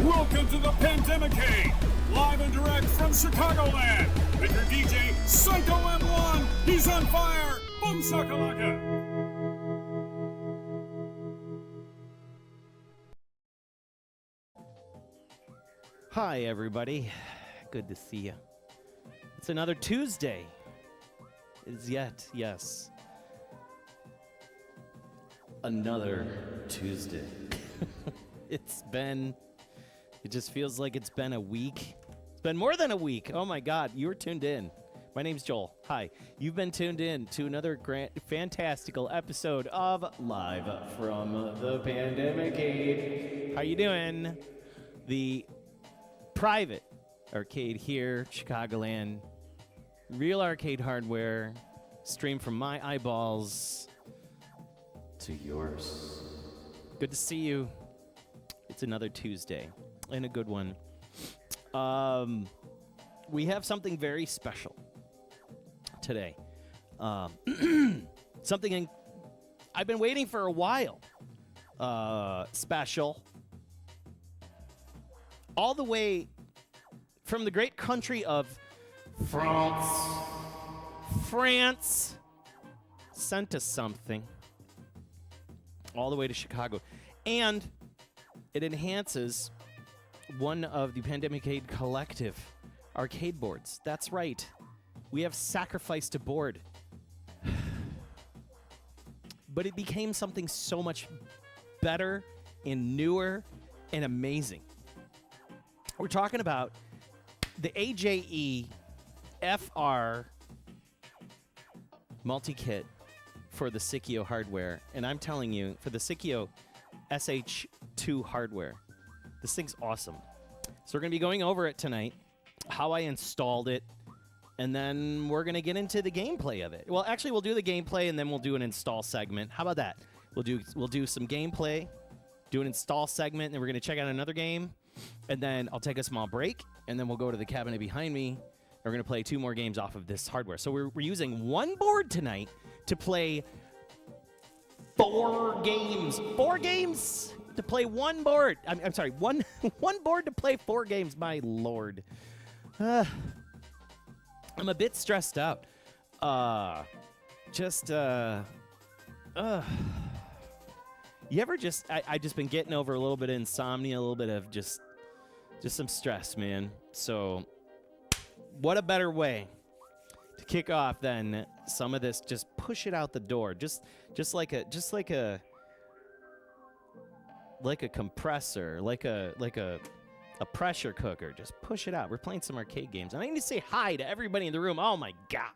Welcome to the Pandemicade, live and direct from Chicagoland, with your DJ, Psycho M1. He's on fire. Boom shakalaka. Hi, everybody. Good to see you. It's another Tuesday. Yes. Another Tuesday. It just feels like it's been a week. It's been more than a week. Oh my God, you're tuned in. My name's Joel. Hi. You've been tuned in to another fantastical episode of Live from the Pandemicade. How you doing? The private arcade here, Chicagoland. Real arcade hardware. Streamed from my eyeballs to yours. Good to see you. It's another Tuesday. And a good one. We have something very special today. Something I've been waiting for a while. Special. All the way from the great country of France sent us something all the way to Chicago. And it enhances one of the Pandemicade Collective arcade boards. That's right. We have sacrificed a board. But it became something so much better and newer and amazing. We're talking about the AJE FR multi-kit for the Psikyo hardware. And I'm telling you, for the Psikyo SH2 hardware, this thing's awesome. So we're going to be going over it tonight, how I installed it, and then we're going to get into the gameplay of it. Well, actually, we'll do the gameplay, and then we'll do an install segment. How about that? We'll do some gameplay, do an install segment, and then we're going to check out another game, and then I'll take a small break, and then we'll go to the cabinet behind me. We're going to play 2 more games off of this hardware. So we're using one board tonight to play 4 games. 4 games to play one board. I'm sorry, one board to play 4 games. My Lord. I'm a bit stressed out. You ever just, I just been getting over a little bit of insomnia, a little bit of just some stress, man. So what a better way to kick off than some of this, just push it out the door. Just like a compressor, like a pressure cooker. Just push it out. We're playing some arcade games. And I need to say hi to everybody in the room. Oh my God.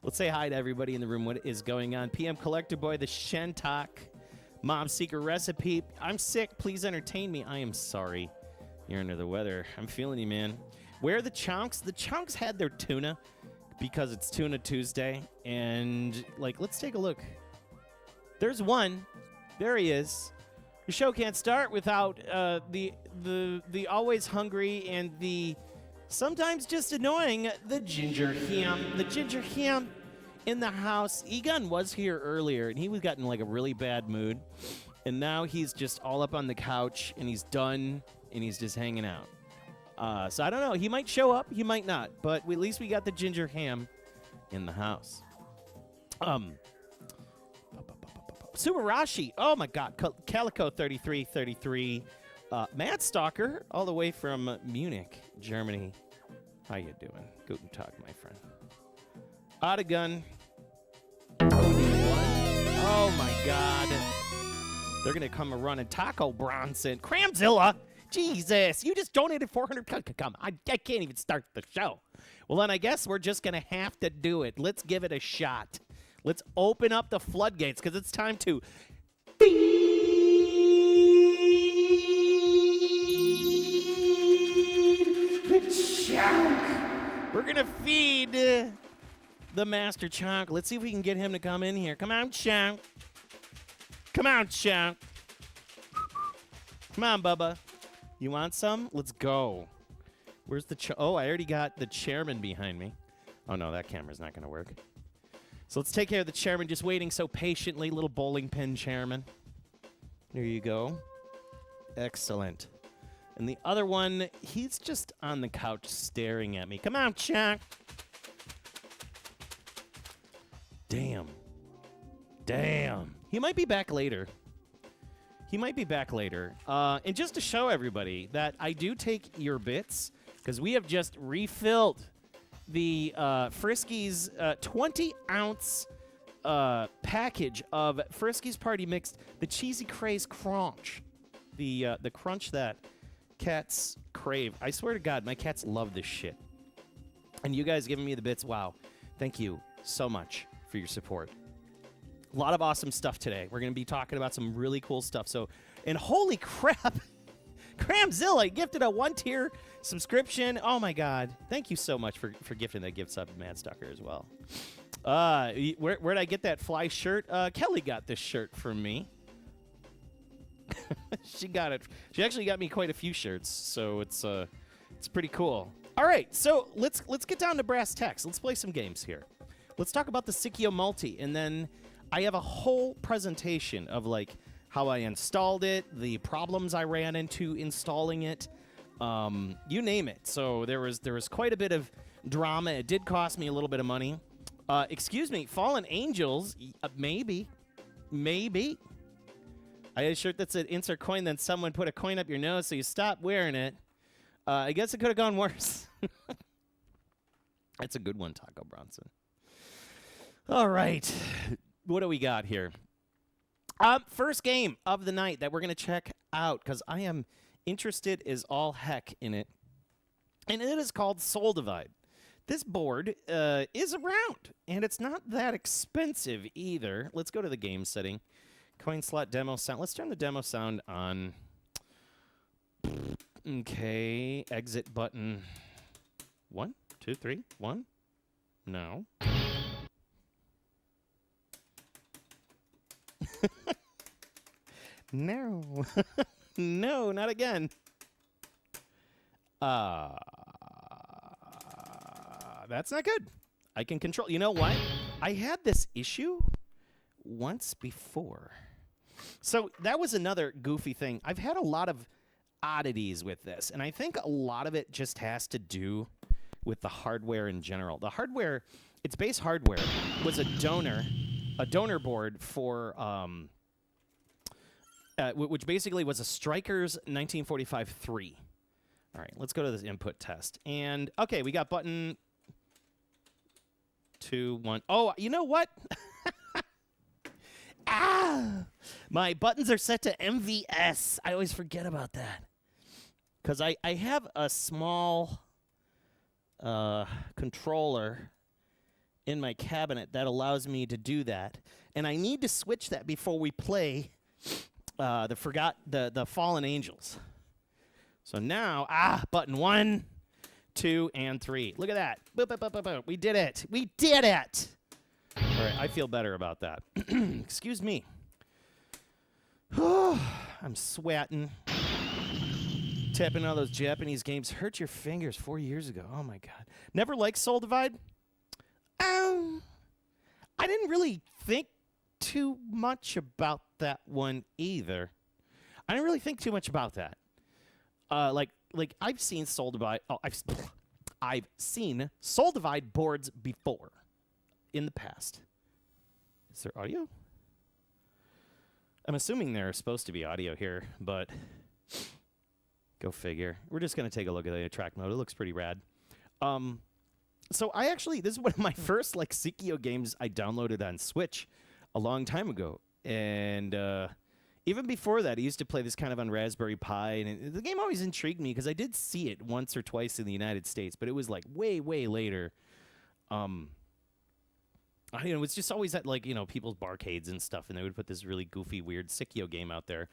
Let's say hi to everybody in the room. What is going on? PM Collector Boy, the Shentok, Mom Seeker Recipe. I'm sick. Please entertain me. I am sorry. You're under the weather. I'm feeling you, man. Where are the Chunks? The Chunks had their tuna because it's Tuna Tuesday. And, let's take a look. There's one. There he is. The show can't start without the always hungry and the sometimes just annoying the Ginger Ham. The Ginger Ham in the house. Egon was here earlier, and he was gotten a really bad mood. And now he's just all up on the couch, and he's done. and he's just hanging out. So I don't know. He might show up. He might not. But at least we got the ginger ham in the house. Subarashi. Oh, my God. Calico 3333. Matt Stalker, all the way from Munich, Germany. How you doing? Guten Tag, my friend. Otagun. Oh, my God. They're going to come a running. Taco Bronson. Cramzilla. Jesus, you just donated 400. Come, I can't even start the show. Well, then I guess we're just going to have to do it. Let's give it a shot. Let's open up the floodgates because it's time to feed the chunk. We're going to feed the master chunk. Let's see if we can get him to come in here. Come on, chunk. Come on, chunk. Come on, Bubba. You want some? Let's go. Where's the oh, I already got the chairman behind me. Oh, no, that camera's not going to work. So let's take care of the chairman just waiting so patiently. Little bowling pin chairman. There you go. Excellent. And the other one, he's just on the couch staring at me. Come on, Chuck. Damn. Damn. He might be back later. And just to show everybody that I do take your bits, because we have just refilled the Friskies 20-ounce package of Friskies Party Mixed, the Cheesy Craze Crunch. The crunch that cats crave. I swear to God, my cats love this shit. And you guys giving me the bits, wow. Thank you so much for your support. A lot of awesome stuff today. We're going to be talking about some really cool stuff. So, and holy crap, Cramzilla gifted a 1-tier subscription. Oh, my God. Thank you so much for gifting that gift sub to Mad Stalker as well. Where'd I get that fly shirt? Kelly got this shirt from me. She got it. She actually got me quite a few shirts, so it's pretty cool. All right, so let's get down to brass tacks. Let's play some games here. Let's talk about the Psikyo-Multi, and then I have a whole presentation of like how I installed it, the problems I ran into installing it, you name it. So there was quite a bit of drama. It did cost me a little bit of money. Excuse me, Fallen Angels, maybe. I had a shirt that said insert coin, then someone put a coin up your nose, so you stopped wearing it. I guess it could have gone worse. That's a good one, Taco Bronson. All right. What do we got here? First game of the night that we're going to check out, because I am interested as all heck in it. And it is called Soul Divide. This board is around, and it's not that expensive either. Let's go to the game setting. Coin slot demo sound. Let's turn the demo sound on. Okay. Exit button. 1, 2, 3, 1. No. No. No, not again. That's not good. I can control. You know what? I had this issue once before. So that was another goofy thing. I've had a lot of oddities with this, and I think a lot of it just has to do with the hardware in general. The hardware, its base hardware, was a donor board for, which basically was a Strikers 1945-3. All right, let's go to this input test. And, okay, we got button 2, 1. Oh, you know what? My buttons are set to MVS. I always forget about that. Because I have a small controller in my cabinet that allows me to do that. And I need to switch that before we play the Fallen Angels. So now, button 1, 2, and 3. Look at that. Boop, boop, boop, boop, boop. We did it. We did it. All right, I feel better about that. Excuse me. I'm sweating. Tapping all those Japanese games. Hurt your fingers 4 years ago. Oh, my God. Never liked Soul Divide? I didn't really think too much about that one either. I didn't really think too much about that. Like I've seen Soul Divide. Oh, I've seen Soul Divide boards before in the past. Is there audio? I'm assuming there's supposed to be audio here, but go figure. We're just going to take a look at the track mode. It looks pretty rad. So this is one of my first like Psikyo games I downloaded on Switch a long time ago. And even before that, I used to play this kind of on Raspberry Pi. And the game always intrigued me because I did see it once or twice in the United States, but it was like way, way later. It was just always at like, people's barcades and stuff, and they would put this really goofy, weird Psikyo game out there.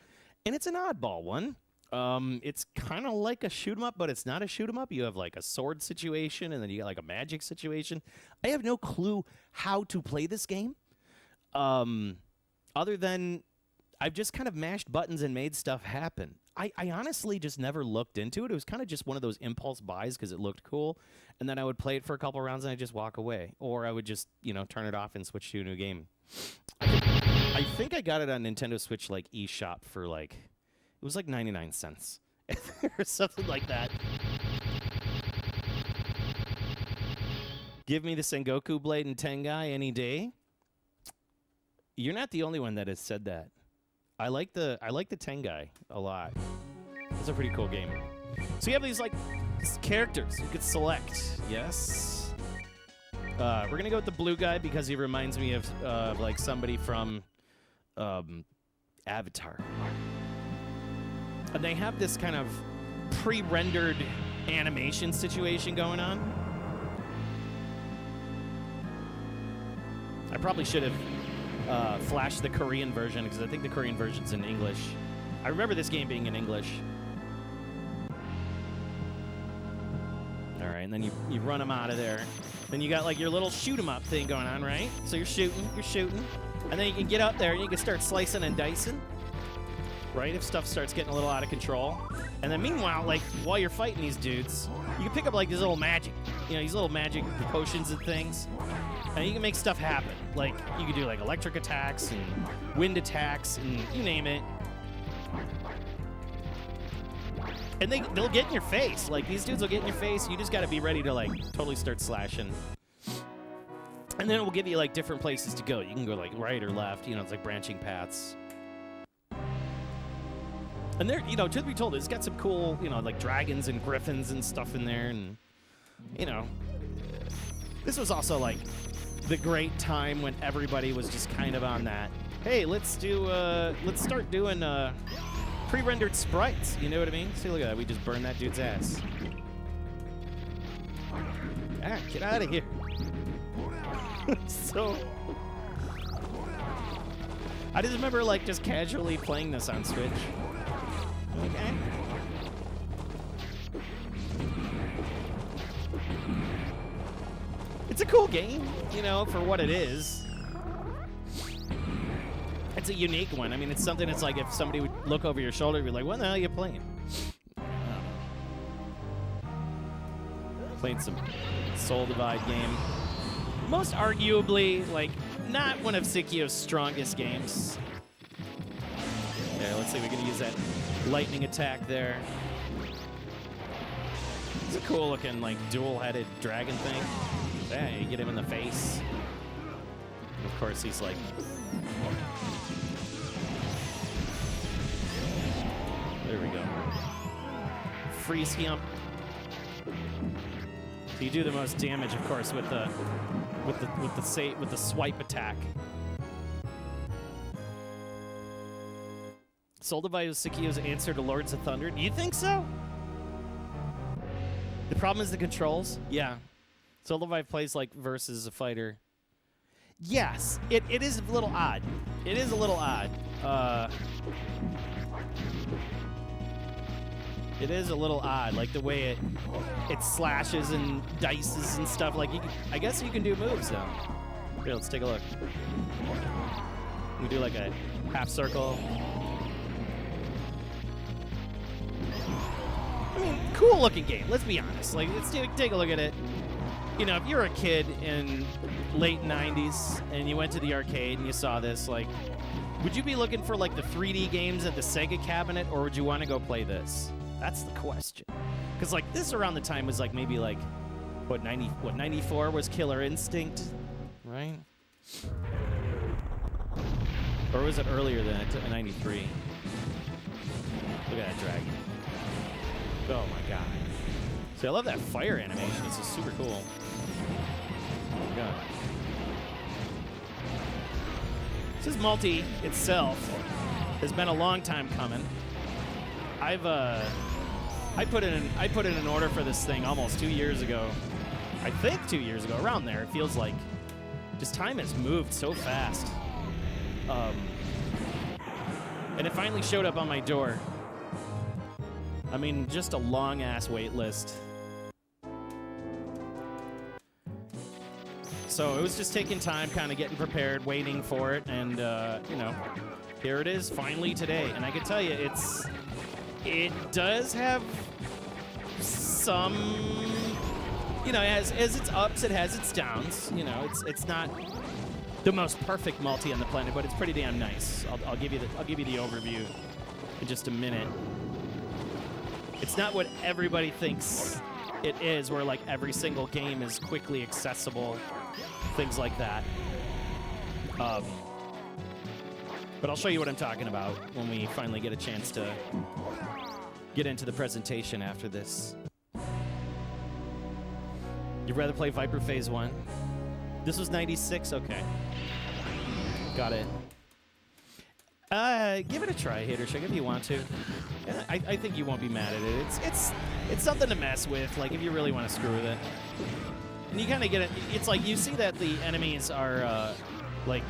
And it's an oddball one. It's kind of like a shoot 'em up, but it's not a shoot 'em up. You have like a sword situation, and then you got like a magic situation. I have no clue how to play this game, other than I've just kind of mashed buttons and made stuff happen. I honestly just never looked into it. It was kind of just one of those impulse buys because it looked cool, and then I would play it for a couple rounds and I'd just walk away, or I would just turn it off and switch to a new game. I think I got it on Nintendo Switch like eShop for like. It was like 99 cents or something like that. Give me the Sengoku Blade and Tengai any day. You're not the only one that has said that. I like the Tengai a lot. It's a pretty cool game. So you have these like characters you could select. Yes. We're gonna go with the blue guy because he reminds me of like somebody from Avatar. And they have this kind of pre-rendered animation situation going on. I probably should have flashed the Korean version because I think the Korean version's in English. I remember this game being in English. All right, and then you run them out of there. Then you got like your little shoot 'em up thing going on, right? So you're shooting, and then you can get up there and you can start slicing and dicing. Right, if stuff starts getting a little out of control. And then meanwhile, like, while you're fighting these dudes, you can pick up, like, these little magic, these little magic potions and things. And you can make stuff happen. Like, you can do, like, electric attacks and wind attacks and you name it. And they'll get in your face. Like, these dudes will get in your face. You just got to be ready to, like, totally start slashing. And then it will give you, like, different places to go. You can go, like, right or left. It's like branching paths. And there, truth be told, it's got some cool, like dragons and griffins and stuff in there. And, this was also like the great time when everybody was just kind of on that. Hey, let's start doing pre-rendered sprites. You know what I mean? See, look at that. We just burned that dude's ass. Get out of here. So, I just remember like just casually playing this on Switch. Okay. It's a cool game, for what it is. It's a unique one. I mean, it's something that's like if somebody would look over your shoulder and be like, what the hell are you playing? Playing some Soul Divide game. Most arguably, like, not one of Psikyo's strongest games. There, let's see if we can use that lightning attack there. It's a cool looking like dual-headed dragon thing. Yeah, you get him in the face. And of course he's like there we go. Freeze him. So you do the most damage, of course, with the swipe attack. Soul Divide is Psikyo's answer to Lords of Thunder. Do you think so? The problem is the controls. Yeah. Soul Divide plays like versus a fighter. Yes, it is a little odd. It is a little odd. It is a little odd, like the way it slashes and dices and stuff. Like I guess you can do moves though. Here, let's take a look. We do like a half circle. I mean, cool looking game. Let's be honest. Like, let's take a look at it. If you're a kid in late 90s and you went to the arcade and you saw this, like, would you be looking for like the 3D games at the Sega cabinet, or would you want to go play this? That's the question. Because like this around the time was like maybe like what 94 was Killer Instinct, right? Or was it earlier than that, 93? Look at that dragon. Oh my god. See, I love that fire animation. This is super cool. Oh my god. This multi itself has been a long time coming. I put in an order for this thing almost 2 years ago. I think 2 years ago, around there. It feels like just time has moved so fast. And it finally showed up on my door. I mean, just a long-ass wait list. So it was just taking time, kind of getting prepared, waiting for it, and, you know, here it is finally today. And I can tell you, it does have some, you know, as its ups, it has its downs. You know, it's not the most perfect multi on the planet, but it's pretty damn nice. I'll give you the overview in just a minute. It's not what everybody thinks it is, where like every single game is quickly accessible, things like that. But I'll show you what I'm talking about when we finally get a chance to get into the presentation after this. You'd rather play Viper Phase 1? This was 96? Okay. Got it. Give it a try, Hatershake, if you want to. I think you won't be mad at it. It's something to mess with, like, if you really want to screw with it. And you kind of get it. It's like you see that the enemies are, like...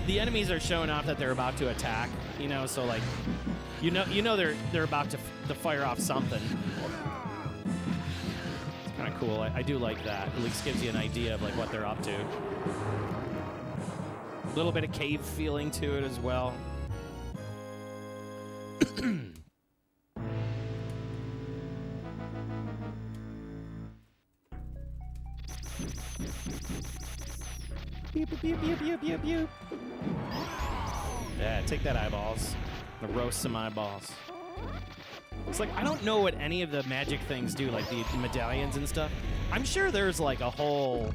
The enemies are showing off that they're about to attack, you know, so, like, you know they're about to fire off something. It's kind of cool. I do like that. At least gives you an idea of, like, what they're up to. A little bit of cave feeling to it as well. Beep, beep, beep, beep, beep, beep, beep. Yeah, take that, eyeballs. The roast some eyeballs. It's like, I don't know what any of the magic things do, like the medallions and stuff. I'm sure there's like a whole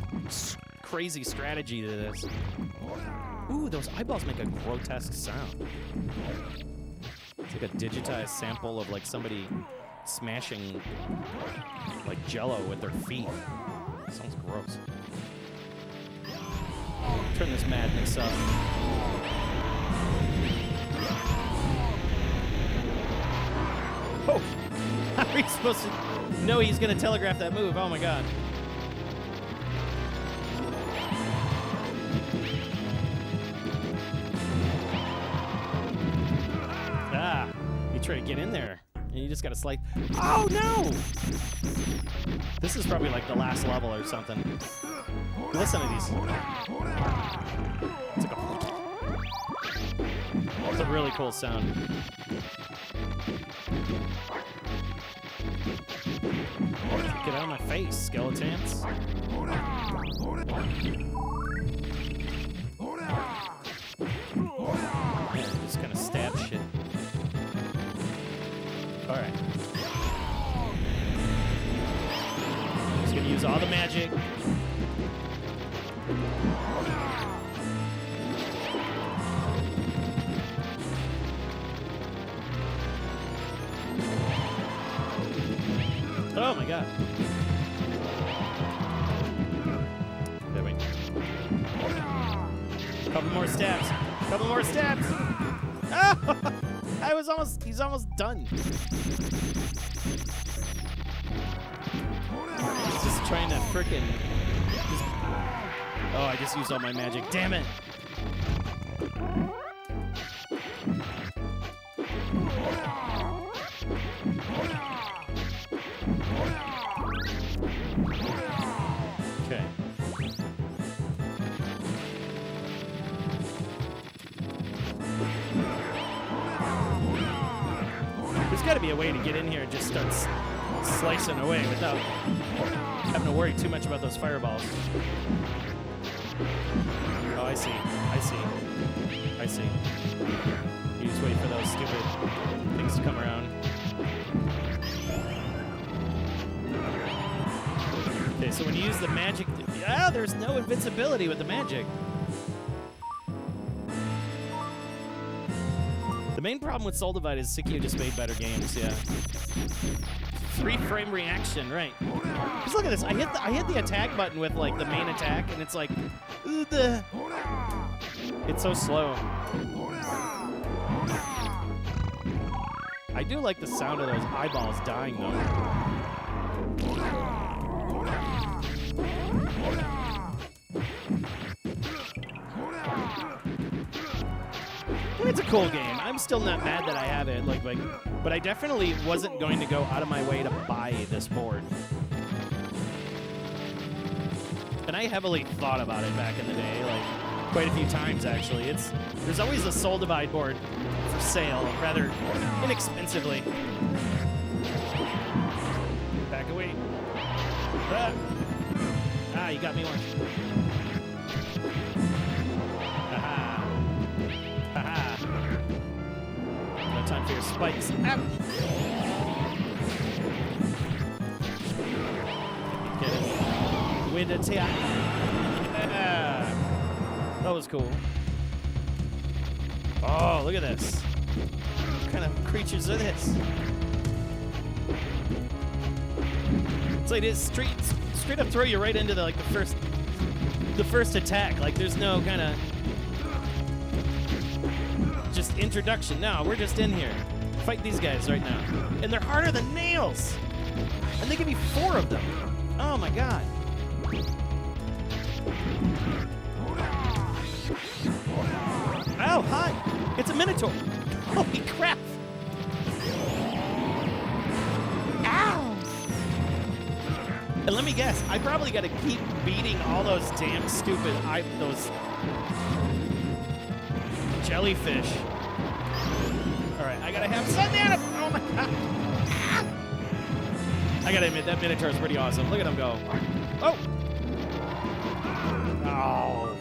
crazy strategy to this. Ooh, those eyeballs make a grotesque sound. It's like a digitized sample of like somebody smashing like Jello with their feet. Sounds gross. Turn this madness up. Oh! How are you supposed to know he's going to telegraph that move? Oh my god. Ah! You try to get in there, and you just got to slice. Oh no! This is probably like the last level or something. Listen to these. It's a really cool sound. Get out of my face, skeletons. Man, just kind of stab shit. Alright. Just gonna use all the magic. Oh my god. There we go. Couple more stabs. Couple more stabs. Oh! He's almost done. He's just trying to frickin' oh, I just used all my magic. Damn it. Okay. There's got to be a way to get in here and just start slicing away without having to worry too much about those fireballs. Oh, I see. I see. I see. You just wait for those stupid eyeballs come around. Okay, so when you use the magic, there's no invincibility with the magic. The main problem with Soul Divide is Psikyo just made better games, yeah. 3-frame reaction, right. Because look at this, I hit the attack button with like the main attack, and it's like, it's so slow. I do like the sound of those eyeballs dying though. It's a cool game. I'm still not mad that I have it, but I definitely wasn't going to go out of my way to buy this board. And I heavily thought about it back in the day, like quite a few times actually. There's always a Soul Divide board for sale, rather inexpensively. Back away. You got me one. No time for your spikes. Get it. Wind attack. Yeah. That was cool. Oh, look at this. What kind of creatures are this? It's like it's straight up throw you right into the first attack. Like there's no kind of just introduction. No, we're just in here. Fight these guys right now. And they're harder than nails. And they give me 4 of them. Oh my god. Oh, hi. It's a Minotaur. Holy crap. Ow. And let me guess, I probably got to keep beating all those damn stupid those jellyfish. All right, I gotta have something. Oh my god! I gotta admit that Minotaur is pretty awesome. Look at him go. Oh! Oh!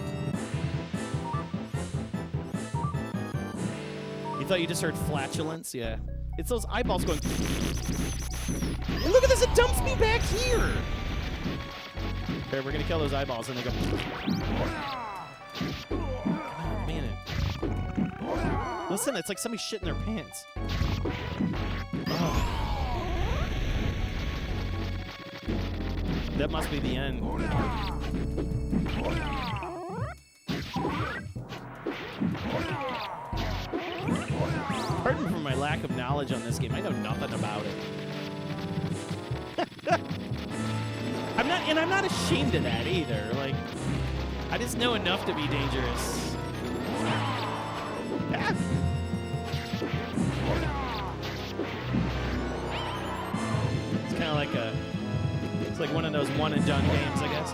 You thought you just heard flatulence? Yeah. It's those eyeballs going. And look at this! It dumps me back here. Okay, we're gonna kill those eyeballs, and they go. Listen, it's like somebody shit in their pants. Oh. That must be the end. Pardon me for my lack of knowledge on this game. I know nothing about it. I'm not ashamed of that either. Like, I just know enough to be dangerous. Ah. It's kind of like it's like one of those one and done games, I guess.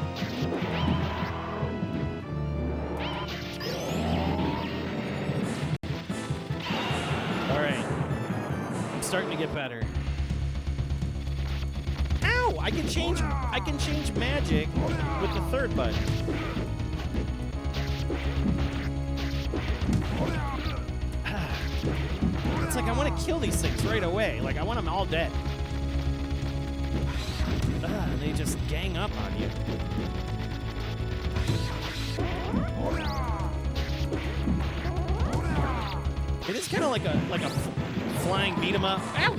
All right, I'm starting to get better. Ow! I can change magic with the third button. It's like I want to kill these things right away. Like I want them all dead. And they just gang up on you. It is kind of like a flying beat 'em up. Ow!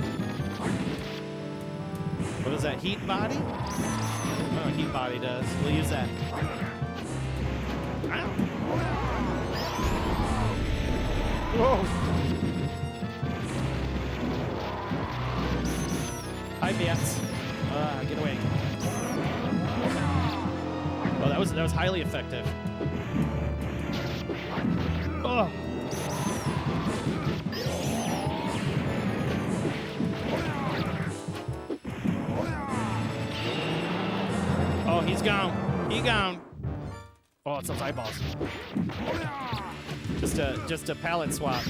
What is that? Heat body? Oh, heat body does. We'll use that. Ow! Whoa! Hi, Bats. Get away. Oh, that was highly effective. Oh. Oh, he's gone. He gone. Oh, it's those eyeballs. Just a palette swap.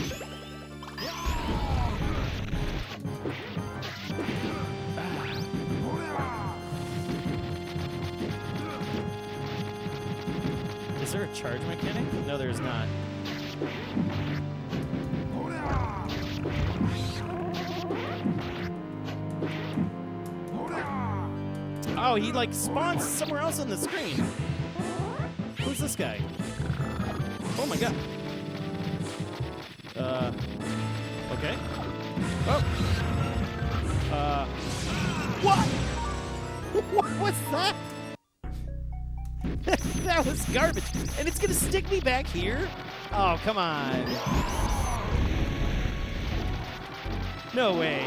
Is there a charge mechanic? No, there's not. Oh, he like spawns somewhere else on the screen. Who's this guy? Oh my god. Okay. Oh. What? What was that? That was garbage. And it's gonna stick me back here? Oh, come on. No way.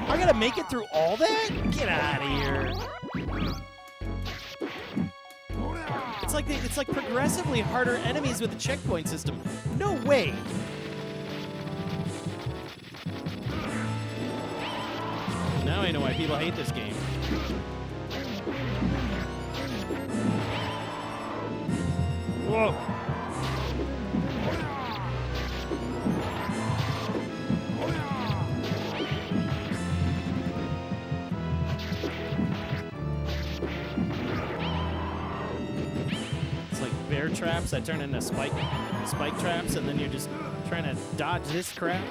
I gotta make it through all that? Get out of here. It's like progressively harder enemies with the checkpoint system. No way. Now I know why people hate this game. Whoa. It's like bear traps that turn into spike traps, and then you're just trying to dodge this crap.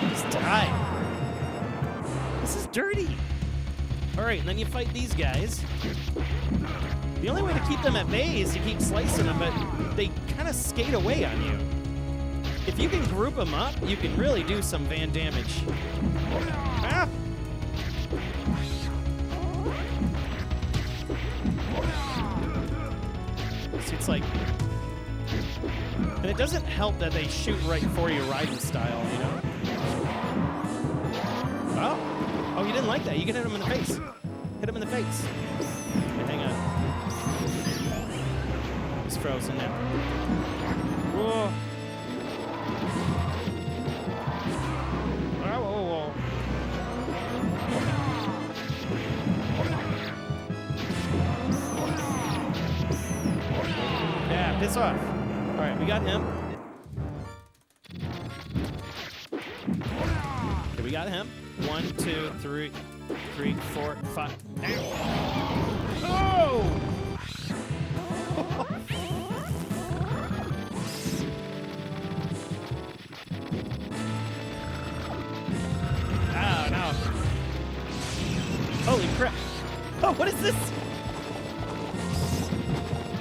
Just die. This is dirty. All right, and then you fight these guys. The only way to keep them at bay is to keep slicing them, but they kind of skate away on you. If you can group them up, you can really do some Van damage. Ah! See, it's like... And it doesn't help that they shoot right for you riding style, you know? Oh, you didn't like that. You can hit him in the face. Hit him in the face. Okay, hang on. He's frozen now. Whoa. Whoa, whoa, whoa. Yeah, piss off. All right, we got him. Okay, we got him. 1, 2, 3, 4, 5. Oh! Oh, no. Holy crap. Oh, what is this?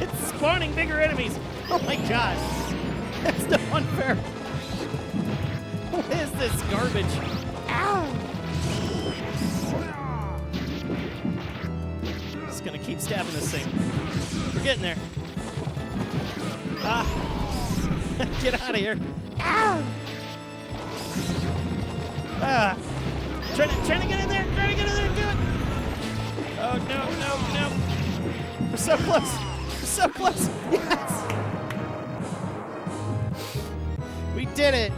It's spawning bigger enemies. Oh my gosh. That's so unfair. What is this garbage? Ow! Just gonna keep stabbing this thing. We're getting there. Ah! Get out of here! Ow! Ah! Trying to get in there! Trying to get in there! Do it! Oh no! No! No! We're so close! We're so close! Yes! We did it!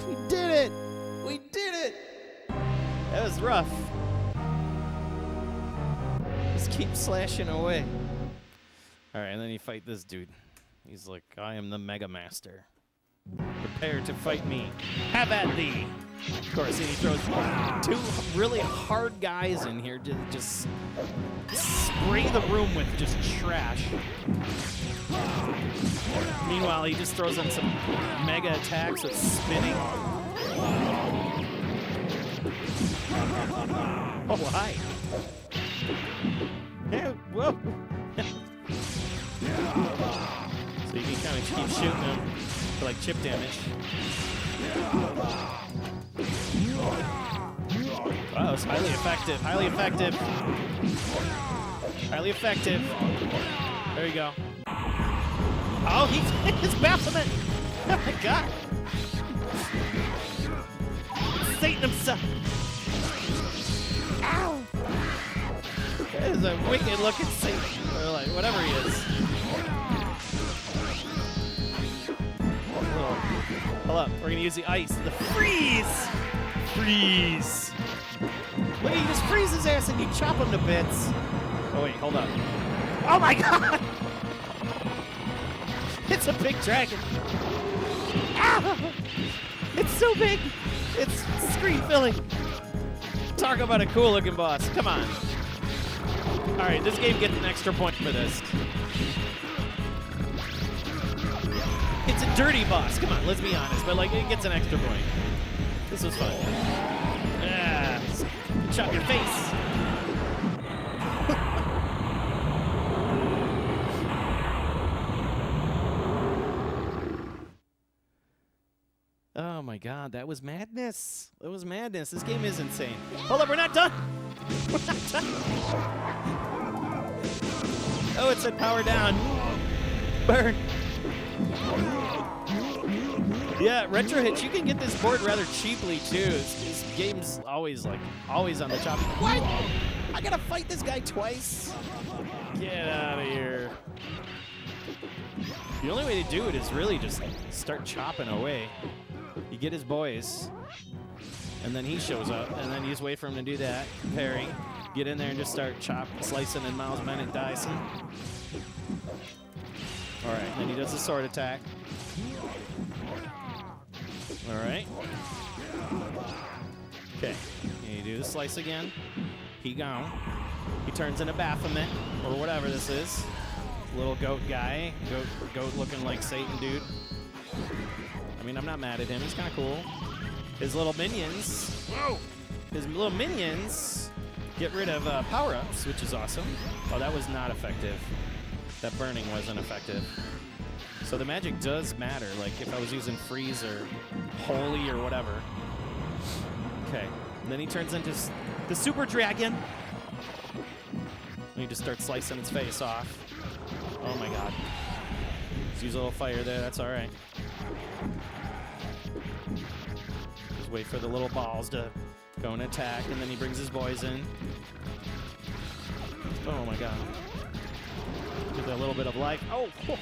We did it! We did it! That was rough. Just keep slashing away. All right, and then you fight this dude. He's like, I am the Mega Master. Prepare to fight me. Have at thee. Of course, and he throws 2 really hard guys in here to just spray the room with just trash. Meanwhile, he just throws in some mega attacks with spinning. Oh, hi. Yeah, whoa. So you can kind of keep shooting them for like chip damage. Wow, it's highly effective. Highly effective. Highly effective. There you go. Oh, he's Baphomet. Oh my god. Satan himself. Ow. That is a wicked looking Satan. Or like whatever he is. Oh. Hold up. We're gonna use the ice. The freeze. Freeze. Look, you just freeze his ass and you chop him to bits. Oh wait, hold up. Oh my god! It's a big dragon. Ow! It's so big. It's screen filling. Talk about a cool looking boss. Come on. All right, this game gets an extra point for this. It's a dirty boss. Come on, let's be honest. But like, it gets an extra point. This was fun. Yeah. chop your face. Oh my God, that was madness. That was madness. This game is insane. Hold up, we're not done. We're not done. Oh, it said power down. Burn. Yeah, Retro Hits, you can get this board rather cheaply too. This game's always on the chop. What? I gotta fight this guy twice? Get out of here. The only way to do it is really just start chopping away. You get his boys, and then he shows up, and then you just wait for him to do that. Parry, get in there and just start slicing and Miles Bennett dicing. All right, then he does a sword attack. All right. Okay, you do the slice again. He gone. He turns into Baphomet, or whatever this is. Little goat guy, goat looking like Satan dude. I mean, I'm not mad at him. He's kind of cool. His little minions. Whoa! His little minions get rid of power-ups, which is awesome. Oh, that was not effective. That burning wasn't effective. So the magic does matter. Like if I was using freeze or holy or whatever. Okay. And then he turns into the super dragon. And he just starts slicing its face off. Oh my God. Let's use a little fire there. That's all right. Just wait for the little balls to go and attack, and then he brings his boys in. Oh my God. Give it a little bit of life. Oh! Whoa.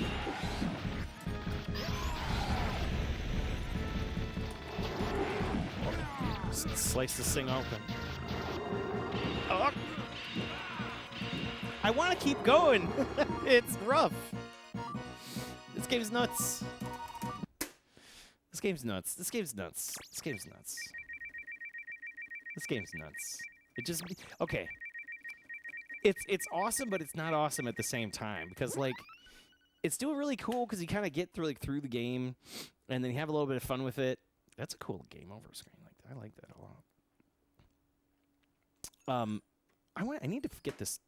Slice this thing open. Oh. I want to keep going. It's rough. This game's nuts. This game's nuts. This game's nuts. This game's nuts. This game's nuts. It just okay. It's awesome, but it's not awesome at the same time because like it's still really cool because you kind of get through the game, and then you have a little bit of fun with it. That's a cool game over screen. Like I like that a lot. I need to get this.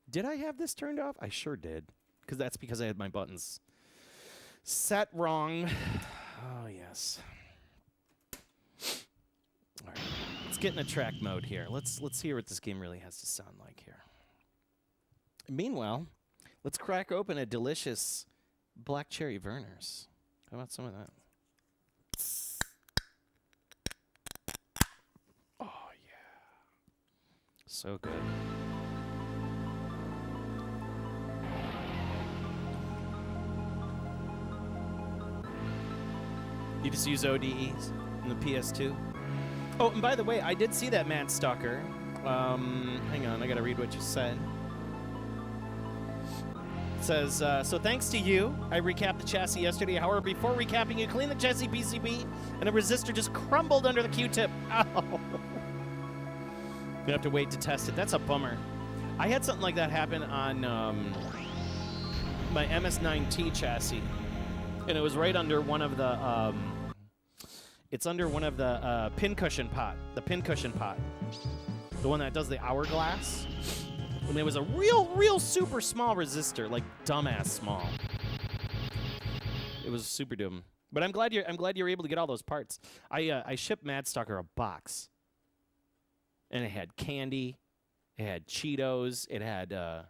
Did I have this turned off? I sure did, because that's because I had my buttons set wrong. Oh yes. All right, let's get in a track mode here. Let's hear what this game really has to sound like here. Meanwhile, let's crack open a delicious black cherry Vernors. How about some of that? Oh yeah, so good. You just use ODEs in the PS2. Oh, and by the way, I did see that Mad Stalker. Hang on, I gotta read what you said. It says, so thanks to you, I recapped the chassis yesterday. However, before recapping, you cleaned the chassis PCB, and a resistor just crumbled under the Q-tip. Ow. You have to wait to test it. That's a bummer. I had something like that happen on my MS9T chassis. And it was right under one of the, it's under one of the pincushion pot. The pincushion pot. The one that does the hourglass. And it was a real super small resistor, like dumbass small. It was super dumb. But I'm glad you're able to get all those parts. I shipped Mad Stalker a box. And it had candy. It had Cheetos. It had, what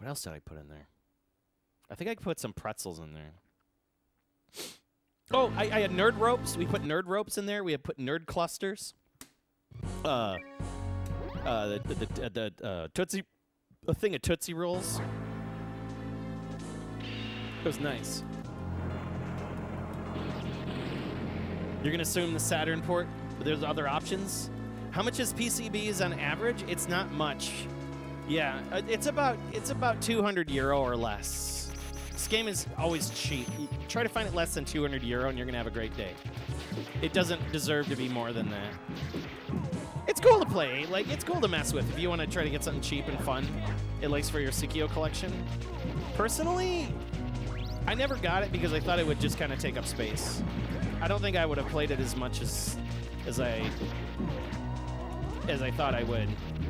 else did I put in there? I think I put some pretzels in there. Oh, I had nerd ropes. We put nerd ropes in there. We had put nerd clusters. The Tootsie, a thing of Tootsie Rolls. It was nice. You're gonna assume the Saturn port, but there's other options. How much is PCBs on average? It's not much. Yeah, it's about €200 or less. This game is always cheap. You try to find it less than €200 and you're gonna have a great day. It doesn't deserve to be more than that. It's cool to play. Like, it's cool to mess with if you want to try to get something cheap and fun, at least for your Psikyo collection. Personally, I never got it because I thought it would just kind of take up space. I don't think I would have played it as much as I thought I would.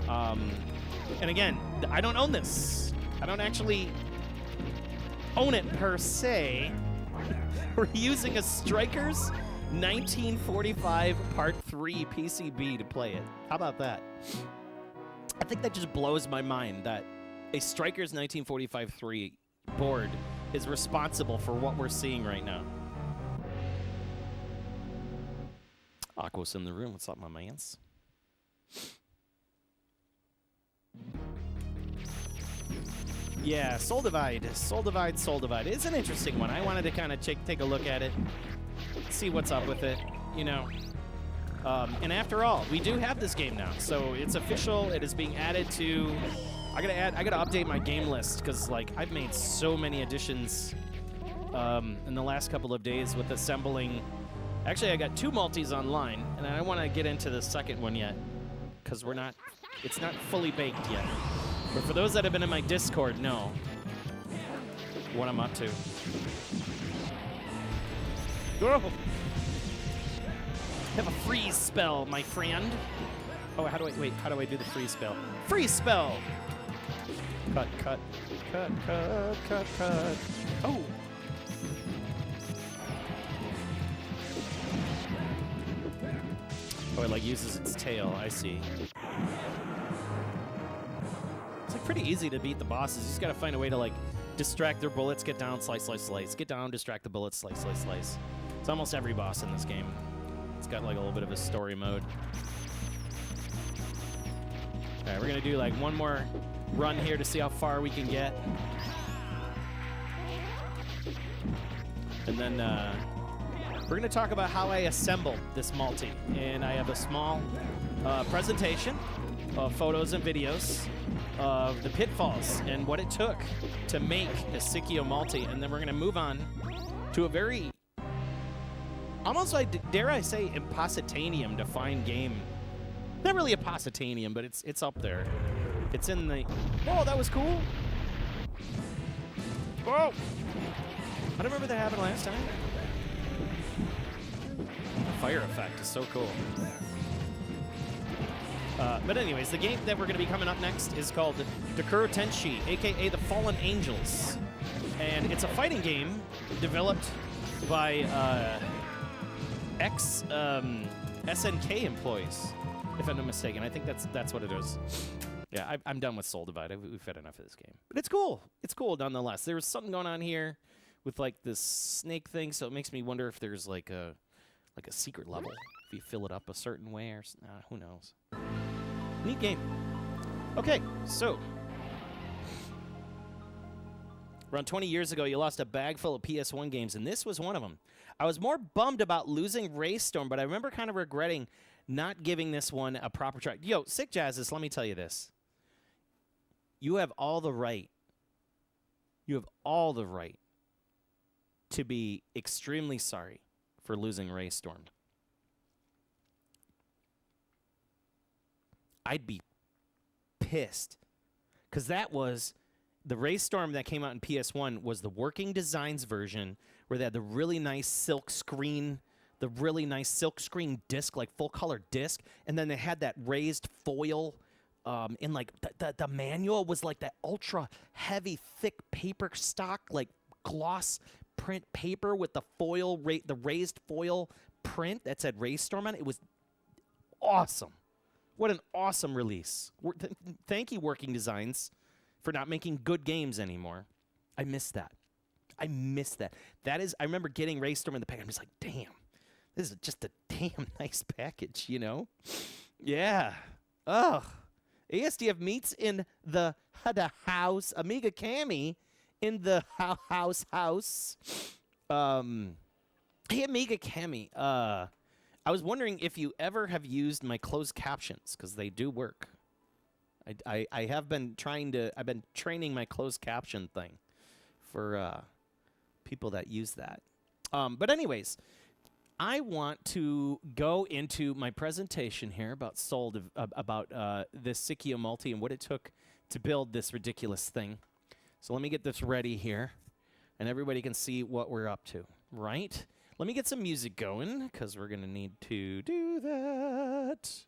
And again, I don't own this. I don't actually own it per se. We're using a Strikers 1945 Part 3 PCB to play it. How about that? I think that just blows my mind that a Strikers 1945-3 board is responsible for what we're seeing right now. Aqua's in the room. What's up, my mans? Yeah, Soul Divide. Soul Divide, Soul Divide. It's an interesting one. I wanted to kind of take a look at it, see what's up with it, you know. And after all, we do have this game now, so it's official. It is being added to. I gotta update my game list because like I've made so many additions in the last couple of days with assembling. Actually, I got 2 multis online, and I don't want to get into the second one yet because it's not fully baked yet. But for those that have been in my Discord, know what I'm up to. Oh. Have a freeze spell, my friend. Oh, how do I do the freeze spell? Freeze spell! Cut, cut, cut, cut, cut, cut. Oh! Oh, it like uses its tail, I see. It's like pretty easy to beat the bosses. You just gotta find a way to like distract their bullets, get down, slice, slice, slice. Get down, distract the bullets, slice, slice, slice. It's almost every boss in this game. It's got like a little bit of a story mode. Alright, we're gonna do like one more run here to see how far we can get. And then we're gonna talk about how I assembled this multi. And I have a small presentation of photos and videos of the pitfalls and what it took to make the Psikyo-Multi. And then we're gonna move on to a very, almost like, dare I say, impositanium to find game. Not really a positanium, but it's up there. It's in the... Oh, that was cool. Whoa! I don't remember that happened last time. The fire effect is so cool. But anyways, the game that we're going to be coming up next is called Dakuro Tenshi, a.k.a. The Fallen Angels. And it's a fighting game developed by ex-SNK employees, if I'm not mistaken. I think that's what it is. Yeah, I'm done with Soul Divide. We've had enough of this game. But it's cool. It's cool nonetheless. There was something going on here with like this snake thing, so it makes me wonder if there's like a secret level if you fill it up a certain way or who knows. Neat game. Okay, so around 20 years ago, you lost a bag full of PS1 games, and this was one of them. I was more bummed about losing Raystorm, but I remember kind of regretting not giving this one a proper try. Yo, Sick Jazzes, let me tell you this. You have all the right. You have all the right to be extremely sorry for losing Raystorm. I'd be pissed. Because that was... The Raystorm that came out in PS1 was the Working Designs version where they had the really nice silk screen... The really nice silk screen disc, like full-color disc. And then they had that raised foil... in like... The manual was like that ultra-heavy, thick paper stock, like gloss print paper with the foil... the raised foil print that said Raystorm on it. It was awesome. What an awesome release. Thank you, Working Designs, for not making good games anymore. I miss that. I miss that. That is, I remember getting Raystorm in the pack. I'm just like, damn, this is just a damn nice package, you know? Yeah. Ugh. ASDF meets in the house. Amiga Cami in the house. Hey, Amiga Cami. I was wondering if you ever have used my closed captions, because they do work. I have been I've been training my closed caption thing for people that use that. But anyways, I want to go into my presentation here about this Psikyo-Multi and what it took to build this ridiculous thing. So let me get this ready here. and everybody can see what we're up to, right? Let me get some music going, because we're going to need to do that.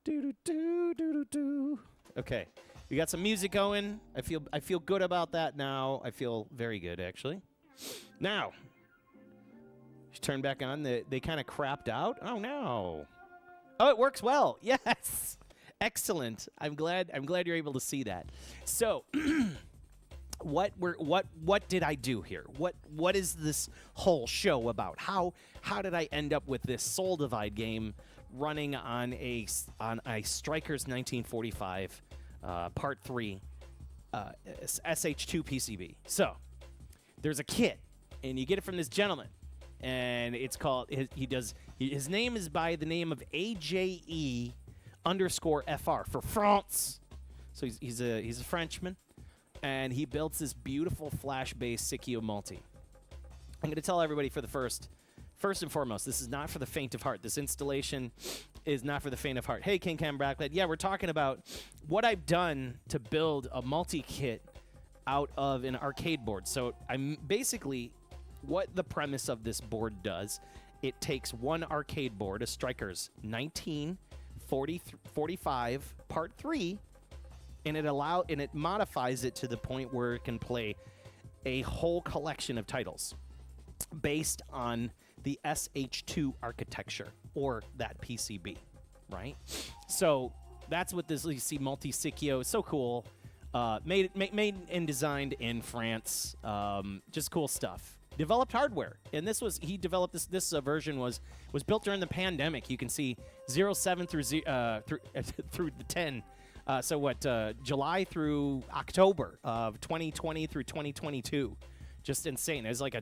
Do. Okay, we got some music going. I feel good about that now. I feel very good, actually. Now, turn back on. They kind of crapped out. Oh, no. Oh, it works well. Yes. Excellent. I'm glad you're able to see that. So, what did I do here? What is this whole show about? How did I end up with this Soul Divide game running on a Strikers 1945 Part 3 SH2 PCB? So, there's a kit, and you get it from this gentleman, and it's called his name is by the name of AJE_FR for France. So he's a Frenchman. And he builds this beautiful flash-based Psikyo-Multi. I'm going to tell everybody first and foremost, this is not for the faint of heart. This installation is not for the faint of heart. Hey, King Cam Bracklett. Yeah, we're talking about what I've done to build a multi-kit out of an arcade board. So I'm basically, what the premise of this board does, it takes one arcade board, a Strikers 1945 Part 3, and it modifies it to the point where it can play a whole collection of titles based on the SH2 architecture or that PCB, right? So that's what this, you see, multi-Psikyo is so cool. Made and designed in France. Just cool stuff. Developed hardware, and he developed this version was built during the pandemic. You can see 07 through through the 10. So July through October of 2020 through 2022. Just insane. It was like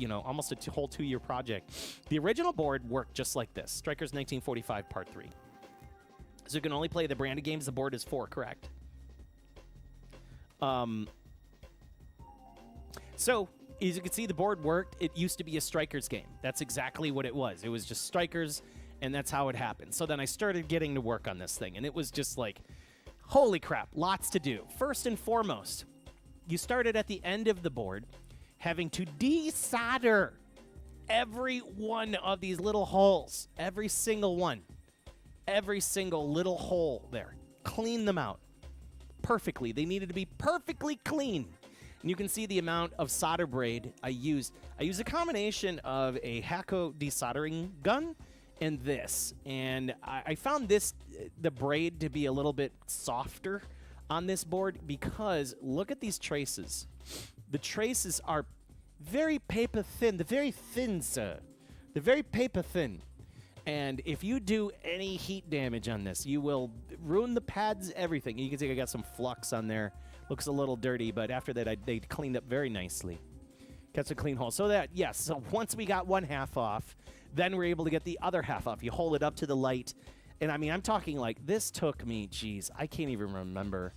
almost a whole 2-year project. The original board worked just like this. Strikers 1945 Part 3. So you can only play the branded games. The board is 4, correct? So as you can see, the board worked. It used to be a Strikers game. That's exactly what it was. It was just Strikers, and that's how it happened. So then I started getting to work on this thing, and it was just like, holy crap, lots to do. First and foremost, you started at the end of the board having to desolder every one of these little holes, every single one, every single little hole there. Clean them out perfectly. They needed to be perfectly clean. And you can see the amount of solder braid I used. I used a combination of a Hakko desoldering gun and this. And I found the braid to be a little bit softer on this board because look at these traces. The traces are very paper thin. They're very thin, sir. They're very paper thin. And if you do any heat damage on this, you will ruin the pads, everything. You can see I got some flux on there. Looks a little dirty, but after that, they cleaned up very nicely. Got some clean holes. So once we got one half off, then we're able to get the other half off. You hold it up to the light. And, I mean, I'm talking like this took me, geez, I can't even remember.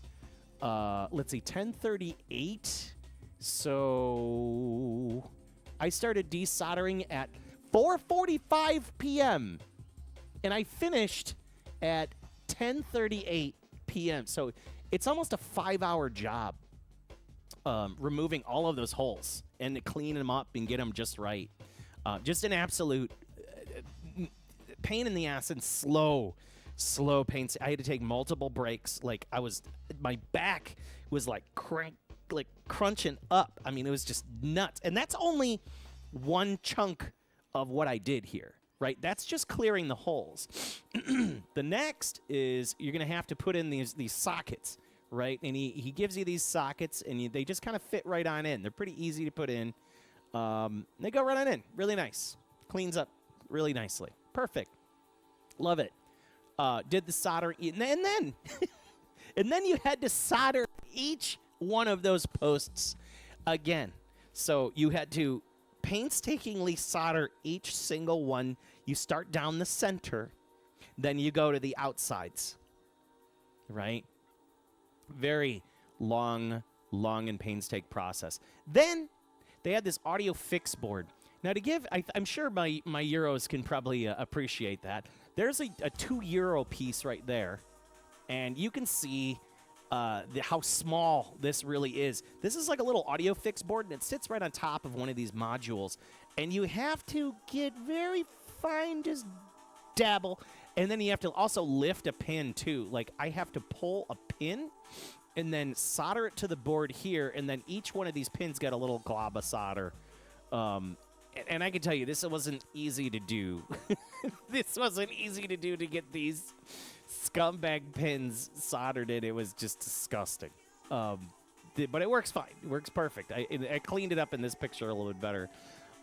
Let's see, 10:38. So I started desoldering at 4:45 p.m. and I finished at 10:38 p.m. So it's almost a 5-hour job removing all of those holes and to clean them up and get them just right. Just an absolute pain in the ass and slow pain. I had to take multiple breaks. Like my back was like crunching up. I mean, it was just nuts. And that's only one chunk of what I did here, right? That's just clearing the holes. The next is you're going to have to put in these sockets, right? And he gives you these sockets, and they just kind of fit right on in. They're pretty easy to put in. They go right on in. Really nice. Cleans up really nicely. Perfect. Love it. Did the soldering. And then, and then you had to solder each one of those posts again. So you had to painstakingly solder each single one. You start down the center, then you go to the outsides, right? Very long and painstaking process. Then they had this audio fix board. Now to give, I'm sure my Euros can probably appreciate that. There's a €2 piece right there, and you can see how small this really is. This is like a little audio fix board, and it sits right on top of one of these modules. And you have to get very fine, just dabble. And then you have to also lift a pin, too. Like, I have to pull a pin and then solder it to the board here, and then each one of these pins got a little glob of solder. And I can tell you, this wasn't easy to do. This wasn't easy to do to get these scumbag pins soldered in. It was just disgusting. But it works fine. It works perfect. I cleaned it up in this picture a little bit better.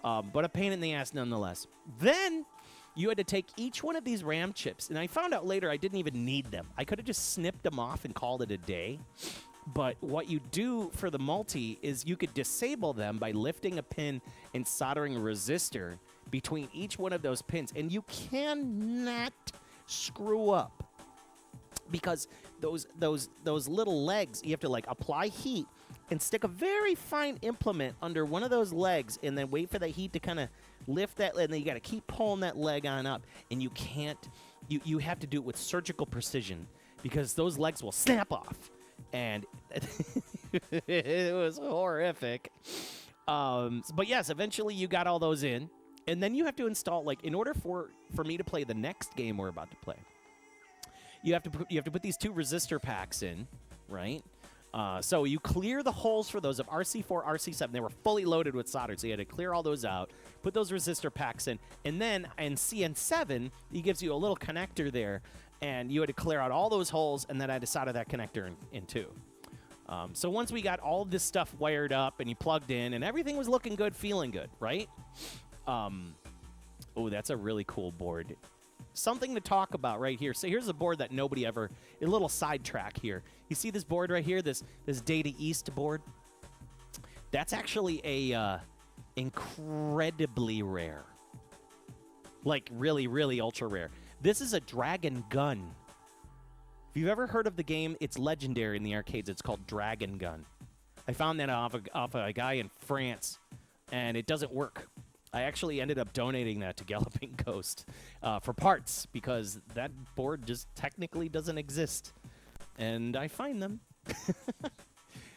But a pain in the ass nonetheless. Then you had to take each one of these RAM chips, and I found out later I didn't even need them. I could have just snipped them off and called it a day. But what you do for the multi is you could disable them by lifting a pin and soldering a resistor between each one of those pins. And you cannot screw up, because those little legs, you have to like apply heat and stick a very fine implement under one of those legs and then wait for the heat to kind of lift that, and then you got to keep pulling that leg on up. And you can't, you have to do it with surgical precision, because those legs will snap off. And it was horrific. But yes, eventually you got all those in. And then you have to install, like, in order for me to play the next game we're about to play, you have to put these 2 resistor packs in, right? So you clear the holes for those of RC4, RC7. They were fully loaded with solder, so you had to clear all those out, put those resistor packs in, and then in CN7, he gives you a little connector there, and you had to clear out all those holes, and then I had to solder that connector in too. So once we got all this stuff wired up and you plugged in, and everything was looking good, feeling good, right? Oh, that's a really cool board. Something to talk about right here. So here's a board that nobody ever, a little sidetrack here. You see this board right here, this Data East board? That's actually a incredibly rare. Like really, really ultra rare. This is a Dragon Gun. If you've ever heard of the game, it's legendary in the arcades. It's called Dragon Gun. I found that off a guy in France, and it doesn't work. I actually ended up donating that to Galloping Ghost for parts, because that board just technically doesn't exist. And I find them.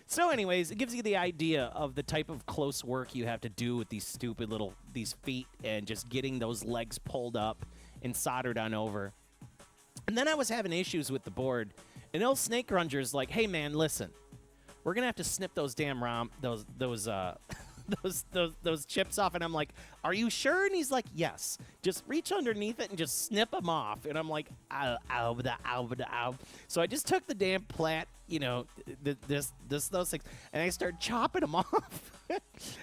So anyways, it gives you the idea of the type of close work you have to do with these stupid these feet, and just getting those legs pulled up and soldered on over. And then I was having issues with the board, and old Snake Runger's like, "Hey man, listen, we're gonna have to snip those damn those chips off." And I'm like, "Are you sure?" And he's like, "Yes. Just reach underneath it and just snip them off." And I'm like, "Ow, ow, ow, ow." So I just took the damn plat, those things, and I started chopping them off.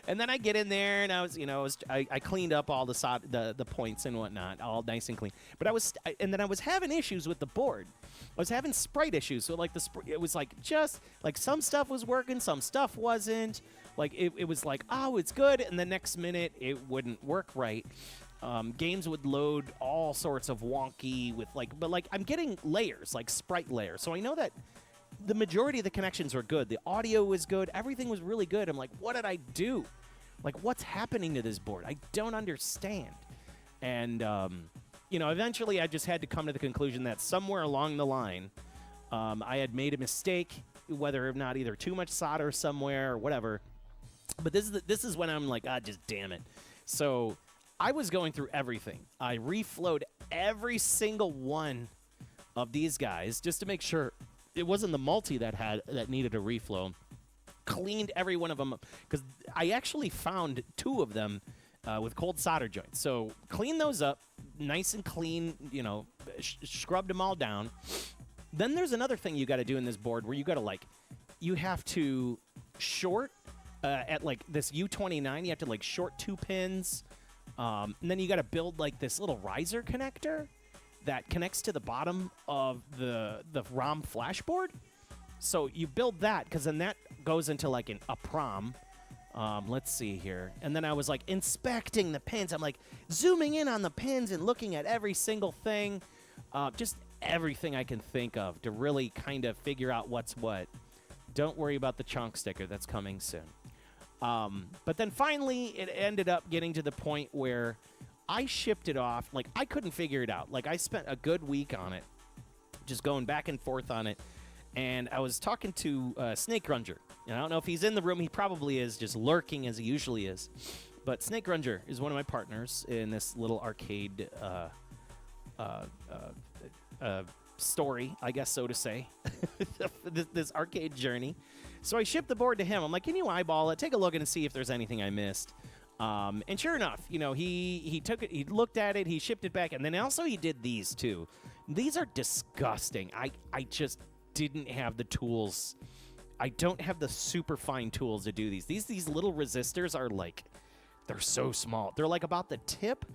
And then I get in there, and I cleaned up all the points and whatnot, all nice and clean. But I was having issues with the board. I was having sprite issues. So like it was like just like some stuff was working, some stuff wasn't. Like it was like, oh, it's good, and the next minute it wouldn't work right. Games would load all sorts of wonky but I'm getting layers, like sprite layers. So I know that the majority of the connections were good. The audio was good. Everything was really good. I'm like, what did I do? Like, what's happening to this board? I don't understand. And, eventually I just had to come to the conclusion that somewhere along the line, I had made a mistake, whether or not either too much solder somewhere or whatever. But this is when I'm like, just damn it. So I was going through everything. I reflowed every single one of these guys just to make sure it wasn't the multi that needed a reflow. Cleaned every one of them up, because I actually found 2 of them with cold solder joints. So clean those up, nice and clean. Scrubbed them all down. Then there's another thing you got to do in this board where you have to short at this U29. You have to short 2 pins, and then you got to build this little riser connector that connects to the bottom of the ROM flash board. So you build that, because then that goes into a prom. Let's see here. And then I was inspecting the pins. I'm zooming in on the pins and looking at every single thing. Just everything I can think of to really kind of figure out what's what. Don't worry about the chunk sticker. That's coming soon. But then finally it ended up getting to the point where I shipped it off. I couldn't figure it out. I spent a good week on it, just going back and forth on it. and I was talking to Snake Runger. And I don't know if he's in the room. He probably is, just lurking as he usually is. But Snake Runger is one of my partners in this little arcade story, I guess so to say, this arcade journey. So I shipped the board to him. I'm like, can you eyeball it? Take a look and see if there's anything I missed. And sure enough, you know, he took it, he looked at it, he shipped it back, and then also he did these too. These are disgusting. I just didn't have the tools. I don't have the super fine tools to do these. These little resistors are like, they're so small. They're like about the tip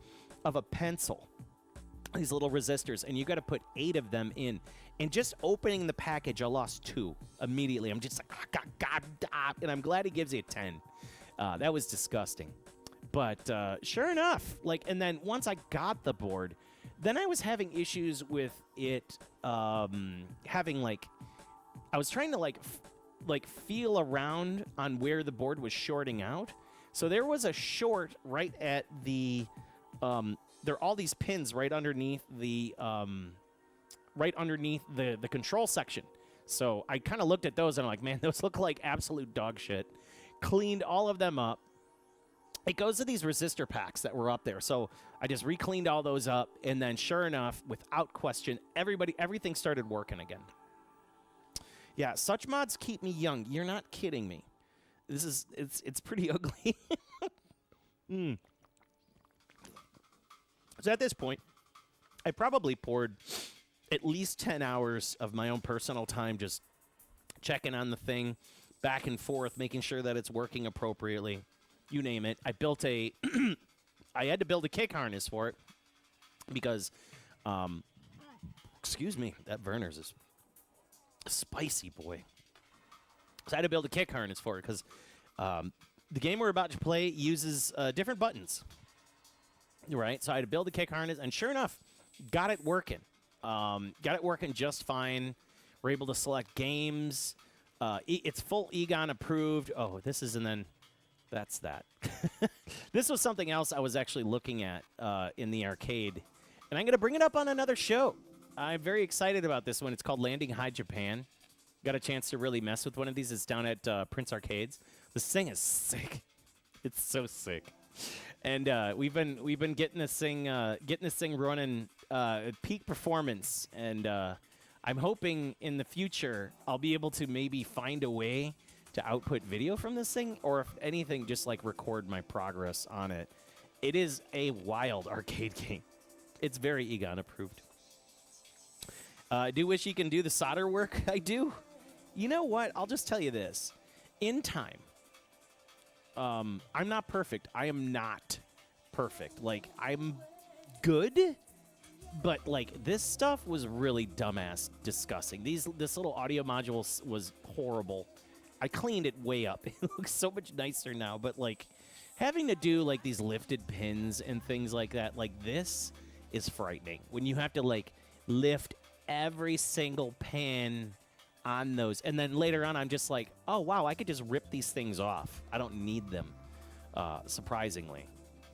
of a pencil. These little resistors, and you got to put 8 of them in. And just opening the package, I lost 2 immediately. I'm just like, and I'm glad he gives you a 10. That was disgusting. But sure enough, like, and then once I got the board, then I was having issues with it having like, I was trying to like feel around on where the board was shorting out. So there was a short right at the there are all these pins right underneath the control section. So I kind of looked at those and I'm like, man, those look like absolute dog shit. Cleaned all of them up. It goes to these resistor packs that were up there. So I just re-cleaned all those up, and then sure enough, without question, everything started working again. Yeah, such mods keep me young. You're not kidding me. It's pretty ugly. So at this point, I probably poured at least 10 hours of my own personal time just checking on the thing, back and forth, making sure that it's working appropriately. You name it. I built I had to build a kick harness for it because, excuse me, that Werner's is spicy, boy. So I had to build a kick harness for it because the game we're about to play uses different buttons, right? So I had to build a kick harness, and sure enough, got it working. Got it working just fine. We're able to select games. It's full Egon approved. Oh, this is, and then that's that. This was something else I was actually looking at in the arcade, and I'm going to bring it up on another show. I'm very excited about this one. It's called Landing High Japan. Got a chance to really mess with one of these. It's down at Prince Arcades. This thing is sick. It's so sick. And we've been getting this thing running at peak performance, and I'm hoping in the future I'll be able to maybe find a way to output video from this thing, or if anything, just like record my progress on it. It is a wild arcade game. It's very Egon approved. I do wish you can do the solder work. I do. You know what? I'll just tell you this. In time, I'm not perfect. I am not perfect. Like, I'm good, but like this stuff was really dumbass disgusting. This little audio module was horrible. I cleaned it way up. It looks so much nicer now, but like having to do like these lifted pins and things like that, like this is frightening. When you have to like lift every single pin on those, and then later on I'm just like, oh wow, I could just rip these things off. I don't need them, surprisingly.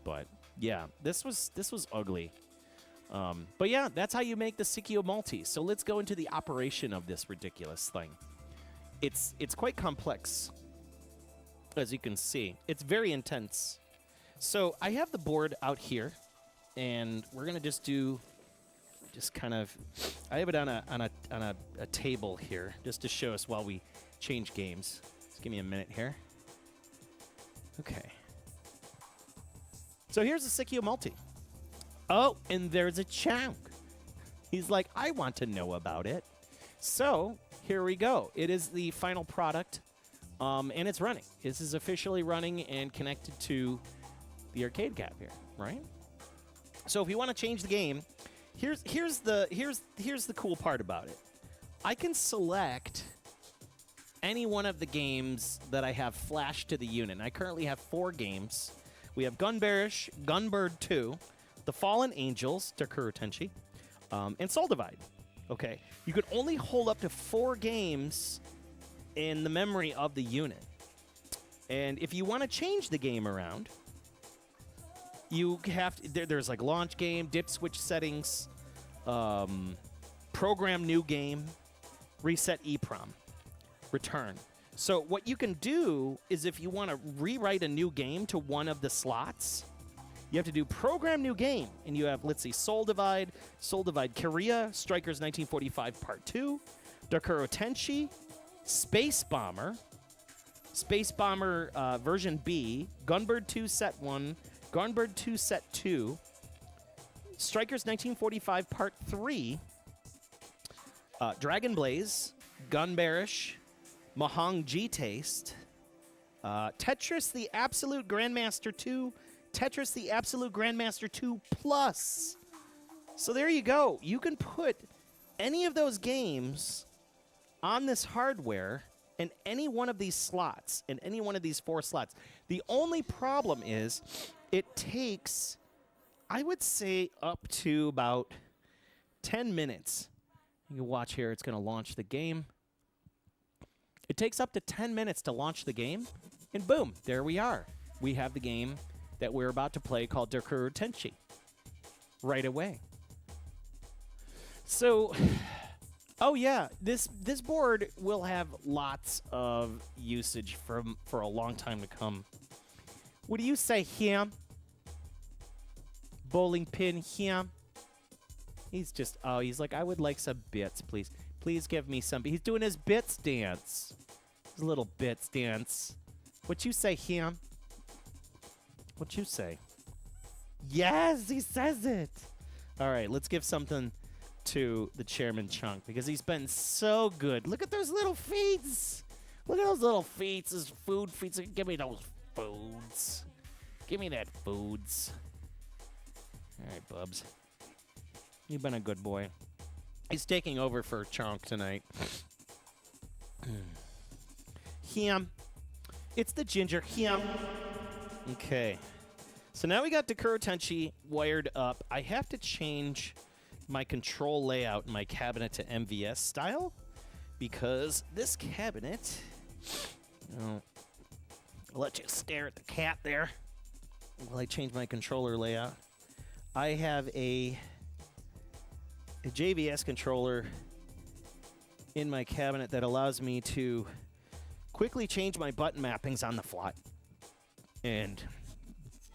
But yeah, this was ugly. But yeah, that's how you make the Psikyo-Multi. So let's go into the operation of this ridiculous thing. It's quite complex, as you can see. It's very intense. So I have the board out here, and we're gonna just kind of. I have it on a table here, just to show us while we change games. Just give me a minute here. Okay. So here's the Psikyo-Multi. Oh, and there's a chunk. He's like, I want to know about it. So here we go. It is the final product, and it's running. This is officially running and connected to the arcade cap here, right? So if you want to change the game, here's the cool part about it. I can select any one of the games that I have flashed to the unit. And I currently have 4 games. We have Gunbird2, The Fallen Angels, Takuro Tenchi, and Soul Divide. Okay, you can only hold up to 4 games in the memory of the unit. And if you want to change the game around, you have to, there's like launch game, dip switch settings, program new game, reset EEPROM, return. So what you can do is if you want to rewrite a new game to one of the slots, you have to do program new game. And you have, let's see, Soul Divide Korea, Strikers 1945 Part 2, Dakuro Tenshi, Space Bomber version B, Gunbird2 Set 1, Gunbird2 Set 2, Strikers 1945 Part 3, Dragon Blaze, Gunbarish, Mahong G-Taste, Tetris the Absolute Grandmaster 2, Tetris the Absolute Grandmaster 2 Plus. So there you go. You can put any of those games on this hardware in any one of these slots, in any one of these 4 slots. The only problem is it takes, I would say, up to about 10 minutes. You can watch here. It's going to launch the game. It takes up to 10 minutes to launch the game, and boom, there we are. We have the game that we're about to play called Dakuro Tenshi right away. So, oh yeah, this board will have lots of usage for a long time to come. What do you say, him? Bowling pin, him? He's just, oh, he's like, I would like some bits, please. Please give me some. He's doing his bits dance. His little bits dance. What you say, him? What you say? Yes, he says it. All right, let's give something to the Chairman Chunk because he's been so good. Look at those little feet. Look at those little feet. His food feet. Give me those foods. Give me that foods. All right, Bubs. You've been a good boy. He's taking over for Chonk tonight. Him. It's the ginger. Him. Okay. So now we got Dakuro Tenshi wired up. I have to change my control layout in my cabinet to MVS style because this cabinet... I'll let you stare at the cat there while I change my controller layout. I have a JVS controller in my cabinet that allows me to quickly change my button mappings on the fly. And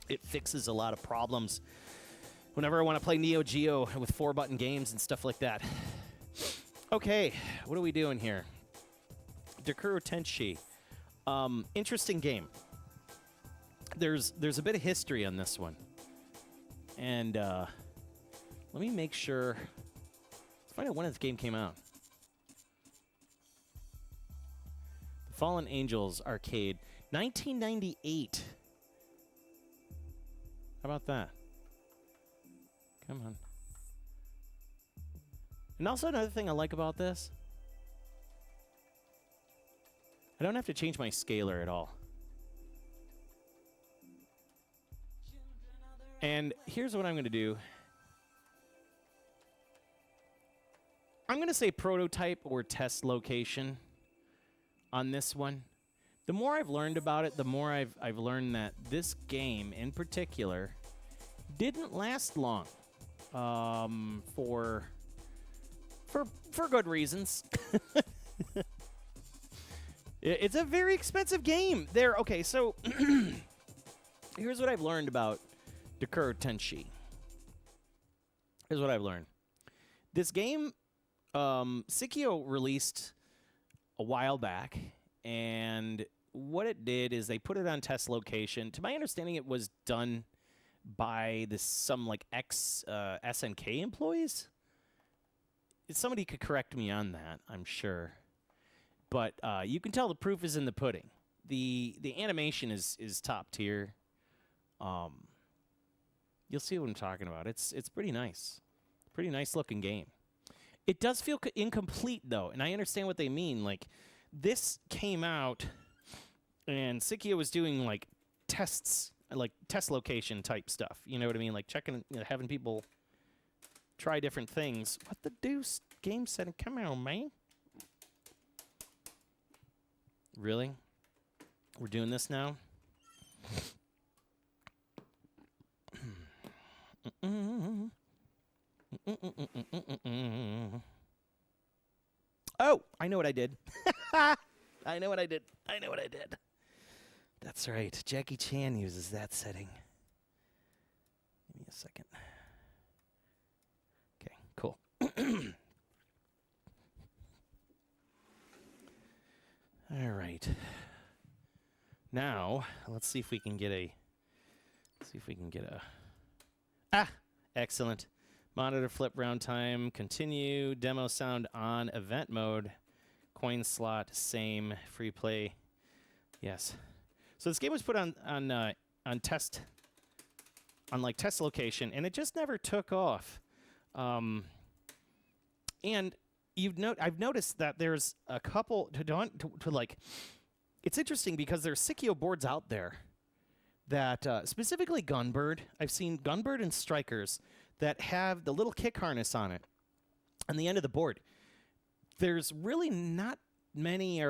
it fixes a lot of problems whenever I want to play Neo Geo with 4-button games and stuff like that. Okay, what are we doing here? Dakuro Tenshi. Interesting game. There's a bit of history on this one. And let me make sure... Let's find out when this game came out. The Fallen Angels Arcade. 1998. How about that? Come on. And also another thing I like about this, I don't have to change my scaler at all. And here's what I'm going to do. I'm going to say prototype or test location on this one. The more I've learned about it, the more I've learned that this game in particular didn't last long, for good reasons. It's a very expensive game. Okay, so here's what I've learned about Dakuro Tenshi. Here's what I've learned. This game, Psikyo released a while back, and what it did is they put it on test location. To my understanding, it was done by some like SNK employees. Somebody could correct me on that, I'm sure. But you can tell the proof is in the pudding. The animation is top tier. You'll see what I'm talking about. It's pretty nice. Pretty nice looking game. It does feel incomplete though, and I understand what they mean. Like this came out, and Psikyo was doing like tests, like test location type stuff. You know what I mean? Like checking, having people try different things. What the deuce? Game setting? Come on, man. Really? We're doing this now? Oh, I know what I did. I know what I did. I know what I did. That's right. Jackie Chan uses that setting. Give me a second. Okay, cool. All right. Now, let's see if we can get a... excellent. Monitor flip round time. Continue. Demo sound on. Event mode. Coin slot. Same. Free play. Yes. So this game was put on test... on, like, test location, and it just never took off. And I've noticed that there's a couple... to like... It's interesting because there's Psikyo boards out there that, specifically Gunbird. I've seen Gunbird and Strikers that have the little kick harness on it on the end of the board. There's really not many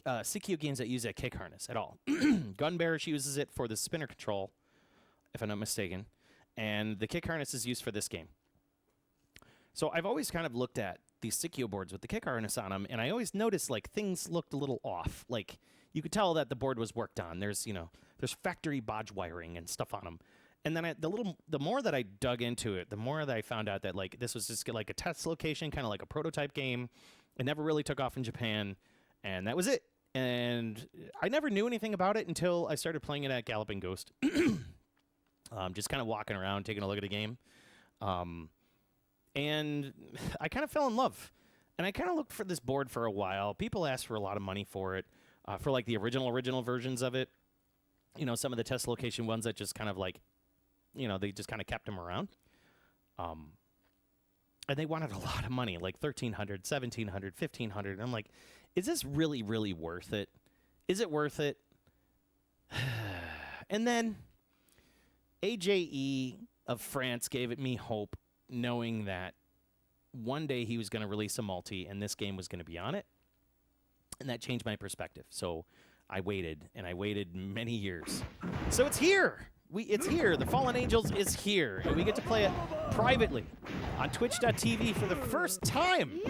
Psikyo games that use that kick harness at all. Gunbird uses it for the spinner control, if I'm not mistaken, and the kick harness is used for this game. So I've always kind of looked at these Psikyo boards with the kick harness on them, and I always noticed, like, things looked a little off. Like, you could tell that the board was worked on. There's factory bodge wiring and stuff on them. And then the more that I dug into it, the more that I found out that, like, this was just like a test location, kind of like a prototype game. It never really took off in Japan, and that was it. And I never knew anything about it until I started playing it at Galloping Ghost. Just kind of walking around, taking a look at the game. And I kind of fell in love. And I kind of looked for this board for a while. People asked for a lot of money for it, for, like, the original versions of it. You know, some of the test location ones that just kind of, like, you know, they just kind of kept them around. And they wanted a lot of money, like $1,300, $1,700, $1,500. And I'm like, is this really, really worth it? Is it worth it? And then AJE of France gave it me hope, knowing that one day he was going to release a multi and this game was going to be on it. And that changed my perspective. So I waited, and I waited many years. So it's here. It's here. The Fallen Angels is here, and we get to play it privately on Twitch.tv for the first time.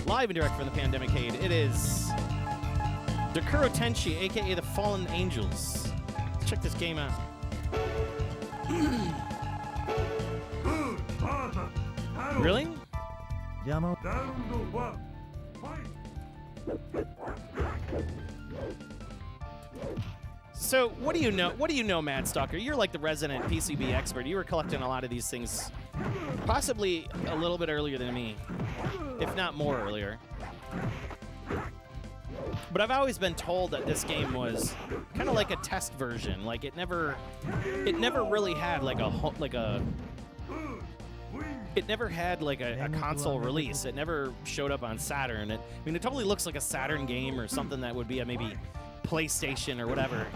Live and direct from the Pandemicade. It is Dakuro Tenshi, a.k.a. the Fallen Angels. Let's check this game out. Really? So, what do you know? What do you know, Mad Stalker? You're like the resident PCB expert. You were collecting a lot of these things, possibly a little bit earlier than me, if not more earlier. But I've always been told that this game was kind of like a test version. Like it never really had like a console release. It never showed up on Saturn. I mean, it totally looks like a Saturn game or something that would be a maybe PlayStation or whatever.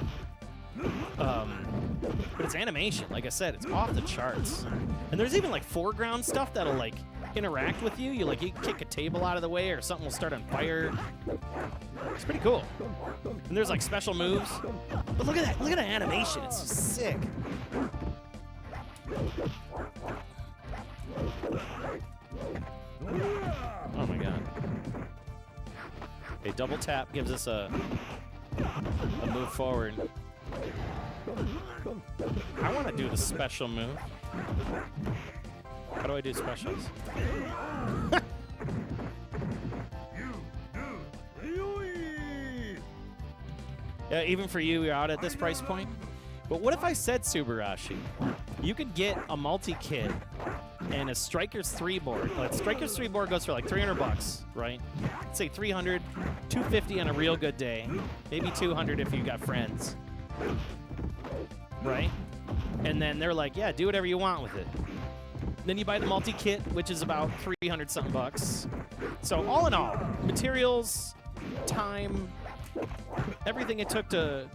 But it's animation. Like I said, it's off the charts. And there's even like foreground stuff that'll like interact with you. You kick a table out of the way or something will start on fire. It's pretty cool. And there's like special moves. But look at that. Look at the animation. It's just sick. Oh my god. A double tap gives us a move forward. I want to do the special move. How do I do specials? Yeah, even for you, you're out at this price point. But what if I said, Subarashi, you could get a multi-kit and a Strikers 3 board. Like, Strikers 3 board goes for like $300, right? Let's say $300, $250 on a real good day. Maybe $200 if you got friends. Right? And then they're like, yeah, do whatever you want with it. Then you buy the multi-kit, which is about $300-something bucks. So all in all, materials, time, everything it took to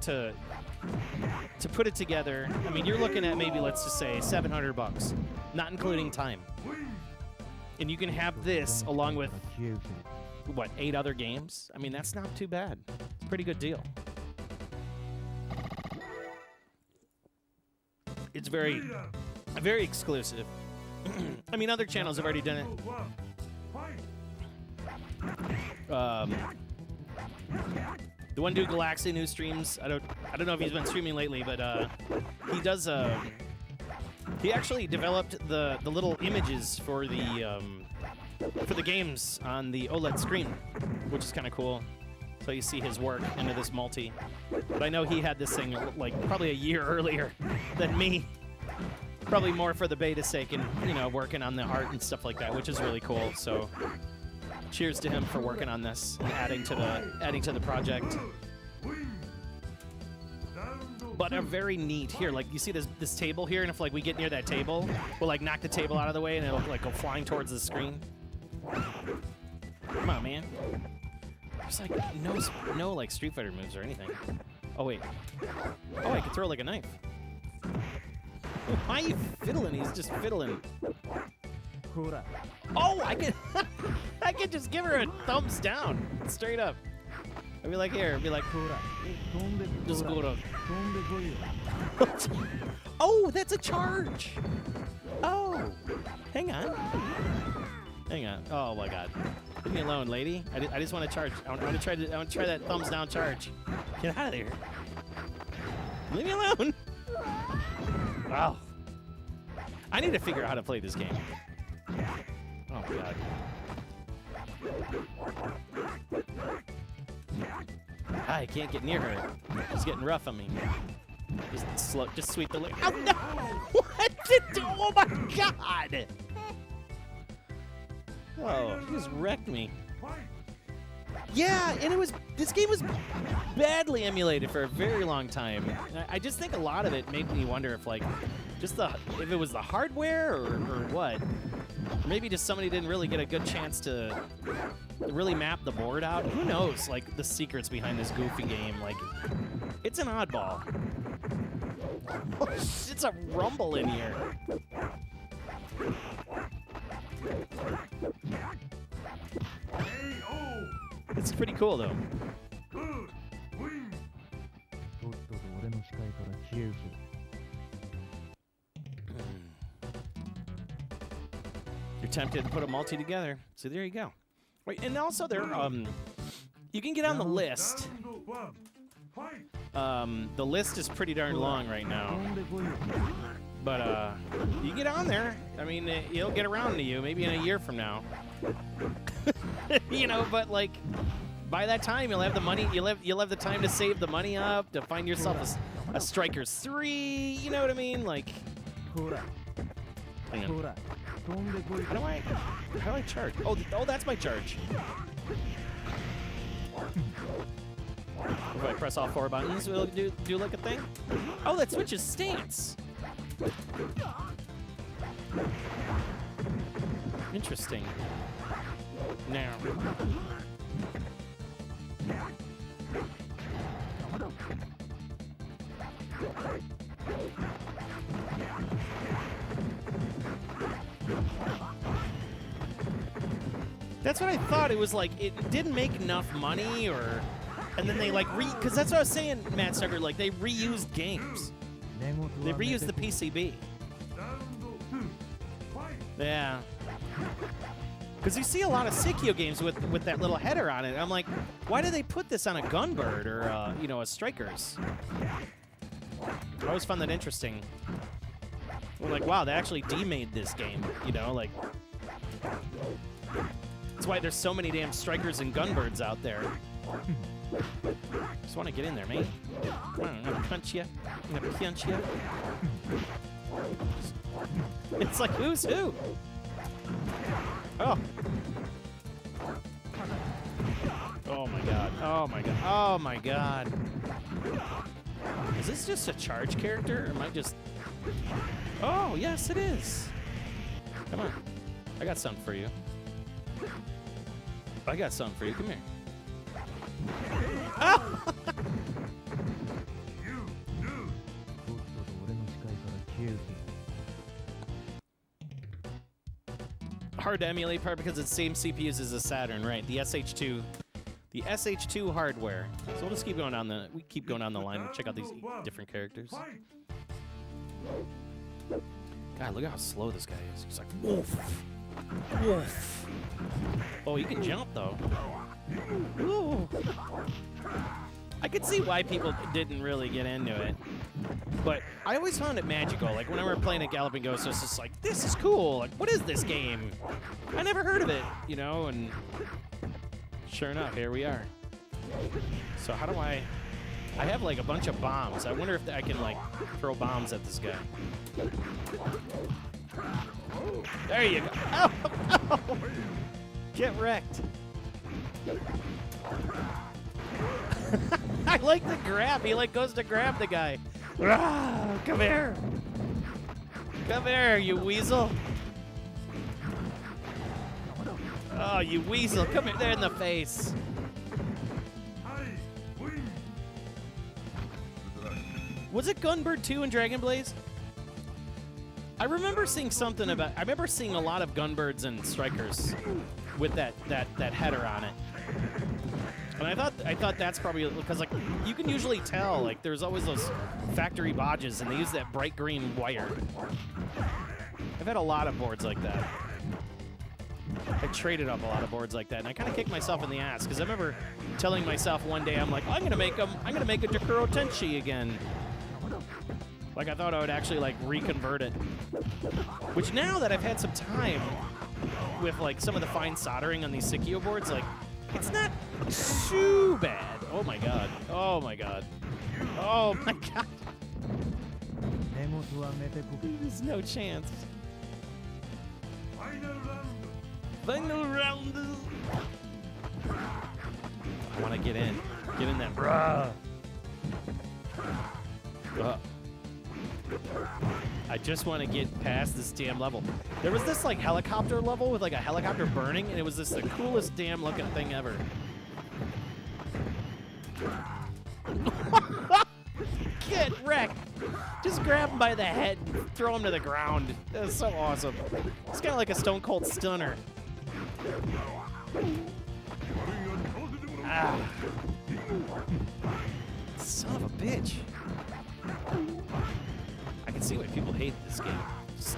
put it together. I mean, you're looking at maybe, let's just say, $700, not including time. And you can have this along with, what, 8 other games? I mean, that's not too bad. It's a pretty good deal. It's very exclusive. I mean, other channels have already done it. The one dude Galaxian who streams, I don't know if he's been streaming lately, but he does. He actually developed the little images for the games on the OLED screen, which is kind of cool. So you see his work into this multi. But I know he had this thing like probably a year earlier than me. Probably more for the beta's sake and, you know, working on the art and stuff like that, which is really cool. So cheers to him for working on this and adding to the project. But a very neat here, like you see this table here, and if like we get near that table, we'll like knock the table out of the way and it'll like go flying towards the screen. Come on, man. There's like no like Street Fighter moves or anything. Oh wait. Oh, I can throw like a knife. Why are you fiddling? He's just fiddling. Oh, I can just give her a thumbs down, straight up. I'd be like, here, I'd be like, just go to. Oh, that's a charge. Oh, hang on. Hang on. Oh my God. Leave me alone, lady. I just want to charge. I want to try that thumbs down charge. Get out of there. Leave me alone. Wow. I need to figure out how to play this game. Oh my God. I can't get near her. She's getting rough on me. Just slow. Just sweep the leg. Oh no! What did you do? Oh my God! Oh, she just wrecked me. Yeah, and this game was badly emulated for a very long time. I just think a lot of it made me wonder if like, if it was the hardware or what. Or maybe just somebody didn't really get a good chance to really map the board out. Who knows, like, the secrets behind this goofy game. Like, it's an oddball. Oh, it's a rumble in here. It's pretty cool, though. You're tempted to put a multi together, so there you go. Wait, and also there, you can get on the list. The list is pretty darn long right now. But you get on there. I mean, it'll get around to you maybe in a year from now. You know, but like by that time you'll have the money. You'll have the time to save the money up to find yourself a Strikers 3. You know what I mean? Like, hang on. How do I charge? Oh, that's my charge. If I press all 4 buttons, will it do like a thing? Oh, that switches stance. Interesting. Now. That's what I thought. It was like it didn't make enough money, and then they like because that's what I was saying, Matt Sucker. Like they reused games. They reused the PCB. Yeah. Because you see a lot of Psikyo games with that little header on it. I'm like, why do they put this on a Gunbird or you know, a Strikers? I always found that interesting. We're like, wow, they actually demade this game. You know, like. That's why there's so many damn Strikers and Gunbirds out there. Just want to get in there, mate. Come on, I'm gonna punch you. I'm gonna punch you. It's like, who's who? Oh. Oh my God. Oh my God. Oh my God. Is this just a charge character? Or am I just... Oh, yes, it is. Come on. I got something for you. I got something for you. Come here. Oh! Hard to emulate, part because it's the same CPUs as the Saturn, right? The SH2 hardware. So we'll just keep going down the line and check out these different characters. God, look at how slow this guy is. He's like, woof, woof. Oh, you can jump though. Ooh. I could see why people didn't really get into it, but I always found it magical. Like, whenever I'm playing a Galloping Ghost, it's just like, this is cool. Like, what is this game? I never heard of it, you know, and sure enough, here we are. So how do I have, like, a bunch of bombs. I wonder if I can, like, throw bombs at this guy. There you go. Ow, ow. Get wrecked. I like the grab. He, like, goes to grab the guy. Ah, come here. Come here, you weasel. Oh, you weasel. Come here. There in the face. Was it Gunbird2 in Dragon Blaze? I remember seeing something about. I remember seeing a lot of Gunbirds and Strikers with that header on it. And I thought that's probably because, like, you can usually tell, like, there's always those factory bodges and they use that bright green wire. I've had a lot of boards like that. I traded up a lot of boards like that, and I kind of kicked myself in the ass because I remember telling myself one day, I'm like, I'm gonna make a Dokuro Tenshi again. Like, I thought I would actually, like, reconvert it. Which now that I've had some time with, like, some of the fine soldering on these Psikyo boards, like, it's not too bad. Oh my god. Oh my god. Oh my god. There's no chance. Final round. I want to get in. Get in that. Bruh. I just want to get past this damn level. There was this, like, helicopter level with, like, a helicopter burning, and it was just the coolest damn looking thing ever. Get wrecked. Just grab him by the head and throw him to the ground. That was so awesome. It's kind of like a Stone Cold Stunner. Ah. Son of a bitch. I can see why people hate this game. Just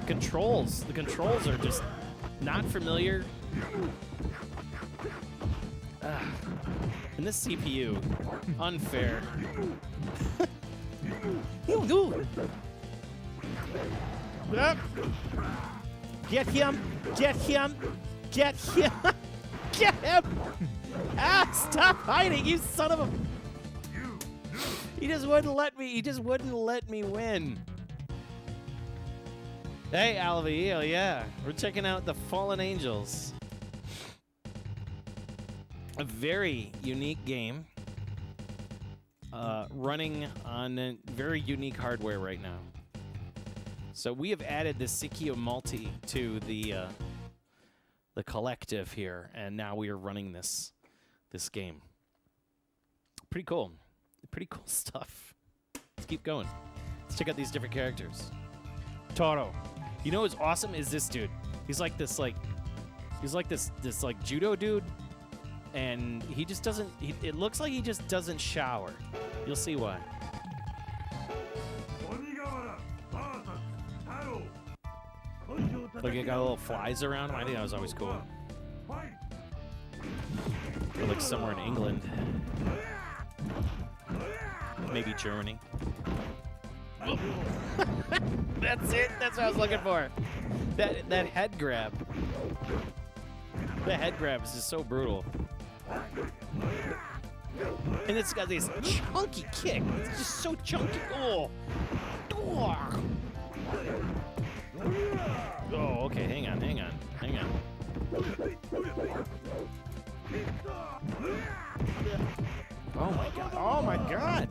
controls. The controls are just not familiar. And this CPU, unfair. Get him! Get him! Get him! Get him! Ah! Stop hiding, you son of a... He just wouldn't let me. He just wouldn't let me win. Hey, Alviel, yeah, we're checking out the Fallen Angels. A very unique game, running on a very unique hardware right now. So we have added the Psikyo-Multi to the collective here, and now we are running this game. Pretty cool. Pretty cool stuff. Let's keep going. Let's check out these different characters. Taro. You know what's awesome is this dude. He's like this judo dude, and he just doesn't. It looks like he just doesn't shower. You'll see why. Look, he got little flies around him. I think that was always cool. Or like somewhere in England. Maybe Germany. That's it. That's what I was looking for. That head grab. That head grab is just so brutal. And it's got this chunky kick. It's just so chunky. Oh. Oh, okay. Hang on. Oh my god. Oh my god.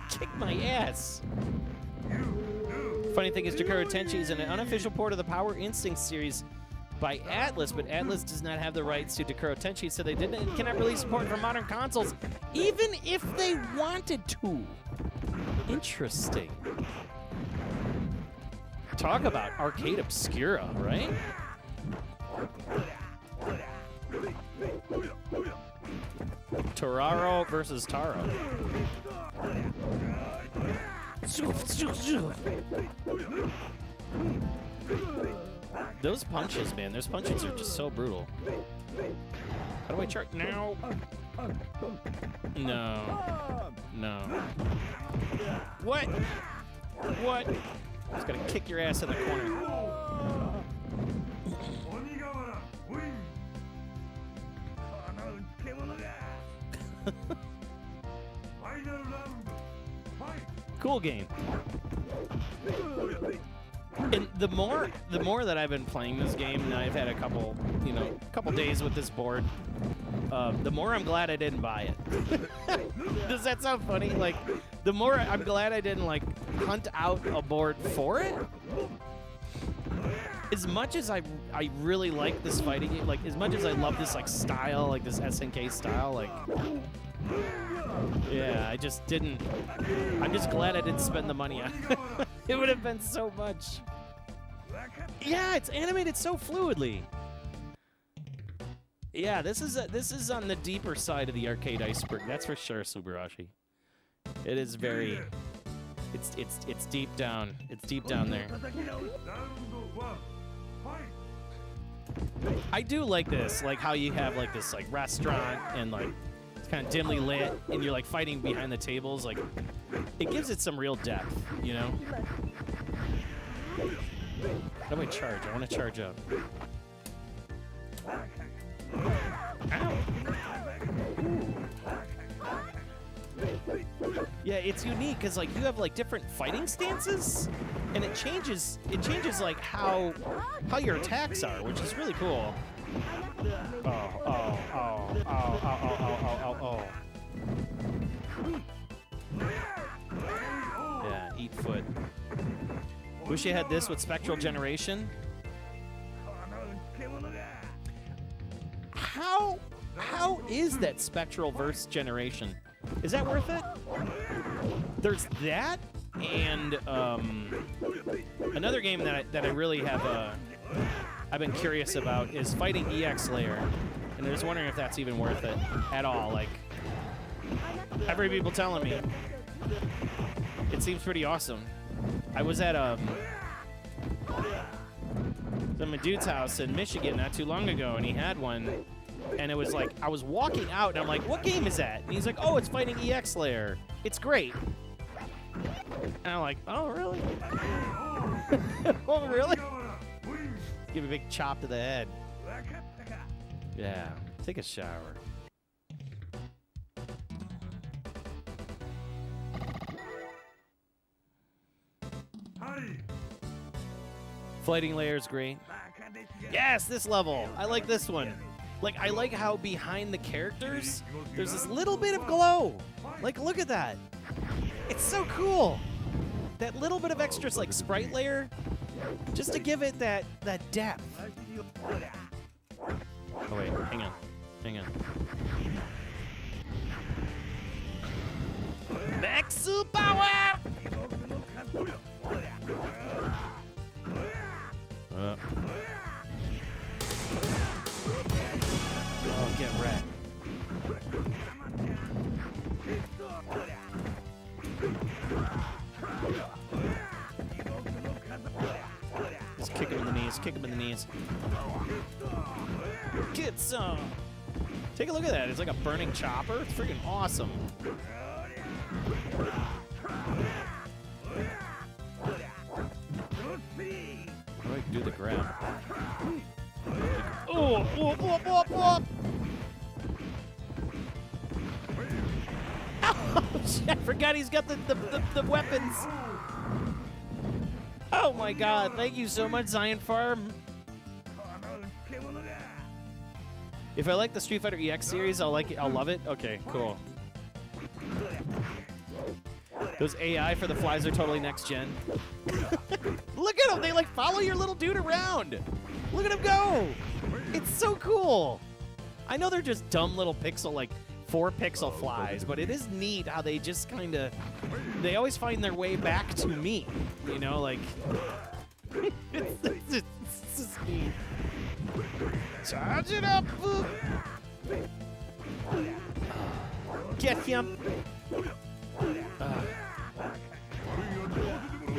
Kick my ass. Funny thing is, Dokuro Tenshi is an unofficial port of the Power Instinct series by Atlas, but Atlas does not have the rights to Dokuro Tenshi, so they cannot release support for modern consoles, even if they wanted to. Interesting. Talk about arcade obscura, right? Toraro versus Taro. Those punches, man. Those punches are just so brutal. How do I charge? No. No. No. What? What? I was gonna kick your ass in the corner. Cool game. And the more that I've been playing this game, and I've had a couple days with this board, the more I'm glad I didn't buy it. Does that sound funny? Like, the more I'm glad I didn't like hunt out a board for it. As much as I really like this fighting game, like as much as I love this like style, like this SNK style, like yeah, I just didn't. I'm just glad I didn't spend the money on it. It would have been so much. Yeah, it's animated so fluidly. Yeah, this is on the deeper side of the arcade iceberg. That's for sure, Subarashi. It is very. It's deep down. It's deep down there. I do like this, like how you have like this like restaurant and like it's kind of dimly lit and you're like fighting behind the tables. Like it gives it some real depth, you know. How do I charge? I want to charge up. Ow. Yeah, it's unique because like you have like different fighting stances, and it changes like how your attacks are, which is really cool. Oh. Yeah, eat foot. Wish you had this with Spectral Generation. How is that Spectral verse Generation? Is that worth it? There's that, and another game that I really have I've been curious about is Fighting EX Layer, and I'm just wondering if that's even worth it at all. Like, every people telling me it seems pretty awesome. I was at my dude's house in Michigan not too long ago, and he had one. And it was like, I was walking out, and I'm like, what game is that? And he's like, oh, it's Fighting EX Layer. It's great. And I'm like, oh, really? Oh, really? Give a big chop to the head. Yeah, take a shower. Fighting Layer is great. Yes, this level. I like this one. Like, I like how behind the characters, there's this little bit of glow. Like, look at that. It's so cool. That little bit of extra, like, sprite layer, just to give it that depth. Oh, wait, hang on. Max power! Oh, get wrecked. Just kick him in the knees, Get some! Take a look at that, it's like a burning chopper. It's freaking awesome. How do I do the grab? Oh, whoop. Ouch, I forgot he's got the weapons. Oh my god, thank you so much, Zion Farm. If I like the Street Fighter EX series, I'll like it. I'll love it. Okay, cool. Those AI for the flies are totally next gen. Look at them. They like follow your little dude around. Look at him go. It's so cool. I know they're just dumb little pixel, like 4-pixel flies, but it is neat how they just kind of, they always find their way back to me. You know, like, it's just neat. Charge it up. Get him.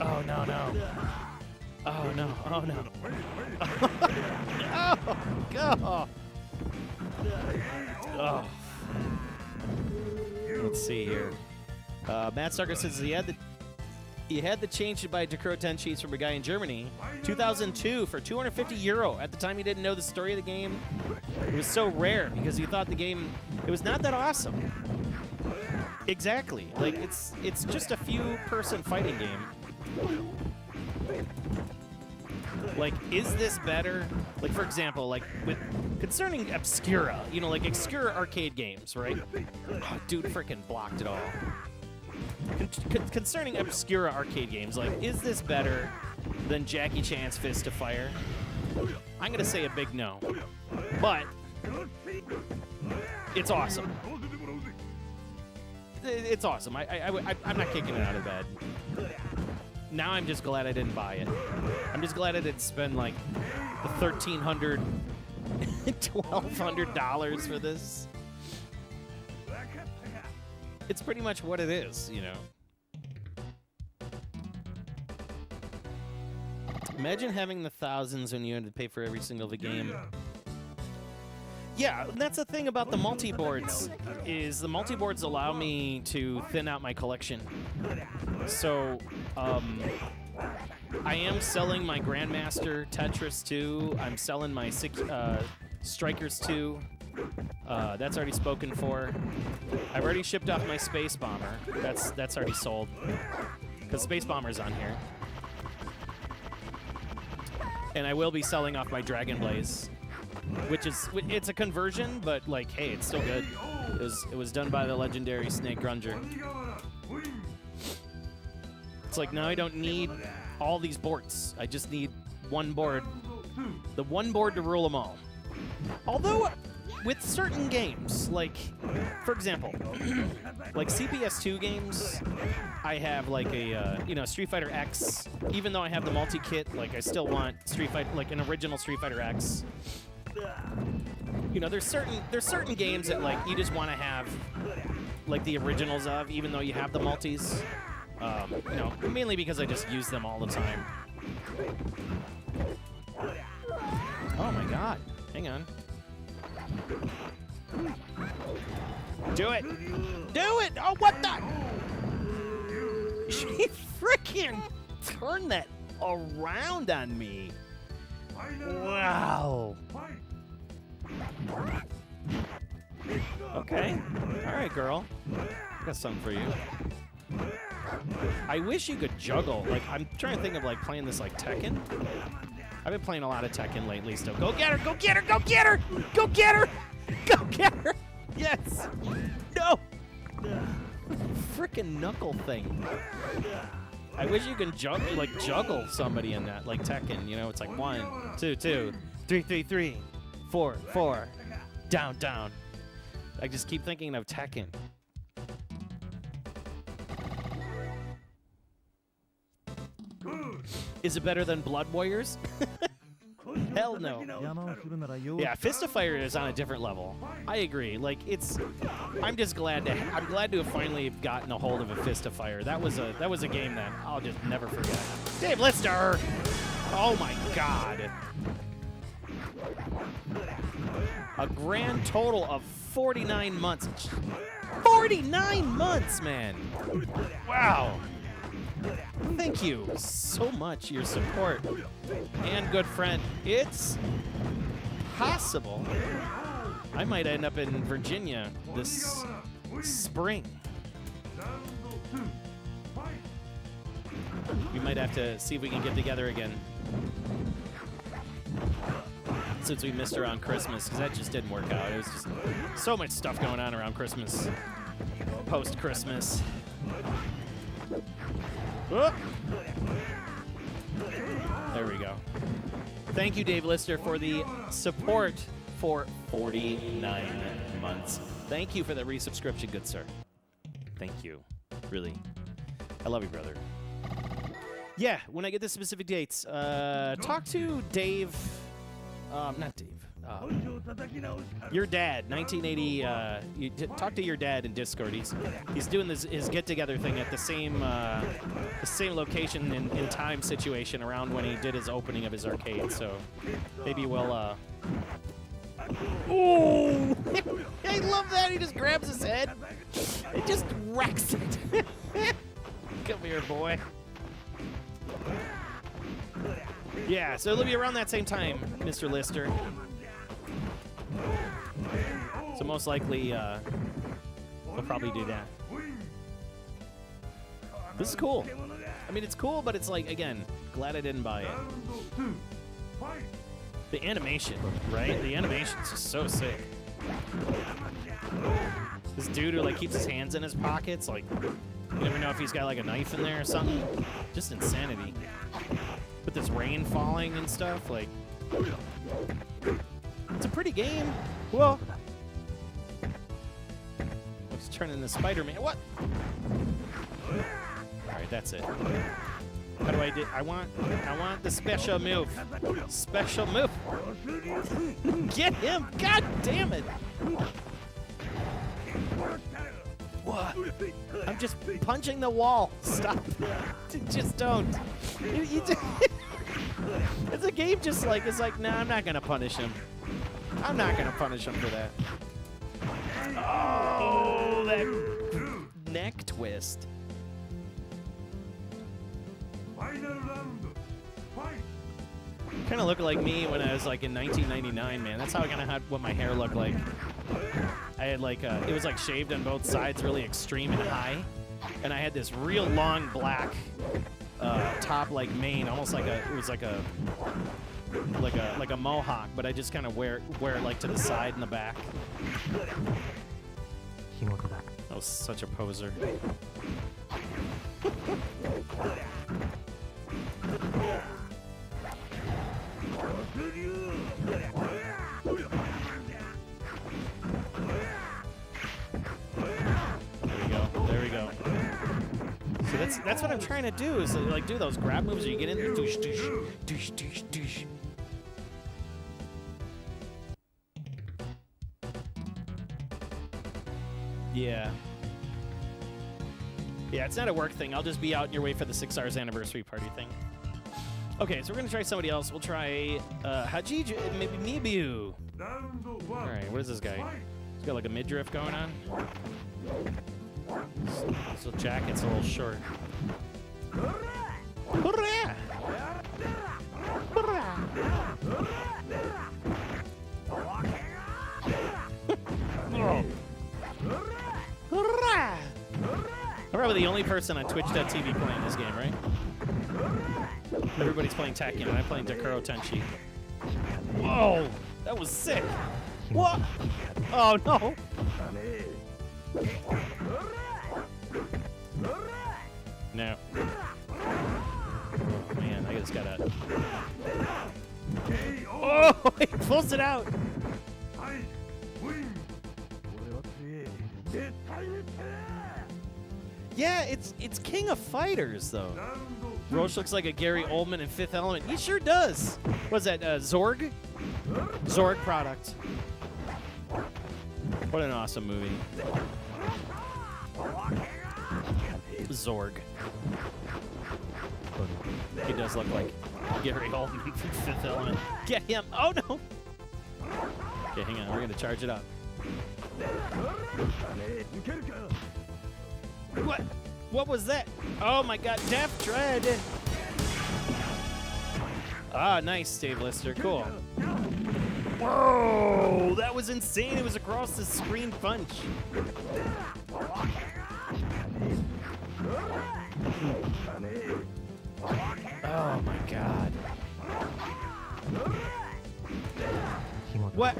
Oh, no. Oh, no. Oh, no. Oh, go. Oh. Let's see here. Matt Starker says he had the change to buy Decro 10 sheets from a guy in Germany, 2002 for €250. At the time, he didn't know the story of the game. It was so rare because he thought the game, it was not that awesome. Exactly. Like, it's just a few person fighting game. Like, is this better? Like, for example, like with concerning Obscura, you know, like obscure arcade games, right? Oh, dude, freaking blocked it all. Concerning Obscura arcade games, like, is this better than Jackie Chan's Fist of Fire? I'm gonna say a big no, but it's awesome. It's awesome. I'm not kicking it out of bed. Now I'm just glad I didn't buy it. I'm just glad I didn't spend like the $1,300, $1,200 for this. It's pretty much what it is, you know. Imagine having the thousands when you had to pay for every single game. Yeah, that's the thing about the multi-boards, is the multi-boards allow me to thin out my collection. So, I am selling my Grandmaster Tetris 2. I'm selling my Strikers 2. That's already spoken for. I've already shipped off my Space Bomber. That's already sold. Because Space Bomber's on here. And I will be selling off my Dragon Blaze. Which is, it's a conversion, but like, hey, it's still good. It was done by the legendary Snake Grunger. It's like, now I don't need all these boards. I just need one board. The one board to rule them all. Although, with certain games, like, for example, like CPS2 games, I have like a, Street Fighter X. Even though I have the multi-kit, like, I still want Street Fighter, like an original Street Fighter X. You know, there's certain games that, like, you just want to have, like, the originals of, even though you have the multis. You know, mainly because I just use them all the time. Oh my God! Hang on. Do it! Do it! Oh, what the? She freaking turned that around on me. Wow. Okay. All right, girl. Got something for you. I wish you could juggle. Like, I'm trying to think of, like, playing this like Tekken. I've been playing a lot of Tekken lately, so go get her! Go get her! Go get her! Go get her! Go get her! Yes! No! Frickin' knuckle thing. I wish you could juggle somebody in that, like Tekken. You know, it's like 1, 2, 2, 3, 3, 3, 4, 4, down, down. I just keep thinking of Tekken. Is it better than Blood Warriors? Hell no. Yeah, Fist of Fire is on a different level. I agree. Like, I'm just glad to have finally gotten a hold of a Fist of Fire. That was a game that I'll just never forget. Dave Lister! Oh my God. A grand total of 49 months. 49 months, man. Wow. Thank you so much, your support. And good friend, it's possible I might end up in Virginia this spring. We might have to see if we can get together again, since we missed around Christmas, because that just didn't work out. It was just so much stuff going on around Christmas, post-Christmas. Oh. There we go. Thank you, Dave Lister, for the support for 49 months. Thank you for the resubscription, good sir. Thank you. Really. I love you, brother. Yeah, when I get the specific dates, talk to Dave. Not Dave. Your dad, 1980. Talk to your dad in Discord. He's doing his get-together thing at the same location and time situation around when he did his opening of his arcade. So maybe we'll. Oh! I love that. He just grabs his head. It just wrecks it. Come here, boy. Yeah, so it'll be around that same time, Mr. Lister. So most likely, we'll probably do that. This is cool. I mean, it's cool, but it's like, again, glad I didn't buy it. The animation, right? The animation's just so sick. This dude who like keeps his hands in his pockets, like, you never know if he's got like a knife in there or something. Just insanity. With this rain falling and stuff, like, it's a pretty game. Whoa. Let's turn into Spider-Man. What? All right, that's it. How do I do? I want the special move. Special move. Get him! God damn it! What? I'm just punching the wall. Stop. Just don't. It's a game just like, it's like, nah, I'm not going to punish him. I'm not going to punish him for that. Oh, that neck twist. Kind of looked like me when I was like in 1999, man. That's how I kind of had what my hair looked like. I had like it was like shaved on both sides, really extreme and high, and I had this real long black top, like mane, almost like it was like a mohawk, but I just kind of wear it like to the side and the back. I was such a poser. There we go. So that's what I'm trying to do, is like do those grab moves where you get in there, douche, douche, douche, douche, douche. Yeah. Yeah, it's not a work thing. I'll just be out in your way for the 6 hours anniversary party thing. Okay, so we're gonna try somebody else. We'll try Hajiji, maybe Mibu. All right, what is this guy? He's got like a midriff going on. So jacket's a little short. Hurrah! Hurrah! Oh. Hurrah! I'm probably the only person on Twitch.tv playing this game, right? Everybody's playing Tekken, and I'm playing Dakuro Tenchi. Whoa! That was sick! What? Oh, no! No. Oh, man, I just gotta... Oh! He pulls it out! Yeah, it's King of Fighters, though. Roche looks like a Gary Oldman in Fifth Element. He sure does. What's that, Zorg? Zorg product. What an awesome movie. Zorg. He does look like Gary Oldman from Fifth Element. Get him! Oh, no! Okay, hang on. We're going to charge it up. What? What was that? Oh my god, Death Dread! Ah, nice, Dave Lister. Cool. Whoa! That was insane. It was across the screen punch. Oh my god. What?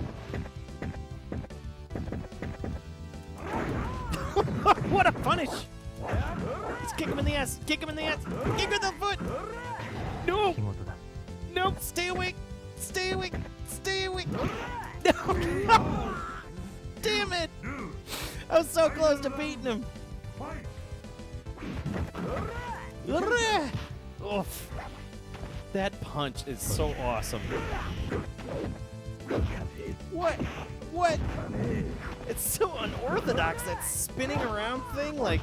What a punish! Just kick him in the ass! Kick him in the ass! Kick him in the foot! No! Nope! Stay awake! Stay awake! Stay awake! No! No! Damn it! I was so close to beating him! Oof. That punch is so awesome. What? What? It's so unorthodox, that spinning around thing. Like,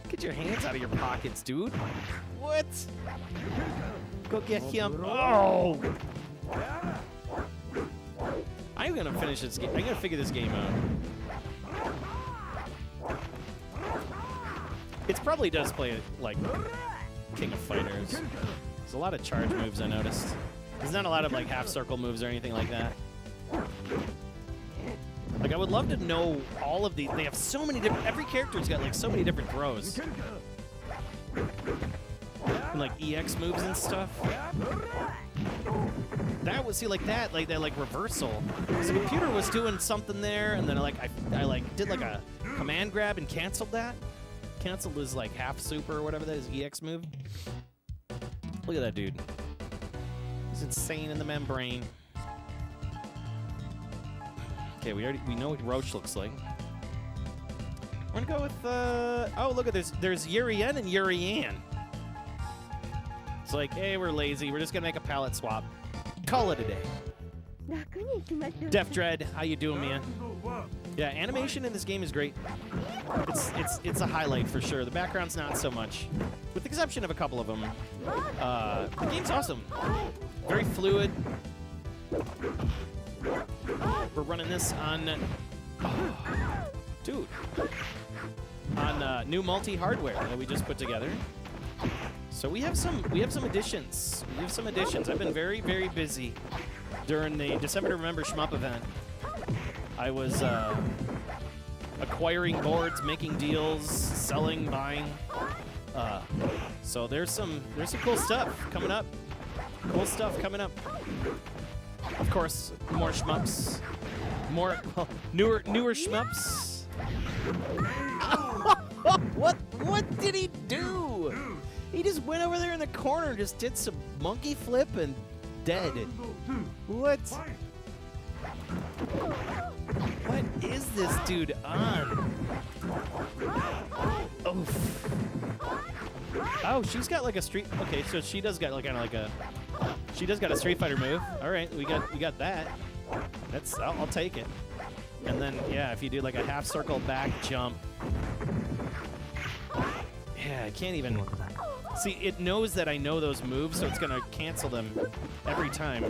get your hands out of your pockets, dude. What? Go get him. Oh! I'm gonna finish this game. I'm gonna figure this game out. It probably does play like King of Fighters. There's a lot of charge moves I noticed. There's not a lot of like half circle moves or anything like that. Like I would love to know all of these. They have so many different. Every character's got like so many different throws. And like EX moves and stuff. That was like that reversal. So the computer was doing something there, and then I did like a command grab and canceled that. Canceled his like half super or whatever that is, EX move. Look at that dude. He's insane in the membrane. Okay, we know what Roche looks like. We're gonna go with oh look at there's Yurien and Yurian. It's like, hey, we're lazy. We're just gonna make a palette swap. Call it a day. Def Dread, how you doing, man? Yeah, animation in this game is great. It's a highlight for sure. The background's not so much, with the exception of a couple of them. The game's awesome. Very fluid. We're running this on, dude, on new multi hardware that we just put together. So we have some additions. We have some additions. I've been very, very busy during the December to Remember Shmup event. I was acquiring boards, making deals, selling, buying. So there's some cool stuff coming up. Cool stuff coming up. Of course, more shmups, more newer shmups. What did he do? He just went over there in the corner, and just did some monkey flip and dead. What? What is this dude on? Oof. Oh, she's got like a street. Okay, so she does got like kind of like a. She does got a Street Fighter move. All right, we got that. I'll take it. And then yeah, if you do like a half circle back jump. Yeah, I can't even. See, it knows that I know those moves, so it's gonna cancel them every time.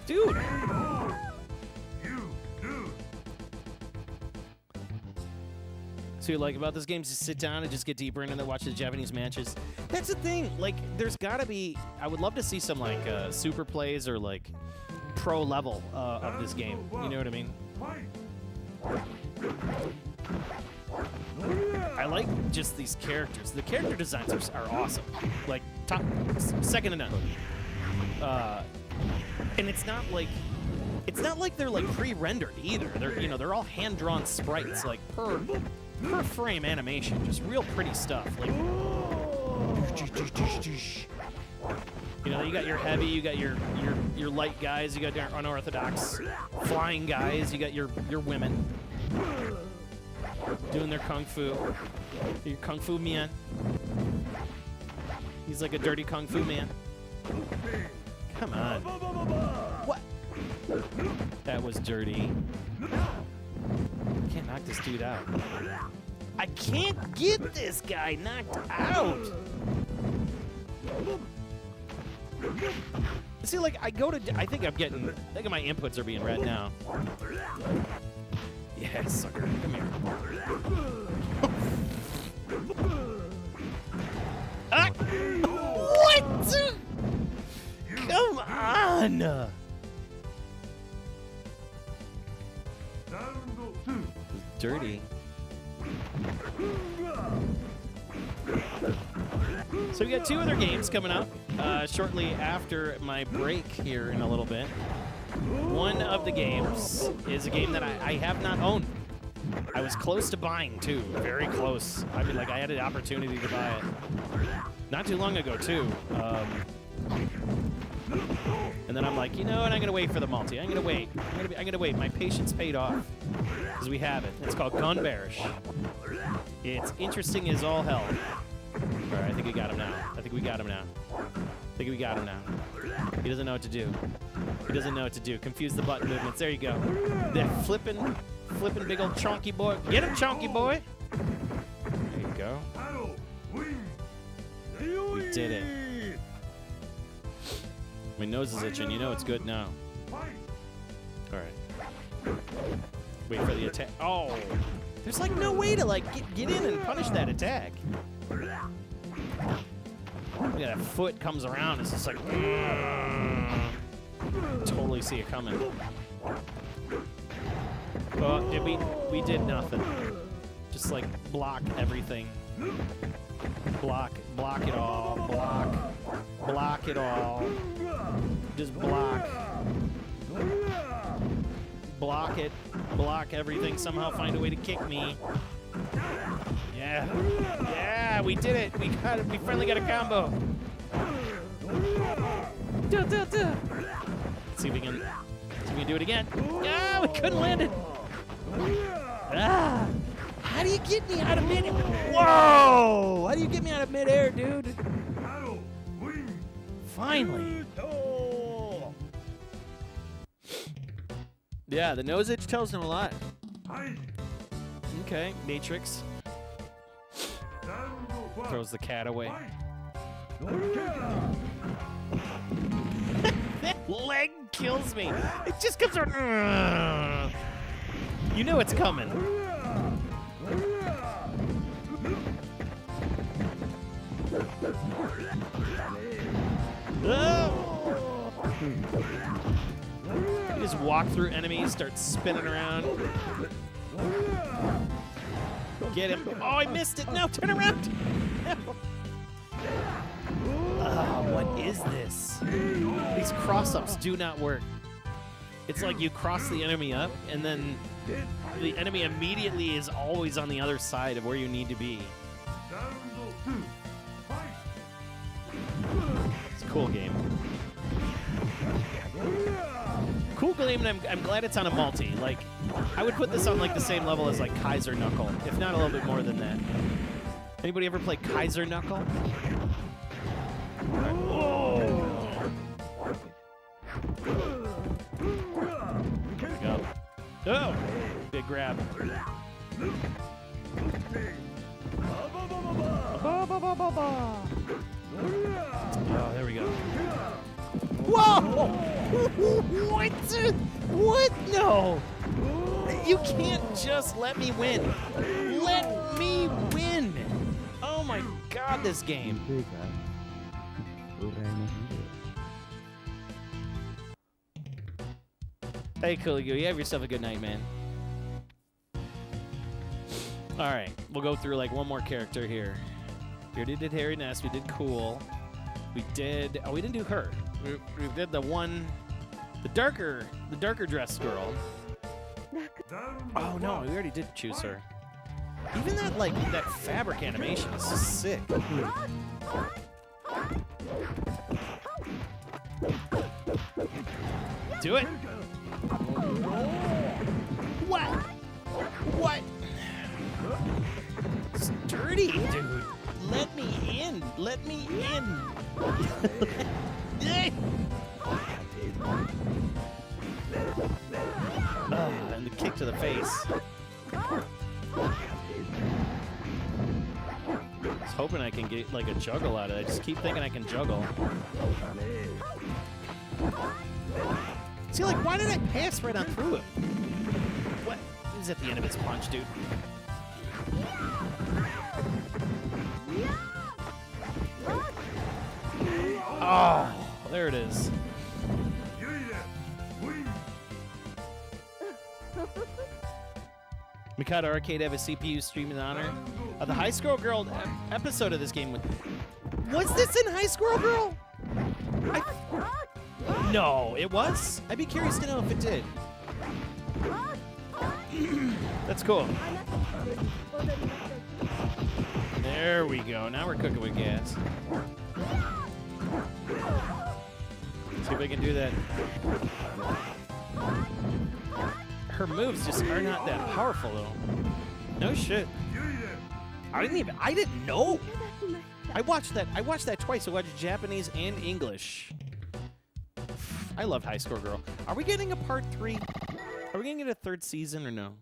Dude! So you like about this game is just sit down and just get deeper into it, watch the Japanese matches. That's the thing. Like, there's gotta be. I would love to see some like super plays or like pro level of this game. You know what I mean? I like just these characters. The character designs are awesome. Like second to none. And it's not like they're like pre-rendered either. They're all hand-drawn sprites, like per frame animation, just real pretty stuff. Like, you got your heavy, you got your light guys, you got your unorthodox flying guys, you got your women doing their kung fu. Your kung fu man. He's like a dirty kung fu man. Come on. What? That was dirty. Can't knock this dude out. I can't get this guy knocked out. See, like, I think my inputs are being read now. Yeah, sucker. Come here. Ah! What? Come on! Dirty. So we got two other games coming up shortly after my break here in a little bit. One of the games is a game that I have not owned. I was close to buying, too. Very close. I mean, like, I had an opportunity to buy it. Not too long ago, too. And then I'm like, you know what? I'm going to wait for the multi. I'm going to wait. I'm going to wait. My patience paid off. Because we have it. It's called Gunbird2. It's interesting as all hell. All right, I think we got him now. He doesn't know what to do. He doesn't know what to do. Confuse the button movements. There you go. That flipping big old chonky boy. Get him, chonky boy. There you go. We did it. My nose is itching. You know it's good now. All right. Wait for the attack. Oh, there's like no way to like get in and punish that attack. Yeah, that foot comes around. It's just like totally see it coming. Oh, we did nothing. Just like block everything. Block it all. Block it all. Just block. Block it. Block everything. Somehow find a way to kick me. Yeah. Yeah, we did it. We got it. We finally got a combo. Let's see if we can do it again. Ah, we couldn't land it. Ah. How do you get me out of mid? Whoa! How do you get me out of midair, dude? Finally. Yeah, the nose itch tells him a lot. Okay, Matrix. Throws the cat away. That leg kills me. It just comes around. You know it's coming. You just walk through enemies, start spinning around. Get him. Oh, I missed it. No, turn around. No. What is this? These cross-ups do not work. It's like you cross the enemy up, and then the enemy immediately is always on the other side of where you need to be. It's a cool game. Cool game, and I'm glad it's on a multi. Like, I would put this on like the same level as like Kaiser Knuckle, if not a little bit more than that. Anybody ever play Kaiser Knuckle? Right. Oh. There we go. Oh, big grab. Oh, there we go. Whoa! What? What? No! You can't just let me win. Let me win! Oh my God, this game. Hey, Cooligo, you have yourself a good night, man. All right, we'll go through like one more character here. We already did Harry Ness. We did Cool. We did. Oh, we didn't do her. We did the darker dressed girl. Oh no, we already did choose her. Even that fabric animation is just sick. Do it. What? What? It's dirty, dude. Let me in. Let me in. And the kick to the face. I was hoping I can get like a juggle out of it. I just keep thinking I can juggle. See, like, why did I pass right on through him? What? He's at the end of his punch, dude. Oh, there it is. Mikado Arcade have a CPU stream in honor of the High Squirrel Girl episode of this game. Was this in High Squirrel Girl? No, it was? I'd be curious to know if it did. That's cool. There we go. Now we're cooking with gas. See if I can do that. Her moves just are not that powerful, though. No shit. I didn't know. I watched that twice. I watched Japanese and English. I loved High Score Girl. Are we getting a part 3? Are we going to get a 3rd season or no?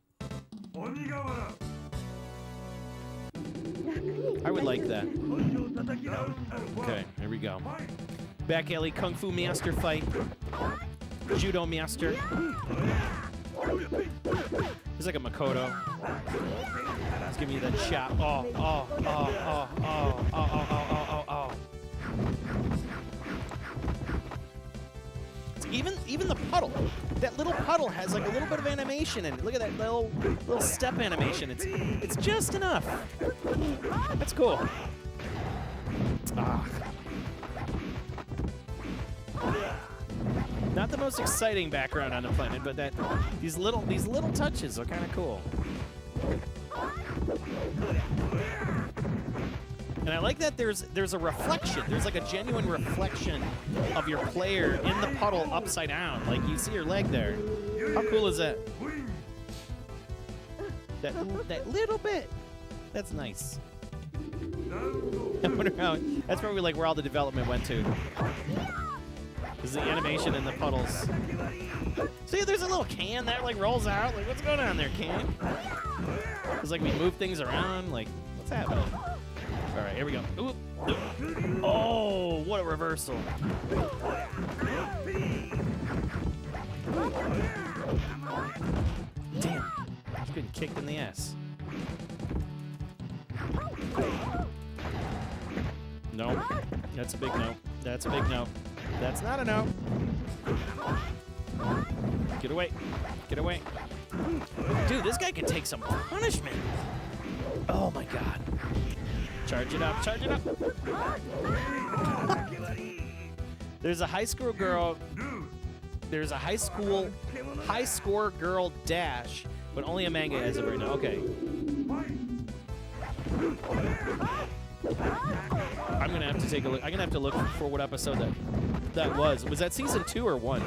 I would like that. Okay, here we go. Back alley Kung Fu Master fight. Judo Master. He's like a Makoto. He's giving you that shot. Oh. Even the puddle. That little puddle has like a little bit of animation in it. Look at that little step animation. It's just enough. That's cool. Not the most exciting background on the planet, but these little touches are kind of cool. And I like that there's a reflection. There's like a genuine reflection of your player in the puddle upside down. Like you see your leg there. How cool is that? That little bit. That's nice. I wonder how. That's probably like where all the development went to. Is the animation in the puddles. See, there's a little can that like rolls out. Like, what's going on there, can? It's like we move things around. Like, what's happening? All right, here we go. Ooh. Oh, what a reversal. Damn, he's getting kicked in the ass. No, that's a big no. That's a big no. That's not a no. Get away. Get away. Dude, this guy can take some punishment. Oh, my God. Charge it up. Charge it up. There's a high school girl. There's a high score girl dash, but only a manga as of right now. Okay. I'm gonna have to take a look. I'm gonna have to look for what episode that was. Was that season 2 or 1?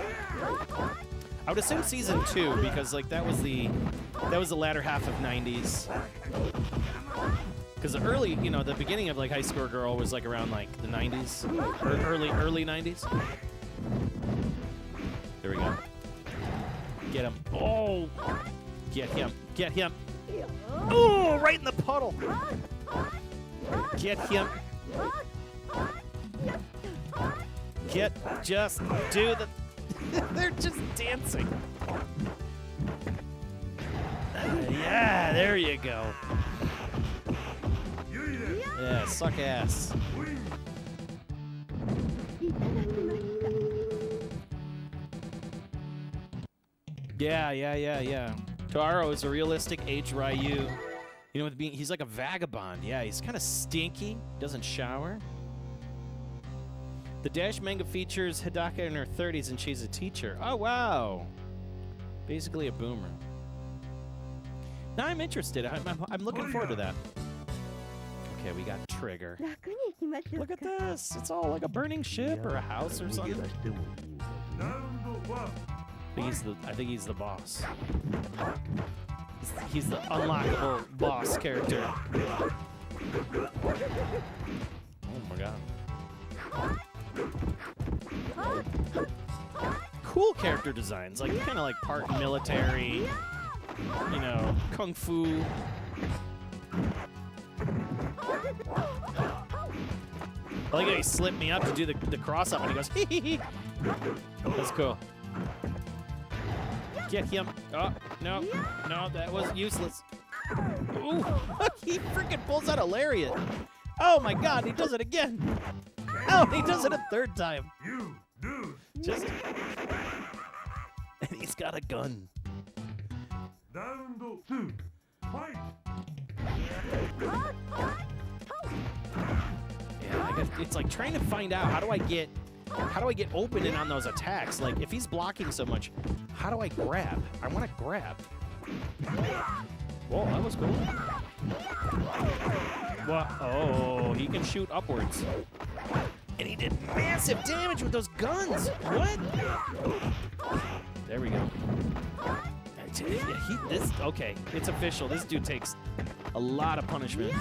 I would assume season 2 because like that was the latter half of 90s. Because the early, the beginning of like High Score Girl was like around like the 90s or early 90s. There we go. Get him. Oh, get him. Get him. Oh, right in the puddle. Get him. Just do the. They're just dancing. Yeah, there you go. Yeah, suck ass. Yeah. Taro is a realistic age Ryu. He's like a vagabond. Yeah, he's kind of stinky. Doesn't shower. The Dash manga features Hidaka in her 30s and she's a teacher. Oh, wow. Basically a boomer. Now I'm interested. I'm looking forward to that. Okay, we got Trigger. Look at this. It's all like a burning ship or a house or something. I think he's the boss. He's the unlockable boss character. Oh my god. Cool character designs, like kind of like part military, kung fu. I like how he slipped me up to do the cross up and he goes, hee hee hee. That's cool. Get him. Oh, no, that was useless. Ooh, he freaking pulls out a lariat. Oh my god, he does it again. Oh, he does it a 3rd time. Just. And he's got a gun. Round 2. Fight. Yeah, I guess it's like trying to find out how do I get open in on those attacks? Like if he's blocking so much, how do I grab? I want to grab. Whoa, that was cool. What? Oh, he can shoot upwards. And he did massive damage with those guns. What? There we go. Okay, it's official. This dude takes a lot of punishment.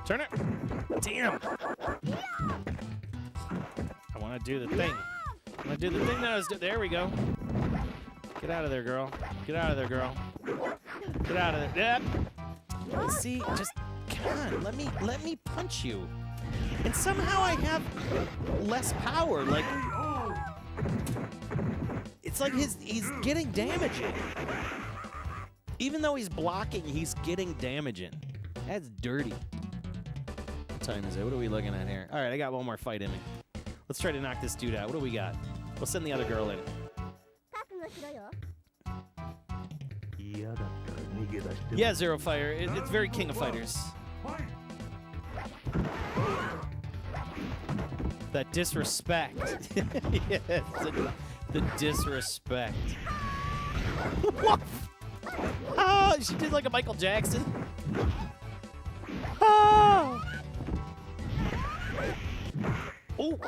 Turn it. Damn. I want to do the thing. I want to do the thing that I was doing. There we go. Get out of there, girl. Get out of there, girl. Get out of there. Yep. See, just come on. Let me punch you. And somehow I have less power. Like, it's like he's getting damage in. Even though he's blocking, he's getting damage in. That's dirty. What time is it? What are we looking at here? All right, I got one more fight in me. Let's try to knock this dude out. What do we got? We'll send the other girl in. Yeah, Zero Fire. It's very King of Fighters. That disrespect. Yes, the disrespect. What? Oh, she did like a Michael Jackson. Oh. Oh.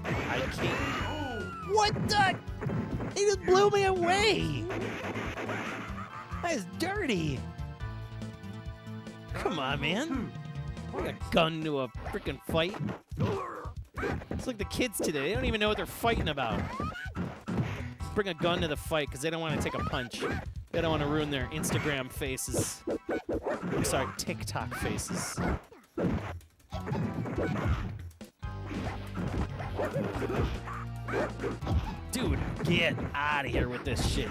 I can't. What the? He just blew me away. That is dirty. Come on, man. Bring a gun to a freaking fight. It's like the kids today. They don't even know what they're fighting about. Bring a gun to the fight because they don't want to take a punch. They don't want to ruin their Instagram faces. I'm sorry, TikTok faces. Dude, get out of here with this shit.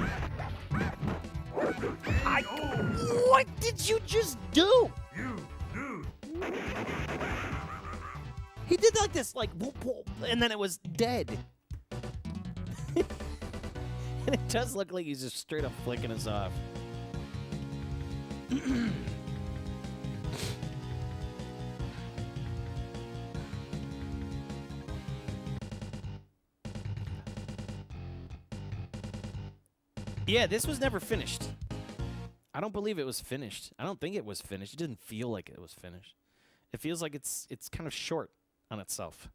What did you just do? He did like this, like, whoop, whoop, and then it was dead. And it does look like he's just straight up flicking us off. Yeah, this was never finished. I don't believe it was finished. I don't think it was finished. It didn't feel like it was finished. It feels like it's kind of short on itself.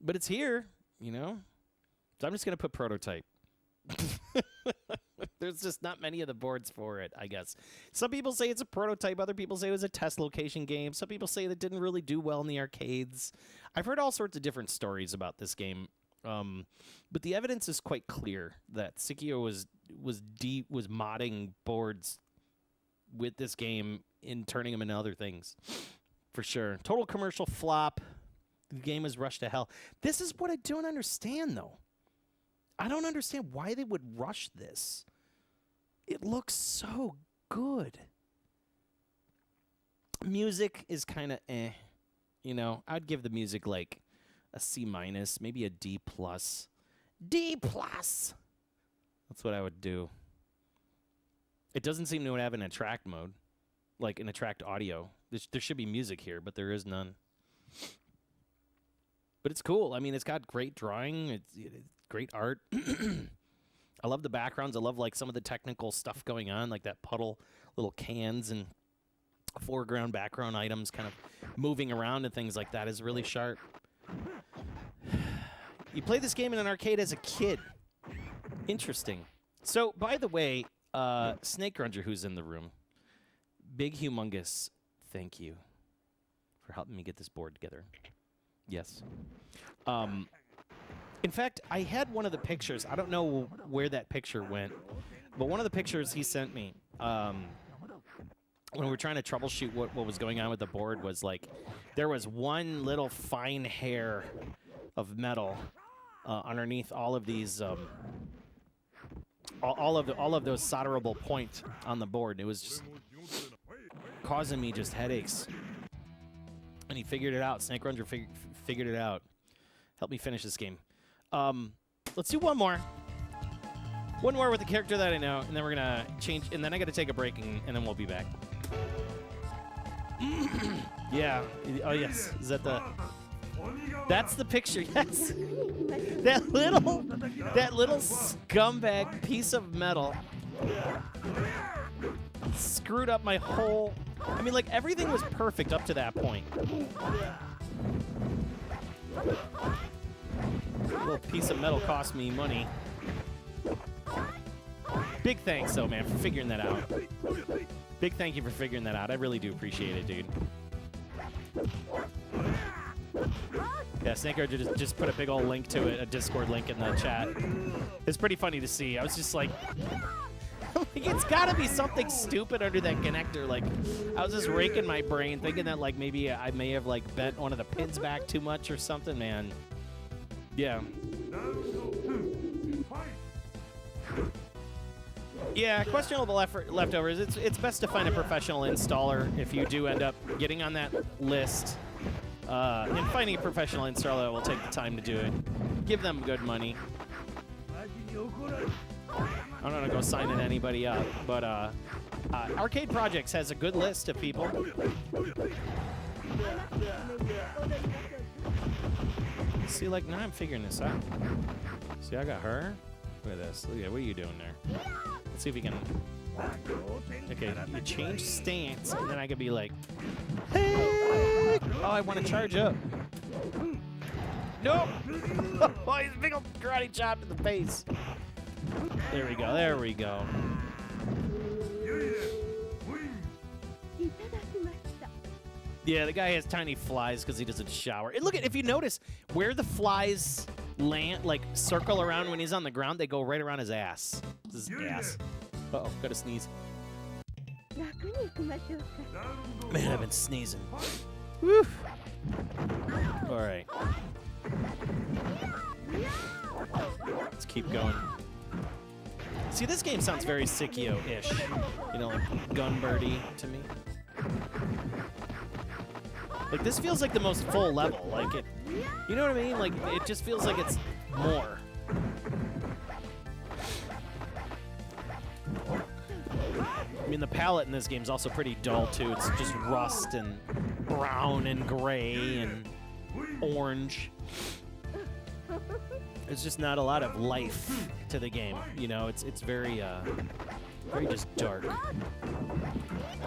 But it's here, you know? So I'm just going to put prototype. There's just not many of the boards for it, I guess. Some people say it's a prototype. Other people say it was a test location game. Some people say that it didn't really do well in the arcades. I've heard all sorts of different stories about this game. But the evidence is quite clear that Psikyo was modding boards with this game and turning them into other things. For sure. Total commercial flop. The game is rushed to hell. This is what I don't understand, though. I don't understand why they would rush this. It looks so good. Music is kind of eh. You know, I'd give the music like a C-, maybe a D+. D+! That's what I would do. It doesn't seem to have an attract mode, like an attract audio. There should be music here, but there is none. But it's cool. I mean, it's got great drawing. It's great art. I love the backgrounds. I love like some of the technical stuff going on, like that puddle, little cans and foreground, background items kind of moving around and things like that is really sharp. You play this game in an arcade as a kid. Interesting. So, by the way, Snake Grunger, who's in the room, big, humongous thank you for helping me get this board together. Yes. In fact, I had one of the pictures. I don't know where that picture went, but one of the pictures he sent me when we were trying to troubleshoot what was going on with the board was like there was one little fine hair of metal underneath all of these all of those solderable points on the board. It was just causing me just headaches. And he figured it out. Snake Ranger figured it out. Help me finish this game. Let's do one more. One more with the character that I know, and then we're gonna change. And then I got to take a break, and then we'll be back. Yeah. Oh yes. Is that the? That's the picture. Yes. That little scumbag piece of metal screwed up my whole. I mean, like everything was perfect up to that point. Little piece of metal cost me money. Big thanks, though, man, for figuring that out. Big thank you for figuring that out. I really do appreciate it, dude. Yeah, Snakeheart just put a big old link to it, a Discord link in the chat. It's pretty funny to see. I was just like, it's got to be something stupid under that connector. Like, I was just raking my brain, thinking that, like, maybe I may have, like, bent one of the pins back too much or something, man. Yeah. Yeah, questionable effort leftovers. It's best to find a professional installer if you do end up getting on that list. And finding a professional installer that will take the time to do it. Give them good money. I'm not gonna go signing anybody up, but Arcade Projects has a good list of people. See, like, now I'm figuring this out. See, I got her. Look at this. Look at what are you doing there? Let's see if we can. Okay, you change stance, and then I could be like, hey! Oh, I want to charge up. Nope! Oh, he's a big old karate chop in the face. There we go, there we go. Yeah, the guy has tiny flies because he doesn't shower. And look at, if you notice, where the flies land, like circle around when he's on the ground, they go right around his ass. This is ass. Uh-oh, gotta sneeze. Man, I've been sneezing. Woo! All right. Let's keep going. See, this game sounds very Psikyo-ish. You know, like Gunbird2 to me. Like, this feels like the most full level. Like, it, you know what I mean? Like, it just feels like it's more. I mean, the palette in this game is also pretty dull, too. It's just rust and brown and gray and orange. There's just not a lot of life to the game. You know, it's very, very just dark.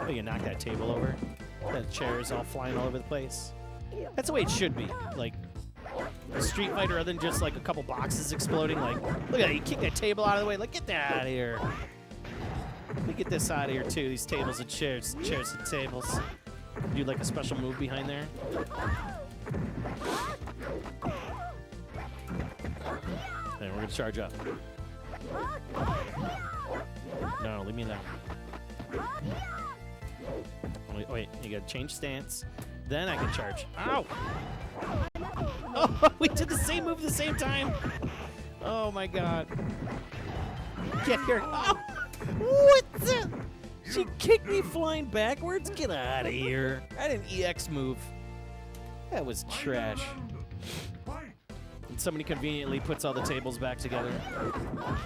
Oh, you knock that table over. That chair's all flying all over the place. That's the way it should be. Like, a Street Fighter, other than just, like, a couple boxes exploding. Like, look at that. You kick that table out of the way. Like, get that out of here. Let me get this out of here, too. These tables and chairs. Chairs and tables. Do, like, a special move behind there. And we're going to charge up. No, leave me alone. Wait, you got to change stance. Then I can charge. Ow! Oh, we did the same move at the same time. Oh, my God. Get here. Oh! What the? She kicked me flying backwards? Get out of here. I had an EX move. That was trash. And somebody conveniently puts all the tables back together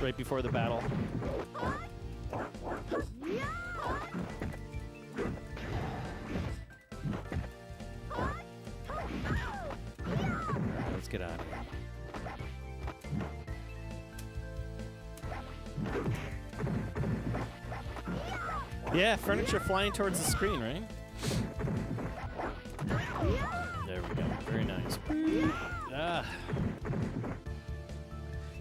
right before the battle. Let's get out of here. Yeah, furniture flying towards the screen, right? There we go. Very nice.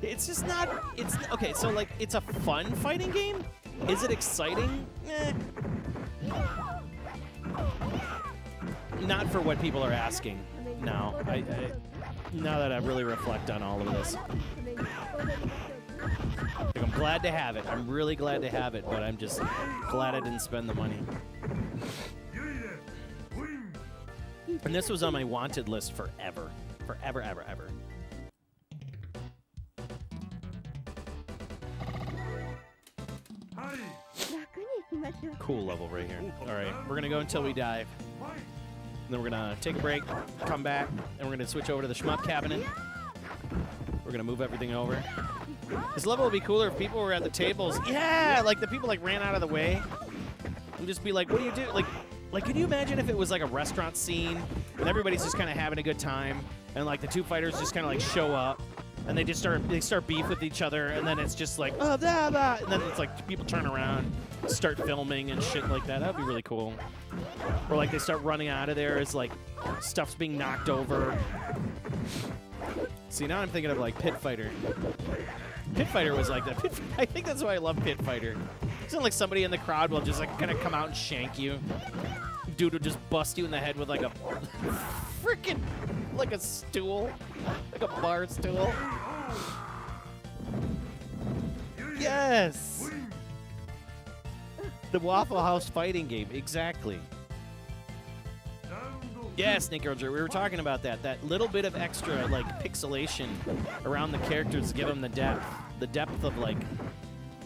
It's just not... It's okay, so, like, it's a fun fighting game? Is it exciting? Eh. Not for what people are asking. No. Now that I really reflect on all of this. Like, I'm glad to have it. I'm really glad to have it, but I'm just glad I didn't spend the money. And this was on my wanted list forever. Forever, ever, ever. Cool level right here. All right, we're going to go until we dive. And then we're going to take a break, come back, and we're going to switch over to the shmup cabinet. We're going to move everything over. This level would be cooler if people were at the tables. Yeah, like the people like ran out of the way. And just be like, what do you do? Like, can you imagine if it was like a restaurant scene and everybody's just kind of having a good time and like the two fighters just kind of like show up and they start beef with each other, and then it's just like, oh, blah, blah, and then it's like people turn around, start filming and shit like that. That'd be really cool. Or like they start running out of there as like stuff's being knocked over. See, now I'm thinking of like Pit Fighter. Pit Fighter was like that. I think that's why I love Pit Fighter. It's not like somebody in the crowd will just like kind of come out and shank you. Dude will just bust you in the head with like a freaking like a stool, like a bar stool. Yes, the Waffle House fighting game, exactly. Yeah, Snake Roger, we were talking about that. That little bit of extra like pixelation around the characters to give them the depth of like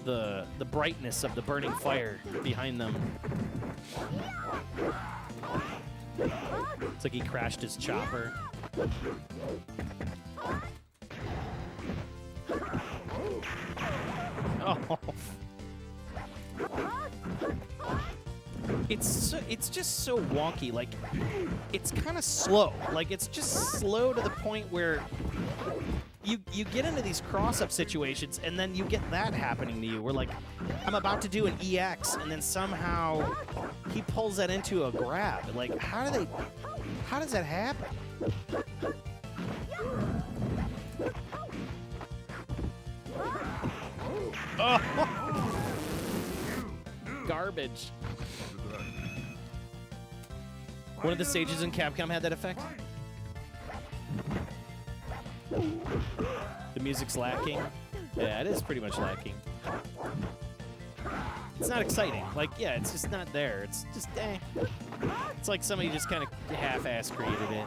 the brightness of the burning fire behind them. It's like he crashed his chopper. Oh. It's just so wonky. Like, it's kind of slow. Like, it's just slow to the point where you get into these cross-up situations, and then you get that happening to you. Where like, I'm about to do an EX, and then somehow he pulls that into a grab. Like, how does that happen? Oh. Garbage. One of the stages in Capcom had that effect. The music's lacking. Yeah, it is pretty much lacking. It's not exciting. Like, yeah, it's just not there. It's just, eh. It's like somebody just kind of half-ass created it.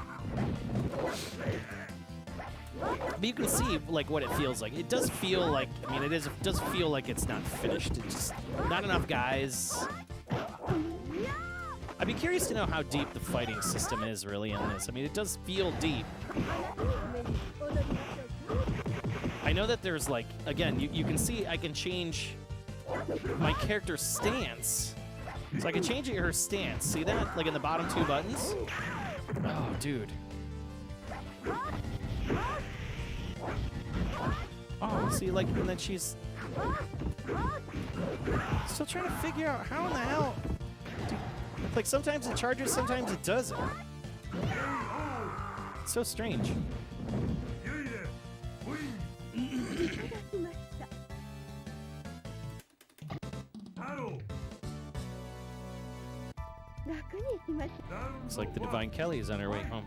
But you can see, like, what it feels like. It does feel like, I mean, it does feel like it's not finished. It's just not enough guys. I'd be curious to know how deep the fighting system is really in this. I mean, it does feel deep. I know that there's, like, again, you can see I can change my character's stance. So I can change her stance. See that? Like in the bottom two buttons? Oh, dude. Oh, see, like, and then she's still trying to figure out how in the hell. Dude, like, sometimes it charges, sometimes it doesn't. It's so strange. Looks like the Divine Kelly is on her way home.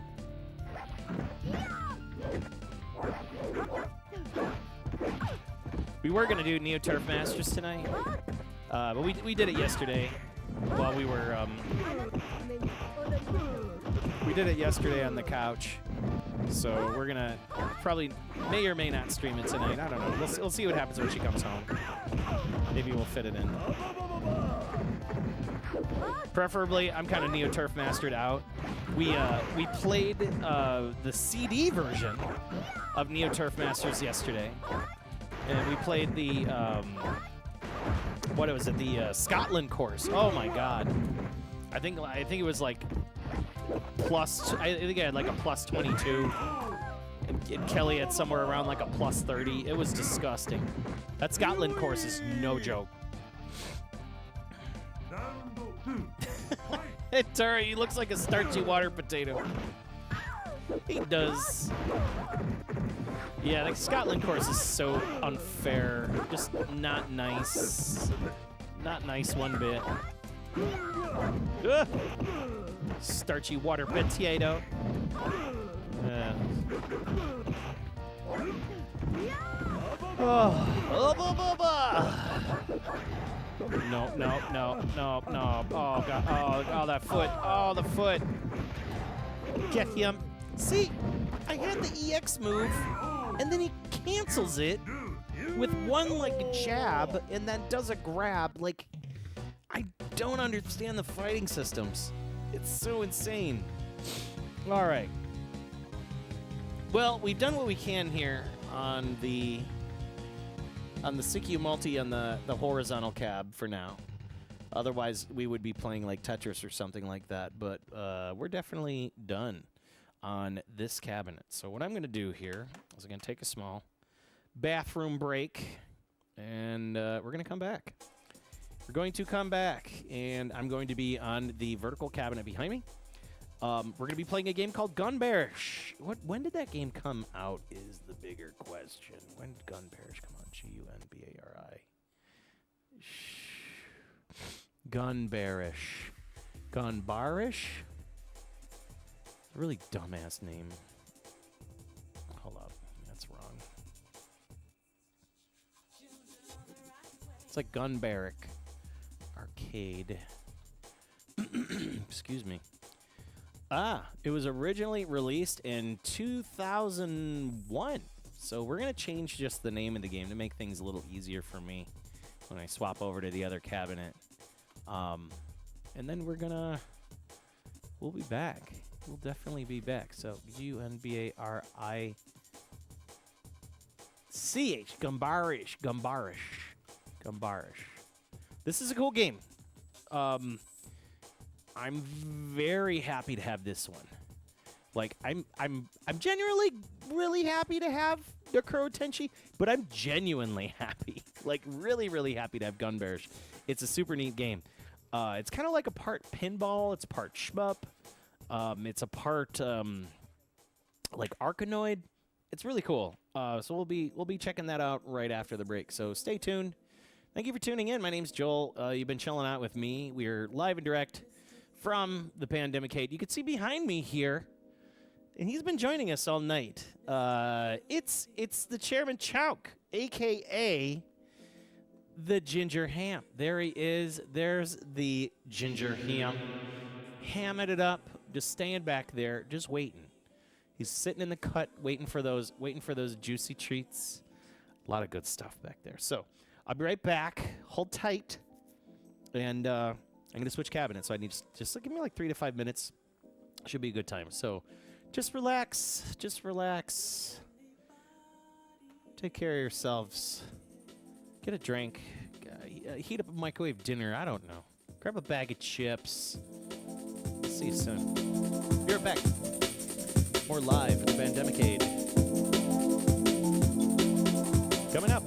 We were going to do Neo Turf Masters tonight, but we did it yesterday while we were, we did it yesterday on the couch, so we're going to probably may or may not stream it tonight. I don't know. We'll see what happens when she comes home. Maybe we'll fit it in. Preferably, I'm kind of Neo Turf Mastered out. We played the CD version of Neo Turf Masters yesterday, and we played the what was it? The Scotland course. Oh my God! I think it was like plus. I think I had like a plus 22, and Kelly had somewhere around like a plus 30. It was disgusting. That Scotland course is no joke. Tara, he looks like a starchy water potato. He does. Yeah, the Scotland course is so unfair. Just not nice. Not nice one bit. Ugh. Starchy water potato. No. Oh, God. Oh, that foot. Oh, the foot. Get him. See, I had the EX move, and then he cancels it with one, like, jab, and then does a grab. Like, I don't understand the fighting systems. It's so insane. All right. Well, we've done what we can here on the Psikyo-Multi on the horizontal cab for now. Otherwise, we would be playing like Tetris or something like that. But we're definitely done on this cabinet. So what I'm going to do here is I'm going to take a small bathroom break, and we're going to come back. We're going to come back, and I'm going to be on the vertical cabinet behind me. We're going to be playing a game called Gunbird2. When did that game come out is the bigger question. When did Gunbird2 come out? Gunbari. Gunbarish. Gunbarish? Really dumbass name. Hold up. That's wrong. It's like Gunbaric Arcade. Excuse me. It was originally released in 2001. So we're going to change just the name of the game to make things a little easier for me when I swap over to the other cabinet. And then we'll be back. We'll definitely be back. So Gunbarish. Gunbarish. This is a cool game. I'm very happy to have this one. Like I'm genuinely really happy to have the Kuro Tenchi, but I'm genuinely happy. Like really, really happy to have Gunbird2. It's a super neat game. It's kind of like a part pinball, it's a part shmup. It's a part like Arkanoid. It's really cool. So we'll be checking that out right after the break. So stay tuned. Thank you for tuning in. My name's Joel. You've been chilling out with me. We're live and direct from the Pandemicade. You can see behind me here, and he's been joining us all night. It's the Chairman Chowk, a.k.a. the Ginger Ham. There he is. There's the Ginger Ham. Hamming it up, just staying back there, just waiting. He's sitting in the cut, waiting for those juicy treats. A lot of good stuff back there. So I'll be right back. Hold tight, and I'm gonna switch cabinets. So I need just give me like 3 to 5 minutes. Should be a good time. So just relax. Just relax. Take care of yourselves. Get a drink. Heat up a microwave dinner. I don't know. Grab a bag of chips. See you soon. Be right back. More live from the Pandemicade. Coming up.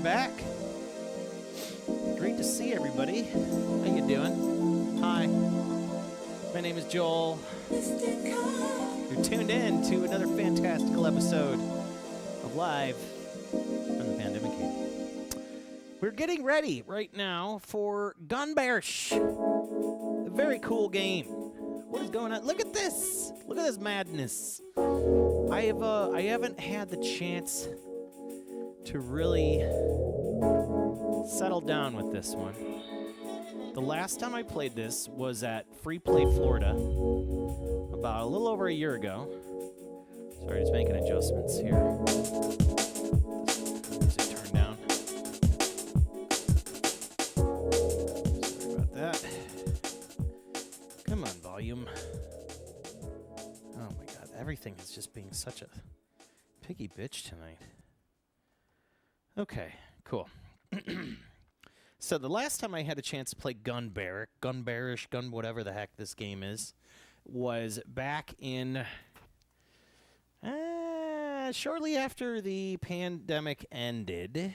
back. Great to see everybody. How you doing? Hi. My name is Joel. You're tuned in to another fantastical episode of Live from the Pandemic Cave. We're getting ready right now for Gunbird2. A very cool game. What is going on? Look at this. Look at this madness. I haven't had the chance to really settle down with this one. The last time I played this was at Free Play Florida about a little over a year ago. Sorry, just making adjustments here. Music turned down. Sorry about that. Come on, volume. Oh my god, everything is just being such a piggy bitch tonight. Okay, cool. So the last time I had a chance to play Gunbird2, whatever the heck this game is, was back in shortly after the pandemic ended,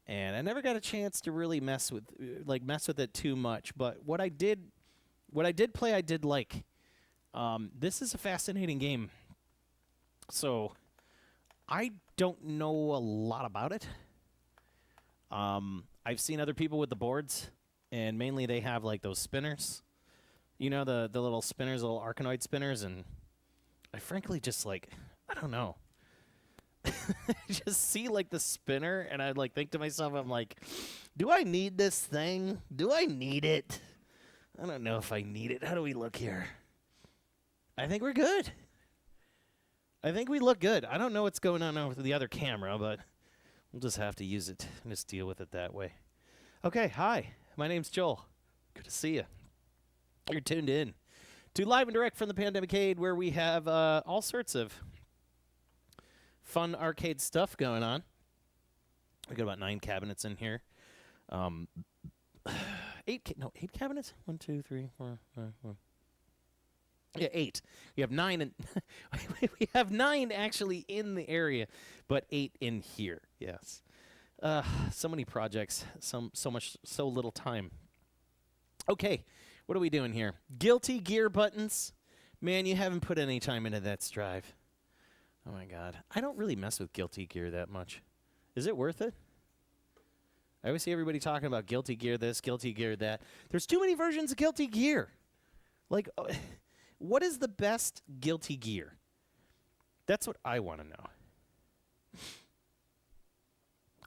and I never got a chance to really mess with it too much. But what I did play, I did like. This is a fascinating game. So I don't know a lot about it. I've seen other people with the boards, and mainly they have like those spinners. You know, the little spinners, little Arkanoid spinners, and I frankly just like, I don't know. Just see like the spinner, and I'd like think to myself, I'm like, do I need this thing? Do I need it? I don't know if I need it. How do we look here? I think we're good. I think we look good. I don't know what's going on with the other camera, but we'll just have to use it and just deal with it that way. Okay, hi. My name's Joel. Good to see you. You're tuned in to Live and Direct from the Pandemic Cave, where we have all sorts of fun arcade stuff going on. We got about 9 cabinets in here. 8 cabinets? 1, 2, 3, 4, 5, 1. Yeah, 8. We have 9 and we have 9 actually in the area, but 8 in here. Yes. So many projects, so little time. Okay, what are we doing here? Guilty Gear buttons. Man, you haven't put any time into that strive. Oh my god. I don't really mess with Guilty Gear that much. Is it worth it? I always see everybody talking about Guilty Gear this, Guilty Gear that. There's too many versions of Guilty Gear. Like, what is the best Guilty Gear? That's what I want to know.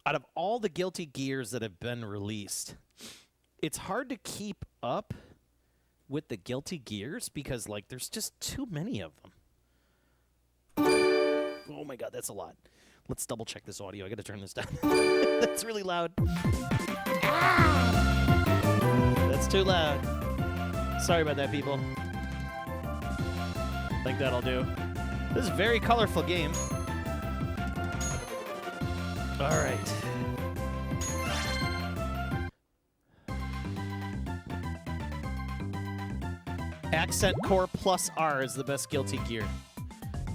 Out of all the Guilty Gears that have been released, it's hard to keep up with the Guilty Gears because, like, there's just too many of them. Oh my god, that's a lot. Let's double check this audio. I gotta turn this down. That's really loud. That's too loud. Sorry about that, people. I think that'll do. This is a very colorful game. All right. Accent Core Plus R is the best Guilty Gear.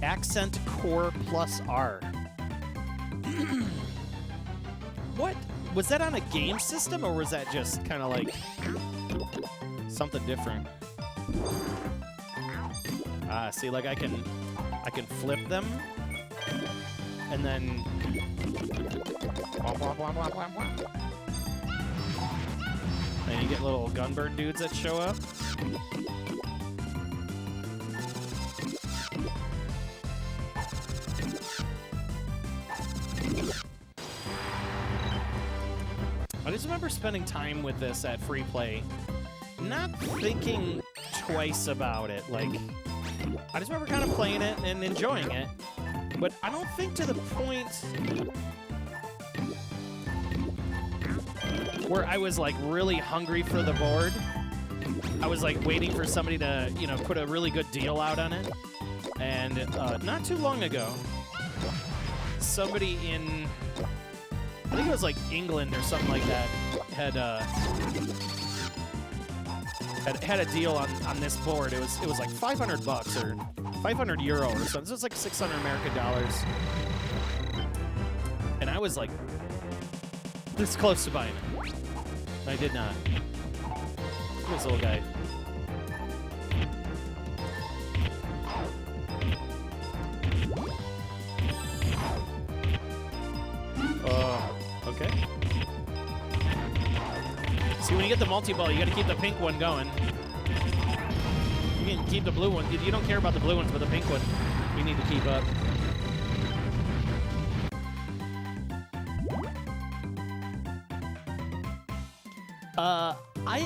Accent Core Plus R. What? Was that on a game system, or was that just kind of like something different? See, like I can flip them, and then and you get little Gunbird dudes that show up. I just remember spending time with this at Free Play, not thinking twice about it. Like, I just remember kind of playing it and enjoying it, but I don't think to the point where I was like really hungry for the board. I was like waiting for somebody to, you know, put a really good deal out on it. And not too long ago, somebody in, I think it was like England or something like that, had a deal on this board. It was like $500 or €500 or something. So it's like 600 American dollars. And I was like this close to buying it. I did not. This little guy. Okay. See, when you get the multi-ball, you got to keep the pink one going. You can keep the blue one. You don't care about the blue ones, but the pink one, you need to keep up.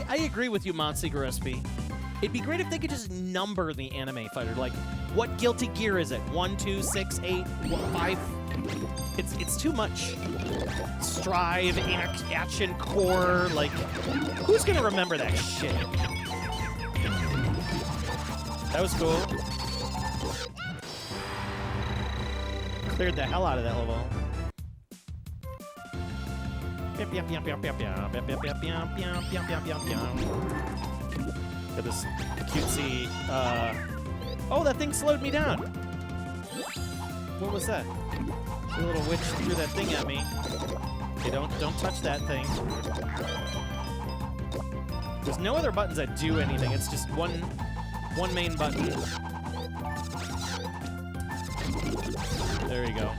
I agree with you, Monsi Gillespie. It'd be great if they could just number the anime fighter. Like, what Guilty Gear is it? 1, 2, 6, 8, 5? It's too much. Strive, action, core, like, who's gonna remember that shit? That was cool. Cleared the hell out of that level. Got this cutesy, oh, that thing slowed me down. What was that? The little witch threw that thing at me. Okay, don't touch that thing. There's no other buttons that do anything. It's just one main button. There you go.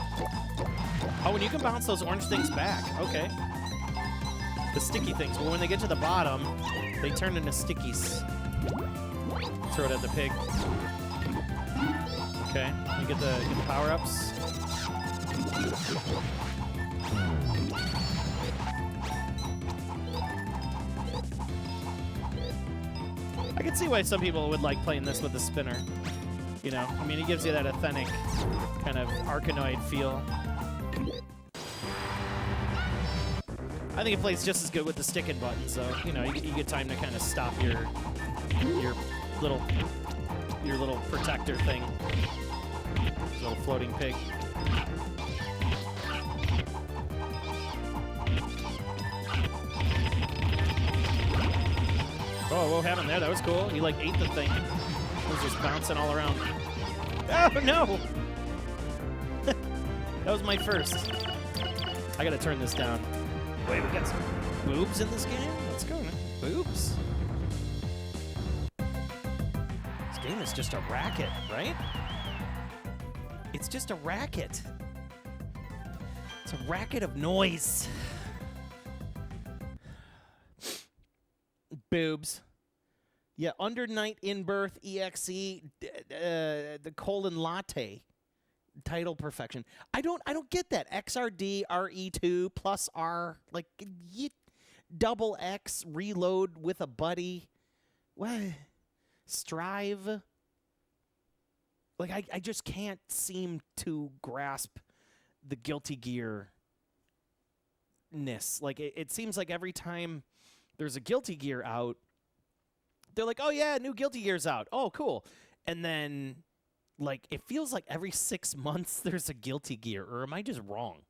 Oh, and you can bounce those orange things back. Okay. The sticky things. Well, when they get to the bottom, they turn into stickies. Throw it at the pig. Okay. You get the power-ups. I can see why some people would like playing this with the spinner. You know, I mean, it gives you that authentic kind of Arkanoid feel. I think it plays just as good with the stick and button, so, you know, you get time to kind of stop your little protector thing. Little floating pig. Oh, what happened there? That was cool. He, like, ate the thing. It was just bouncing all around. Oh, no! That was my first. I gotta turn this down. Wait, we got some boobs in this game? Let's go, man. Boobs? This game is just a racket, right? It's just a racket. It's a racket of noise. Boobs. Yeah, under night in birth EXE the colon latte title perfection. I don't get that. XRD RE2 plus R like double X reload with a buddy. What? Strive. Like I just can't seem to grasp the Guilty Gear-ness. Like it seems like every time there's a Guilty Gear out, they're like, oh yeah, new Guilty Gear's out. Oh, cool. And then, like, it feels like every 6 months there's a Guilty Gear. Or am I just wrong?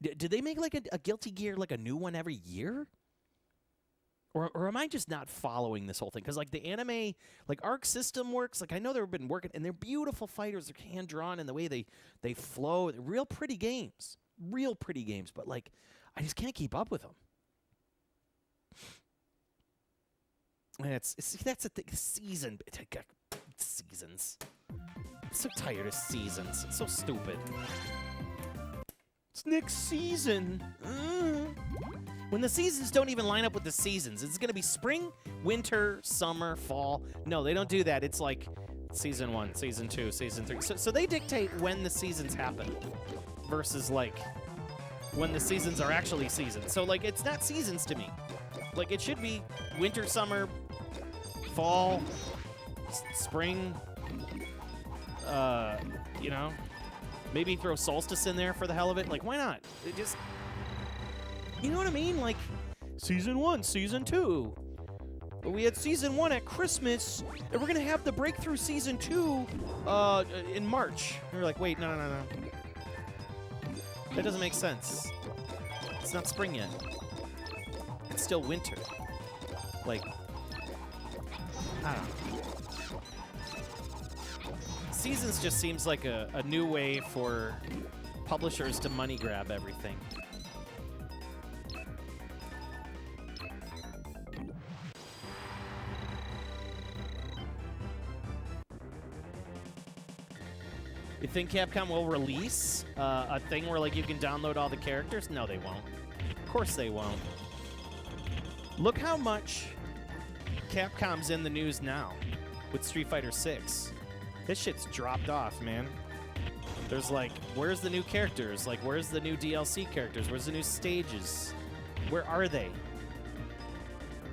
Do they make, like, a Guilty Gear, like, a new one every year? Or am I just not following this whole thing? Because, like, the anime, like, Arc System works. Like, I know they've been working, and they're beautiful fighters. They're hand-drawn, and the way they flow. They're real pretty games. Real pretty games. But, like, I just can't keep up with them. And that's the thing. Seasons. I'm so tired of seasons. It's so stupid. It's next season. When the seasons don't even line up with the seasons. It's going to be spring, winter, summer, fall. No, they don't do that. It's like season 1, season 2, season 3. So they dictate when the seasons happen versus, like, when the seasons are actually seasons. So, like, it's not seasons to me. Like, it should be winter, summer, fall, spring, you know, maybe throw solstice in there for the hell of it. Like, why not? It just, you know what I mean? Like, season 1, season 2. But we had season 1 at Christmas, and we're going to have the breakthrough season 2 in March. And we're like, wait, no. That doesn't make sense. It's not spring yet. It's still winter. Like, I don't know. Seasons just seems like a new way for publishers to money grab everything. You think Capcom will release a thing where like you can download all the characters? No, they won't. Of course they won't. Look how much Capcom's in the news now with Street Fighter 6. This shit's dropped off, man. There's like, where's the new characters? Like, where's the new DLC characters? Where's the new stages? Where are they?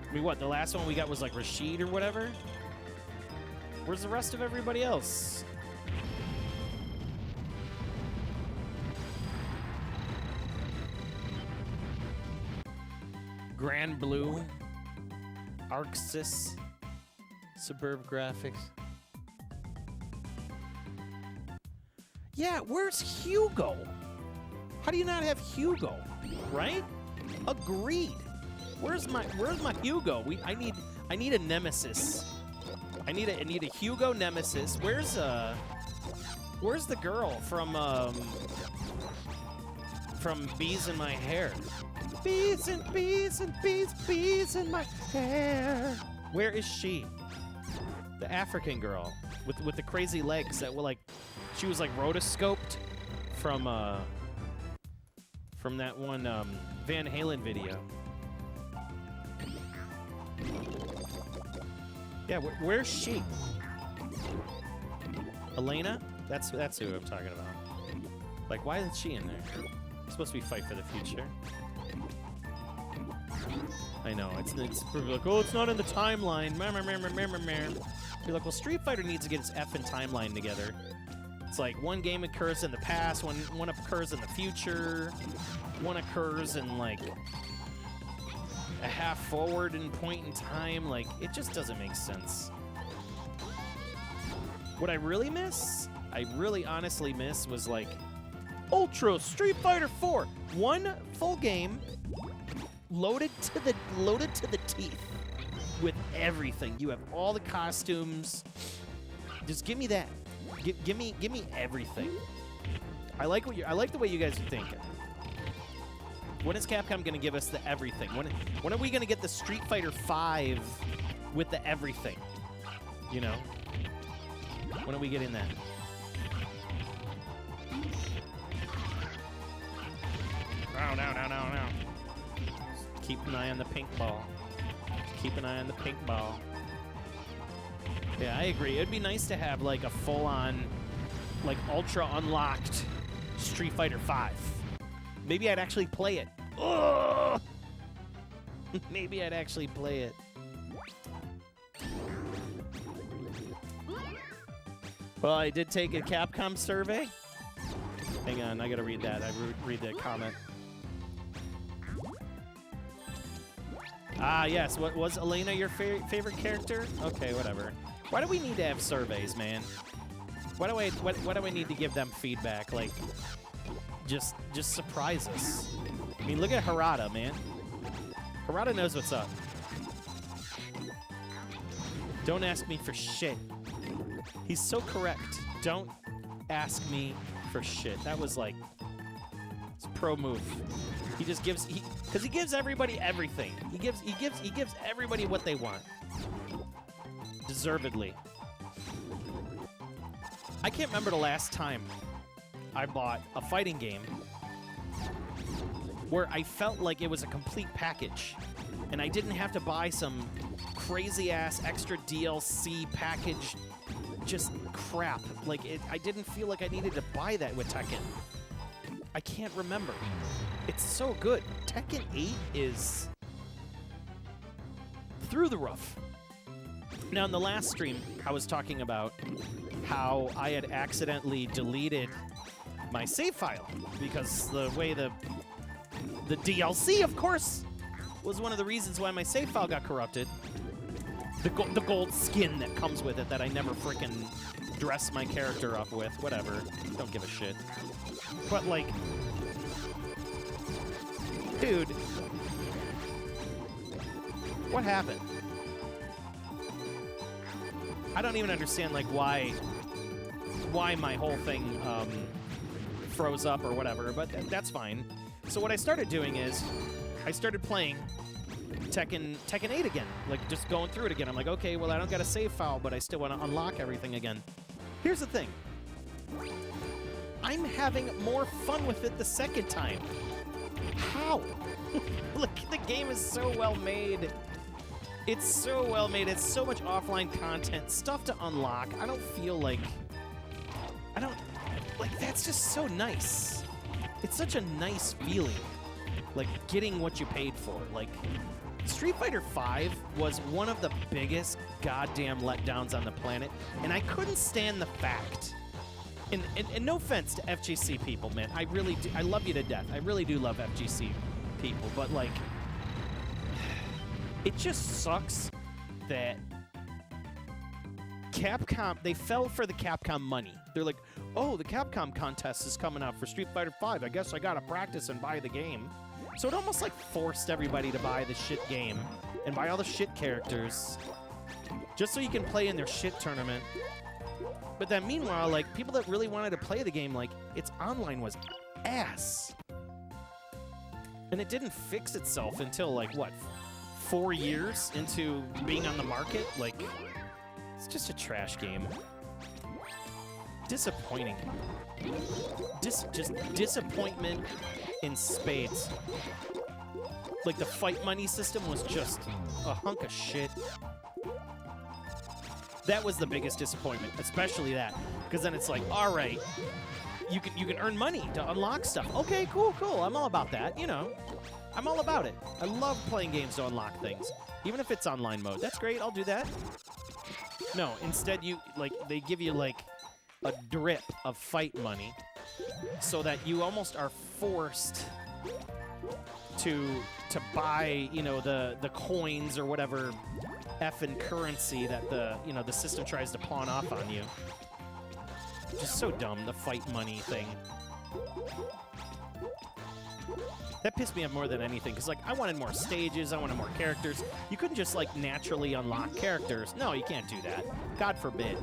I mean, what, the last one we got was like Rashid or whatever? Where's the rest of everybody else? Grand Blue, Arxis, Suburb Graphics. Yeah, where's Hugo? How do you not have Hugo? Right? Agreed. Where's my Hugo? I need a nemesis. I need a Hugo nemesis. Where's the girl from Bees in My Hair? Bees and bees and bees, bees in my hair. Where is she? The African girl with the crazy legs that were like, she was like rotoscoped from that one Van Halen video. Yeah, where's she? Elena? That's who I'm talking about. Like, why isn't she in there? It's supposed to be Fight for the Future. I know, it's like, oh, it's not in the timeline. You're like, well, Street Fighter needs to get its effing timeline together. It's like one game occurs in the past, one occurs in the future, one occurs in like a half forward in point in time. Like, it just doesn't make sense. What I really miss, I really honestly miss, was like Ultra Street Fighter 4. One full game loaded to the teeth with everything. You have all the costumes. Just give me that. Give me everything. I like the way you guys are thinking. When is Capcom gonna give us the everything? When are we gonna get the Street Fighter 5 with the everything? You know? When are we getting that? No. Keep an eye on the pink ball. Keep an eye on the pink ball. Yeah, I agree. It'd be nice to have like a full-on, like ultra unlocked Street Fighter 5. Maybe I'd actually play it. Ugh! Maybe I'd actually play it. Well, I did take a Capcom survey. Hang on, I gotta read that. Read that comment. Ah, yes. What was Elena your favorite character? Okay, whatever. Why do we need to have surveys, man? Why do I need to give them feedback? Like, just surprise us. I mean, look at Harada, man. Harada knows what's up. Don't ask me for shit. He's so correct. Don't ask me for shit. That was like, it's a pro move. He just gives, because he gives everybody everything. He gives everybody what they want. Deservedly. I can't remember the last time I bought a fighting game where I felt like it was a complete package and I didn't have to buy some crazy-ass extra DLC package just crap. Like, I didn't feel like I needed to buy that with Tekken. I can't remember. It's so good. Tekken 8 is through the roof. Now, in the last stream, I was talking about how I had accidentally deleted my save file because the way the DLC, of course, was one of the reasons why my save file got corrupted. The gold skin that comes with it that I never frickin' dress my character up with. Whatever. Don't give a shit. But, like, dude, what happened? I don't even understand, like, why my whole thing froze up or whatever, but that's fine. So what I started doing is I started playing Tekken 8 again, like just going through it again. I'm like, okay, well, I don't got a save file, but I still want to unlock everything again. Here's the thing. I'm having more fun with it the second time. How? Like, the game is so well made. It's so well made. It's so much offline content, stuff to unlock. I don't feel like... that's just so nice. It's such a nice feeling. Like, getting what you paid for. Like, Street Fighter V was one of the biggest goddamn letdowns on the planet, and I couldn't stand the fact... And no offense to FGC people, man. I really do. I love you to death. I really do love FGC people, but, like... It just sucks that Capcom, they fell for the Capcom money. They're like, oh, the Capcom contest is coming out for Street Fighter V. I guess I gotta practice and buy the game. So it almost like forced everybody to buy the shit game and buy all the shit characters just so you can play in their shit tournament. But then meanwhile, like, people that really wanted to play the game, like, its online was ass. And it didn't fix itself until, like, what, 4 years into being on the market? Like, it's just a trash game. Disappointing. Just disappointment in spades. Like, the fight money system was just a hunk of shit. That was the biggest disappointment, especially that. Because then it's like, all right, you can earn money to unlock stuff. Okay, cool. I'm all about that, you know. I'm all about it. I love playing games to unlock things. Even if it's online mode. That's great, I'll do that. No, instead they give you like a drip of fight money so that you almost are forced to buy, you know, the coins or whatever effing currency that the system tries to pawn off on you. Just so dumb, the fight money thing. That pissed me off more than anything, because, like, I wanted more stages, I wanted more characters. You couldn't just, like, naturally unlock characters. No, you can't do that. God forbid.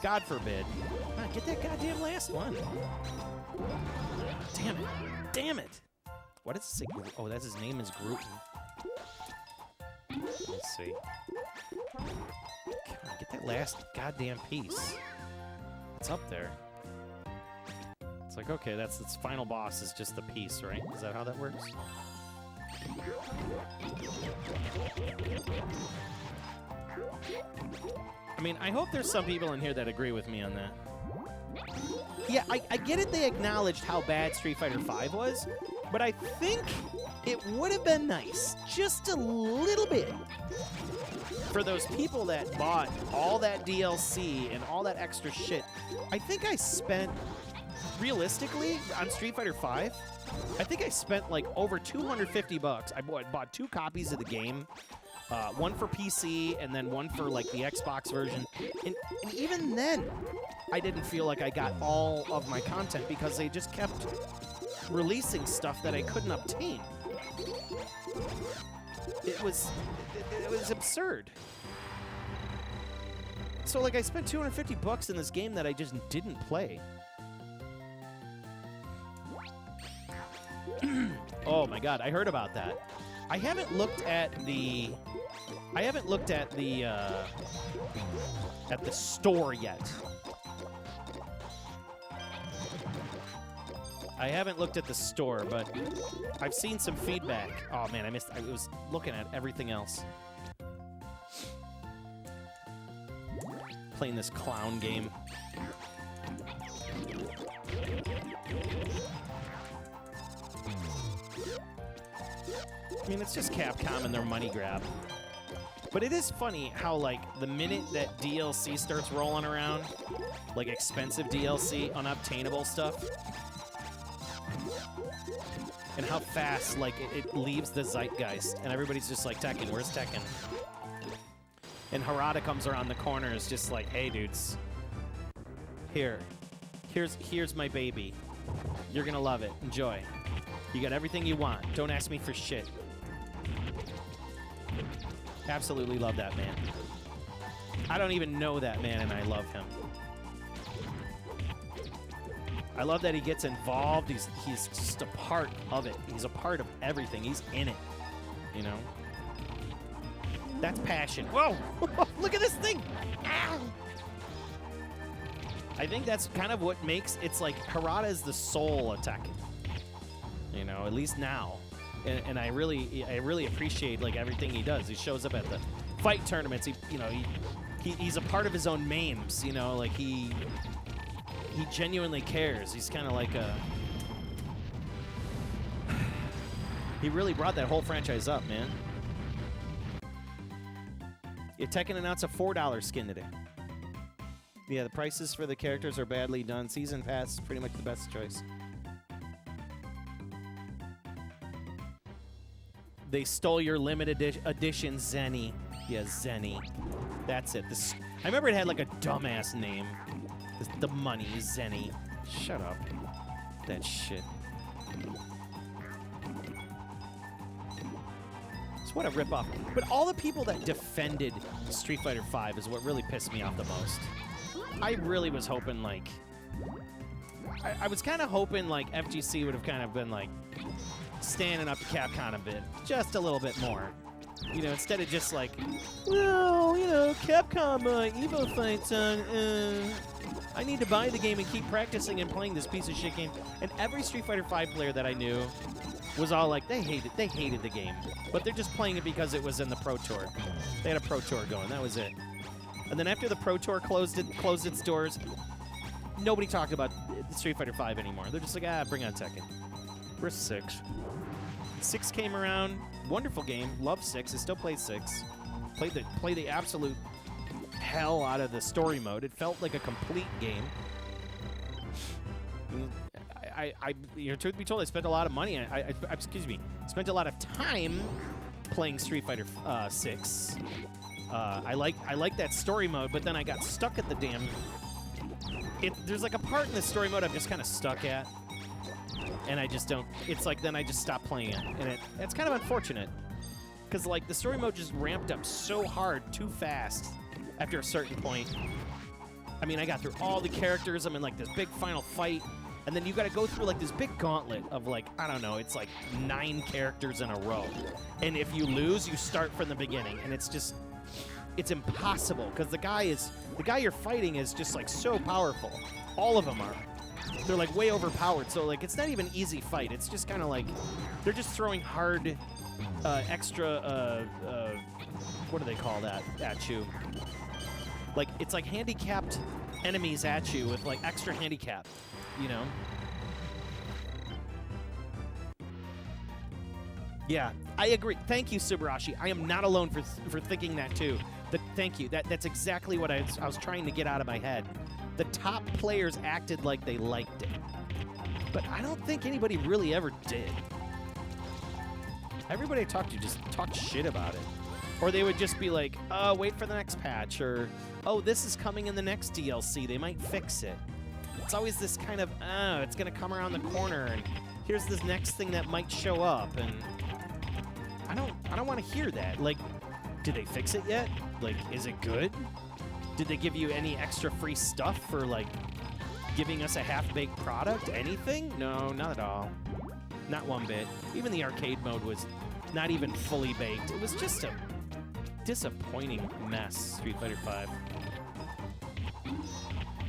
God forbid. Ah, get that goddamn last one. Damn it. Damn it. What does it say? Oh, that's his name is Groot. Let's see. Come on, get that last goddamn piece. It's up there. It's like, okay, that's its final boss is just the piece, right? Is that how that works? I mean, I hope there's some people in here that agree with me on that. Yeah, I get it they acknowledged how bad Street Fighter V was, but I think it would have been nice, just a little bit, for those people that bought all that DLC and all that extra shit. I think I spent... Realistically, on Street Fighter V, I think I spent like over $250. I bought 2 copies of the game, one for PC and then one for like the Xbox version. And even then, I didn't feel like I got all of my content because they just kept releasing stuff that I couldn't obtain. It was absurd. So like I spent $250 in this game that I just didn't play. Oh my god, I heard about that. I haven't looked at the store yet. I haven't looked at the store, but I've seen some feedback. Oh man, I was looking at everything else. Playing this clown game. I mean, it's just Capcom and their money grab. But it is funny how, like, the minute that DLC starts rolling around, like expensive DLC, unobtainable stuff, and how fast, like, it leaves the zeitgeist, and everybody's just like, Tekken, where's Tekken? And Harada comes around the corner and is just like, hey, dudes, here's my baby. You're gonna love it. Enjoy. You got everything you want. Don't ask me for shit. Absolutely love that man. I don't even know that man, and I love him. I love that he gets involved. He's just a part of it. He's a part of everything. He's in it, you know? That's passion. Whoa! Look at this thing! Ow! I think that's kind of what makes it's like Harada is the soul of Tekken. You know, at least now. And I really appreciate like everything he does. He shows up at the fight tournaments. He's a part of his own memes. You know, like he genuinely cares. He's kind of like a. He really brought that whole franchise up, man. Yeah, Tekken announced a $4 skin today. Yeah, the prices for the characters are badly done. Season Pass is pretty much the best choice. They stole your limited edition Zenny. Yeah, Zenny. That's it. I remember it had like a dumbass name. The money, Zenny. Shut up. That shit. It's what a ripoff. But all the people that defended Street Fighter V is what really pissed me off the most. I really was hoping like... I was kind of hoping like FGC would have kind of been like standing up to Capcom a bit. Just a little bit more. You know, instead of just like, well, you know, Capcom Evo fights on, I need to buy the game and keep practicing and playing this piece of shit game. And every Street Fighter V player that I knew was all like, they hated the game. But they're just playing it because it was in the Pro Tour. They had a Pro Tour going, that was it. And then after the Pro Tour closed its doors, nobody talked about Street Fighter V anymore. They're just like, bring on Tekken. We're 6. 6 came around, wonderful game, love 6, I still play 6. Play the absolute hell out of the story mode. It felt like a complete game. Truth be told, I spent a lot of money. Spent a lot of time playing Street Fighter 6. I like that story mode, but then I got stuck at the damn. There's like a part in the story mode I'm just kind of stuck at, and I just don't. It's like then I just stop playing it, and it's kind of unfortunate, because like the story mode just ramped up so hard too fast after a certain point. I mean, I got through all the characters. I'm in like this big final fight. And then you got to go through like this big gauntlet of like, I don't know, it's like 9 characters in a row. And if you lose, you start from the beginning. And it's just, it's impossible because the guy you're fighting is just like so powerful. All of them are. They're like way overpowered. So like, it's not even an easy fight. It's just kind of like, they're just throwing hard, extra, what do they call that at you? Like, it's like handicapped enemies at you with like extra handicap. You know? Yeah, I agree. Thank you, Subarashi. I am not alone for thinking that too. Thank you. That's exactly what I was trying to get out of my head. The top players acted like they liked it. But I don't think anybody really ever did. Everybody I talked to just talked shit about it. Or they would just be like, oh, wait for the next patch. Or, oh, this is coming in the next DLC. They might fix it. It's always this kind of, it's going to come around the corner, and here's this next thing that might show up, and I don't want to hear that. Like, did they fix it yet? Like, is it good? Did they give you any extra free stuff for, like, giving us a half-baked product? Anything? No, not at all. Not one bit. Even the arcade mode was not even fully baked. It was just a disappointing mess, Street Fighter V.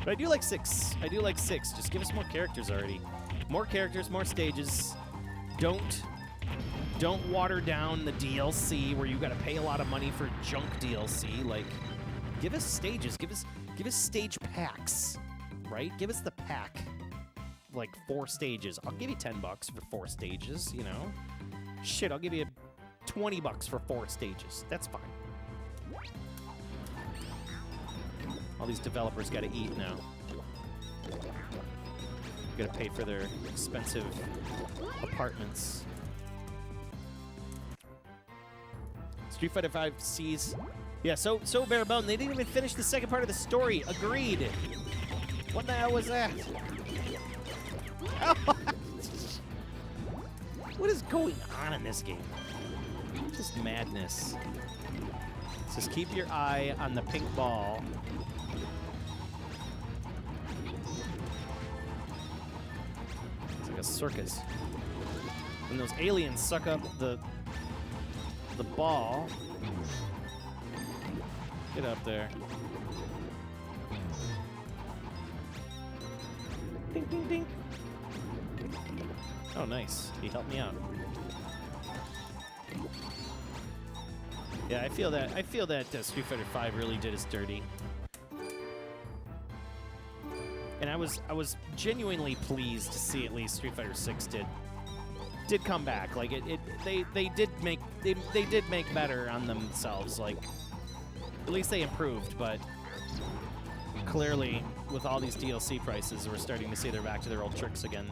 But I do like 6. I do like 6. Just give us more characters already. More characters, more stages. Don't water down the DLC where you got to pay a lot of money for junk DLC. Like, give us stages. Give us stage packs, right? Give us the pack, like 4 stages. I'll give you $10 for 4 stages. You know, shit. I'll give you $20 for 4 stages. That's fine. All these developers got to eat now. Got to pay for their expensive apartments. Street Fighter V sees... Yeah, so bare bone. They didn't even finish the second part of the story. Agreed. What the hell was that? What is going on in this game? Just madness. Just keep your eye on the pink ball. It's like a circus. When those aliens suck up the ball. Get up there. Ding, ding, ding. Oh, nice. He helped me out. Yeah, I feel that. I feel that Street Fighter V really did us dirty. And I was genuinely pleased to see at least Street Fighter 6 did come back. Like they did make better on themselves. Like at least they improved, but clearly with all these DLC prices, we're starting to see they're back to their old tricks again.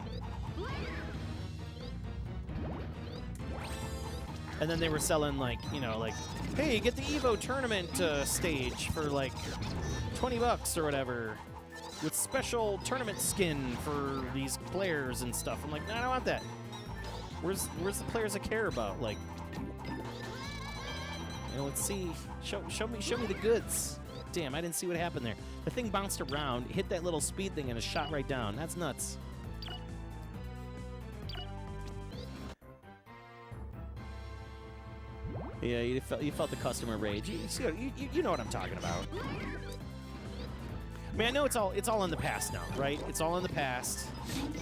And then they were selling like, you know, like, hey, get the Evo tournament stage for like $20 or whatever, with special tournament skin for these players and stuff. I'm like, no, I don't want that. Where's the players I care about? Like, you know, let's see. Show me the goods. Damn, I didn't see what happened there. The thing bounced around, hit that little speed thing, and it shot right down. That's nuts. Yeah, you felt the customer rage. You know what I'm talking about. I mean, I know it's all in the past now, right? It's all in the past.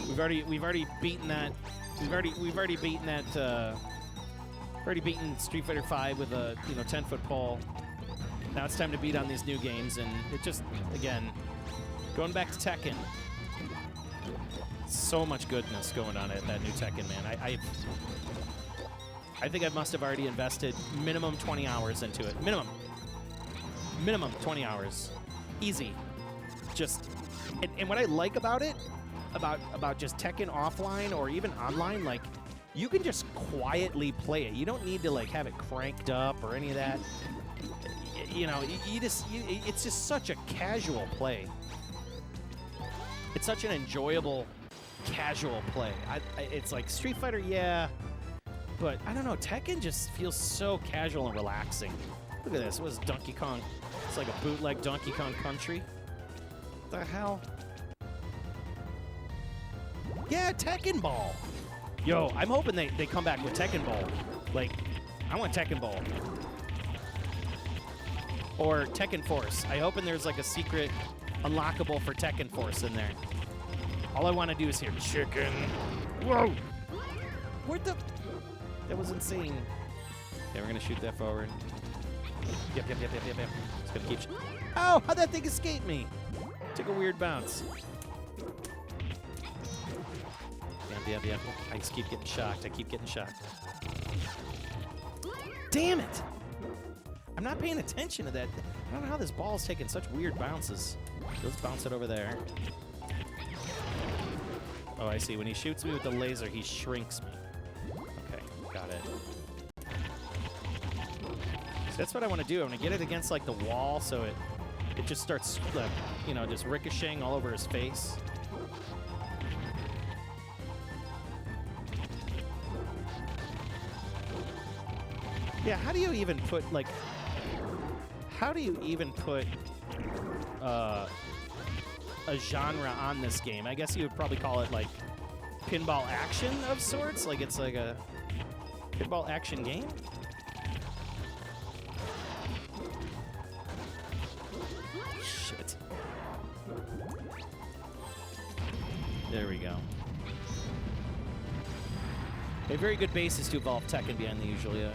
We've already beaten that. We've already beaten that. Already beaten Street Fighter V with a 10-foot pole. Now it's time to beat on these new games, and it just, again, going back to Tekken. So much goodness going on at that new Tekken, man. I think I must have already invested minimum 20 hours into it. Minimum 20 hours. Easy. Just, and what I like about it, about just Tekken offline or even online, like, you can just quietly play it. You don't need to, like, have it cranked up or any of that. You know, it's just such a casual play. It's such an enjoyable, casual play. It's like Street Fighter, yeah, but I don't know. Tekken just feels so casual and relaxing. Look at this. What is Donkey Kong? It's like a bootleg Donkey Kong Country. What the hell? Yeah, Tekken Ball. Yo, I'm hoping they come back with Tekken Ball. Like, I want Tekken Ball. Or Tekken Force. I hoping there's like a secret unlockable for Tekken Force in there. All I want to do is hear chicken. Whoa! Where'd the... That was insane. Okay, we're going to shoot that forward. Yep. It's going to keep... Oh, how'd that thing escape me? Took a weird bounce. Yep. I just keep getting shocked. Damn it! I'm not paying attention to that. I don't know how this ball's taking such weird bounces. Let's bounce it over there. Oh, I see. When he shoots me with the laser, he shrinks me. Okay, got it. So that's what I want to do. I want to get it against, like, the wall so it just starts, just ricocheting all over his face. Yeah, how do you even put a genre on this game? I guess you would probably call it like pinball action of sorts. Like it's like a pinball action game. Shit. There we go. A very good basis to evolve Tekken beyond the usual, yeah.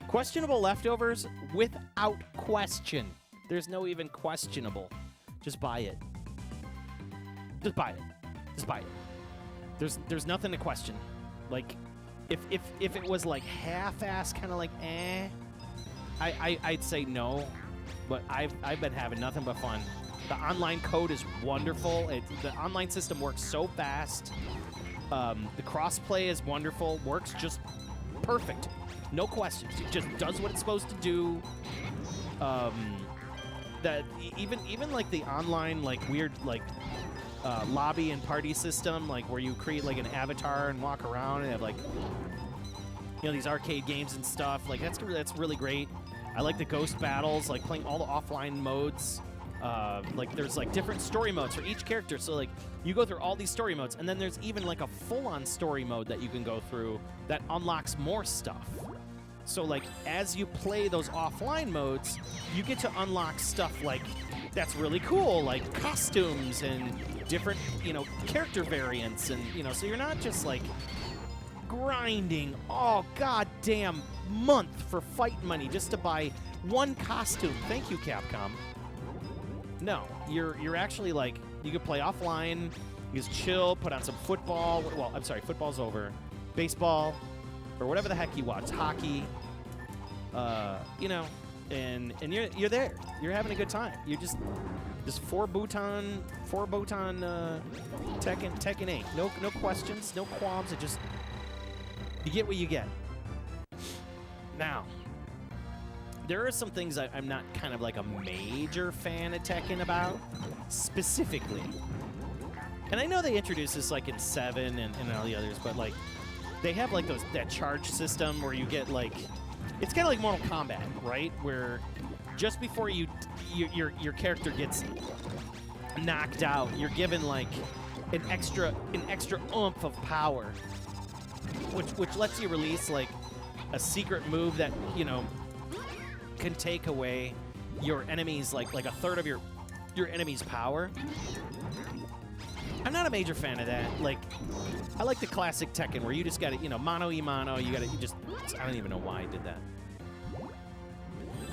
Questionable leftovers without question. There's no even questionable. Just buy it. Just buy it. There's nothing to question. Like, if it was like half-ass, kind of like I'd say no. But I've been having nothing but fun. The online code is wonderful. The online system works so fast. The cross-play is wonderful. Works just perfect. No questions. It just does what it's supposed to do. That even like the online like weird like lobby and party system, like where you create like an avatar and walk around and have like these arcade games and stuff. Like that's really great. I like the ghost battles, like playing all the offline modes. Like there's like different story modes for each character. So like you go through all these story modes, and then there's even like a full-on story mode that you can go through that unlocks more stuff. So like as you play those offline modes, you get to unlock stuff like that's really cool, like costumes and different, character variants, and so you're not just like grinding all goddamn month for fight money just to buy one costume. Thank you, Capcom. No, you're actually like, you could play offline, you just chill, put on some football. Well, I'm sorry, football's over. Baseball, or whatever the heck you watch, hockey. And you're there. You're having a good time. You're just four Bhutan Tekken 8. No questions, no qualms. You get what you get. Now, there are some things I'm not kind of like a major fan of Tekken about, specifically. And I know they introduced this like in 7 and all the others, but like they have like that charge system where you get like, it's kind of like Mortal Kombat, right? Where just before your character gets knocked out, you're given like an extra oomph of power, which lets you release like a secret move that can take away your enemy's like a third of your enemy's power. I'm not a major fan of that. Like, I like the classic Tekken where you just got to, mano y mano. I don't even know why I did that.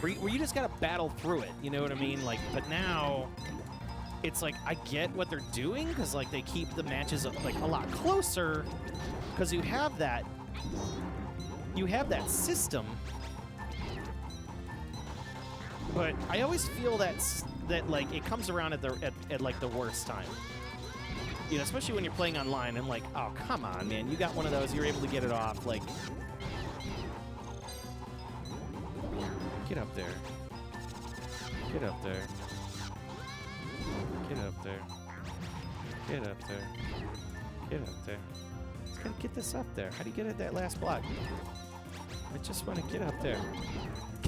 Where you just got to battle through it. You know what I mean? Like, but now it's like I get what they're doing because like they keep the matches like a lot closer because you have that system. But I always feel that like it comes around at like the worst time. Especially when you're playing online and like, oh, come on, man. You got one of those. You're able to get it off. Like, get up there. Get up there. Get up there. Get up there. Get up there. Let's gotta get this up there. How do you get at that last block? I just want to get up there.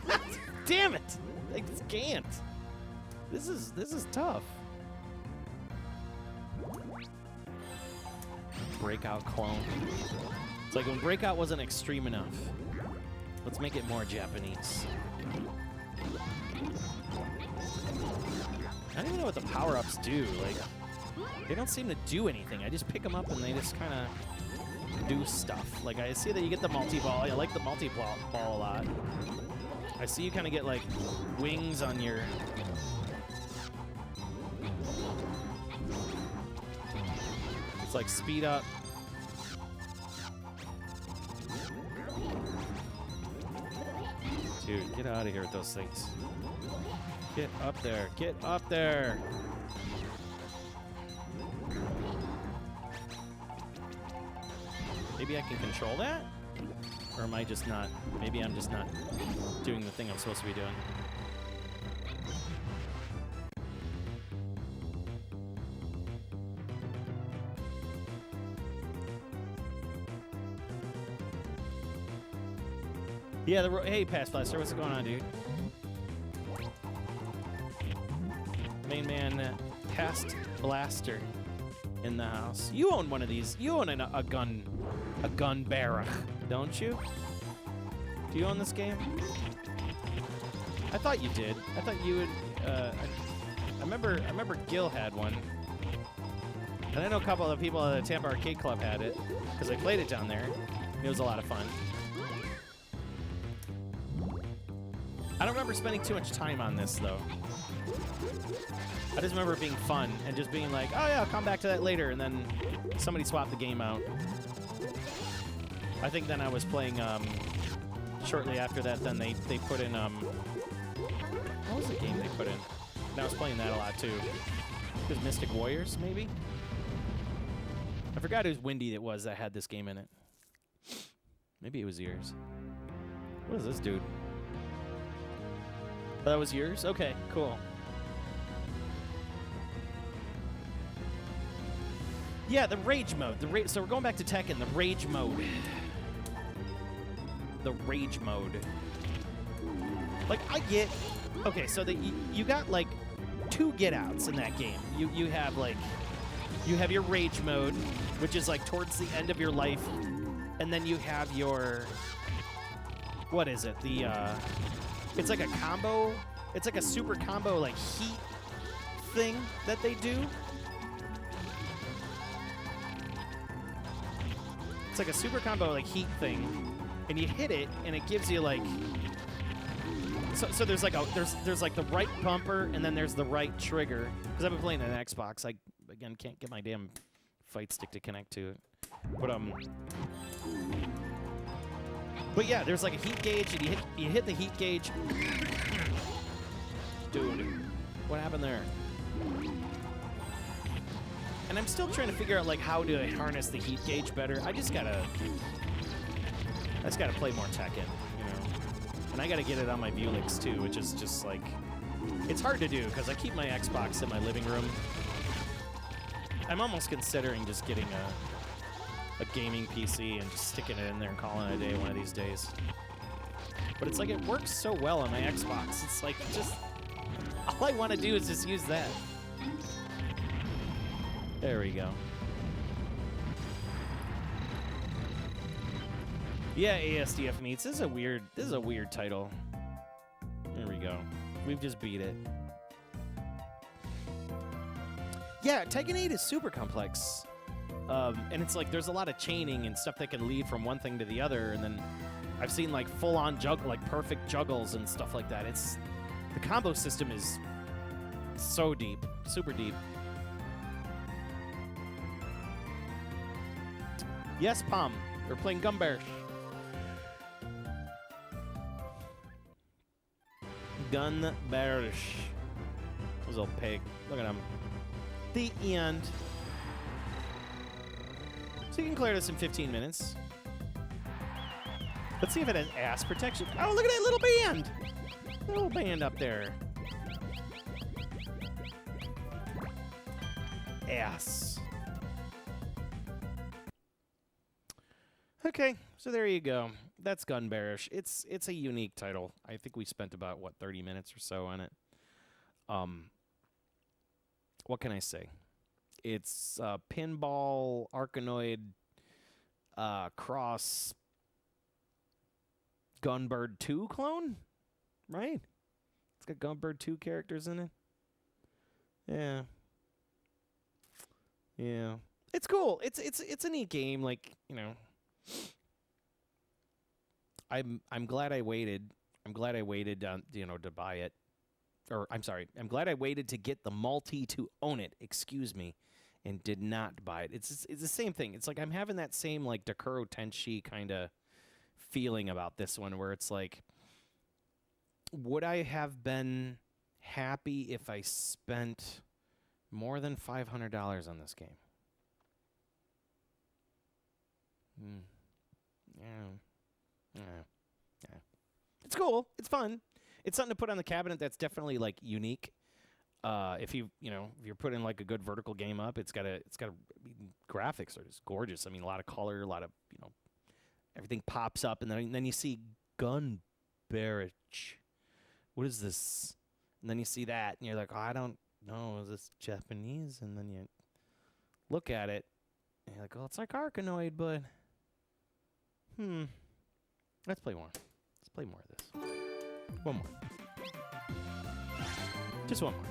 God damn it! I just can't. This is tough. Breakout clone. It's like when Breakout wasn't extreme enough. Let's make it more Japanese. I don't even know what the power-ups do. Like, they don't seem to do anything. I just pick them up and they just kind of do stuff. Like, I see that you get the multi-ball. I like the multi-ball a lot. I see you kind of get, like, wings on your... It's like speed up. Dude, get out of here with those things. Get up there. Get up there. Maybe I can control that? Or am I just not? Maybe I'm just not doing the thing I'm supposed to be doing. Yeah, hey, Past Blaster, what's going on, dude? Main man, Past Blaster in the house. You own one of these. You own a Gunbird, don't you? Do you own this game? I thought you did. I thought you would. I remember Gil had one, and I know a couple of people at the Tampa Arcade Club had it because I played it down there. It was a lot of fun. I don't remember spending too much time on this, though. I just remember it being fun and just being like, oh, yeah, I'll come back to that later, and then somebody swapped the game out. I think then I was playing, shortly after that, then they put in, what was the game they put in? And I was playing that a lot, too. It was Mystic Warriors, maybe? I forgot whose Windy it was that had this game in it. Maybe it was yours. What is this dude? Oh, that was yours? Okay, cool. Yeah, the Rage mode. So we're going back to Tekken, the Rage mode. The Rage mode. Like, I get... Okay, so you got, like, 2 get-outs in that game. You have, like... You have your Rage mode, which is, like, towards the end of your life. And then you have your... What is it? The, It's like a combo. It's like a super combo, like, heat thing that they do. It's like a super combo, like heat thing, and you hit it, and it gives you like. So there's like there's like the right bumper, and then there's the right trigger. Because I've been playing on Xbox, I again can't get my damn fight stick to connect to it. But yeah, there's like a heat gauge, and you hit the heat gauge. Dude, what happened there? And I'm still trying to figure out like how to harness the heat gauge better. I just gotta play more Tekken, you know. And I gotta get it on my Bulicks too, which is just like, it's hard to do because I keep my Xbox in my living room. I'm almost considering just getting a gaming PC and just sticking it in there and calling it a day one of these days. But it's like it works so well on my Xbox. It's like just all I want to do is just use that. There we go. Yeah, ASDF meets. This is a weird title. There we go. We've just beat it. Yeah, Tekken 8 is super complex. And it's like there's a lot of chaining and stuff that can lead from one thing to the other, and then I've seen like full-on juggle, like perfect juggles and stuff like that. The combo system is so deep, super deep. Yes, Pom. We're playing Gunbird2. Gunbird2. This old pig. Look at him. The end. So you can clear this in 15 minutes. Let's see if it has ass protection. Oh, look at that little band. Little band up there. Ass. Okay, so there you go. That's Gunbird2. It's a unique title. I think we spent about, 30 minutes or so on it. What can I say? It's pinball, Arkanoid, cross Gunbird2 clone, right? It's got Gunbird2 characters in it. Yeah. Yeah. It's cool. It's a neat game, like, you know. I'm glad I waited. I'm glad I waited, to buy it. Or I'm sorry. I'm glad I waited to get the multi to own it. Excuse me, and did not buy it. It's the same thing. It's like I'm having that same like Dakuro Tenshi kind of feeling about this one, where it's like, would I have been happy if I spent more than $500 on this game? Yeah. It's cool. It's fun. It's something to put on the cabinet that's definitely like unique. If you're putting like a good vertical game up, it's got graphics are just gorgeous. I mean, a lot of color, a lot of, everything pops up, and then you see Gunbird2. What is this? And then you see that, and you're like, oh, I don't know, is this Japanese? And then you look at it, and you're like, oh, it's like Arkanoid, but let's play more. Let's play more of this. One more. Just one more.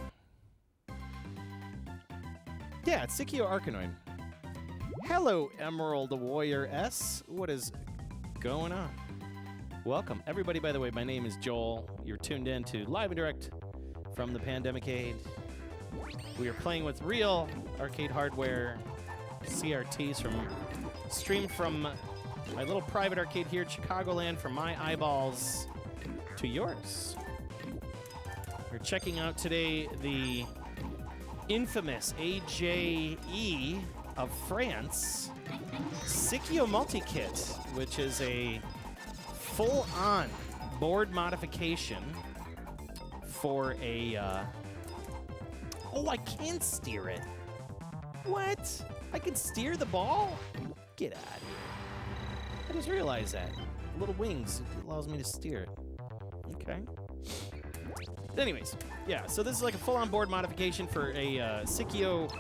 Yeah, it's Psikyo Arkanoid. Hello, Emerald Warrior S. What is going on? Welcome. Everybody, by the way, my name is Joel. You're tuned in to Live and Direct from the Pandemicade. We are playing with real arcade hardware CRTs streamed from my little private arcade here in Chicagoland, from my eyeballs to yours. We're checking out today the infamous AJE of France Psikyo-Multi kit, which is a full-on board modification for a... Oh, I can steer it. What? I can steer the ball? Get out of here. I just realized that. Little wings, it allows me to steer it. Okay. Anyways, yeah, so this is like a full-on board modification for a Psikyo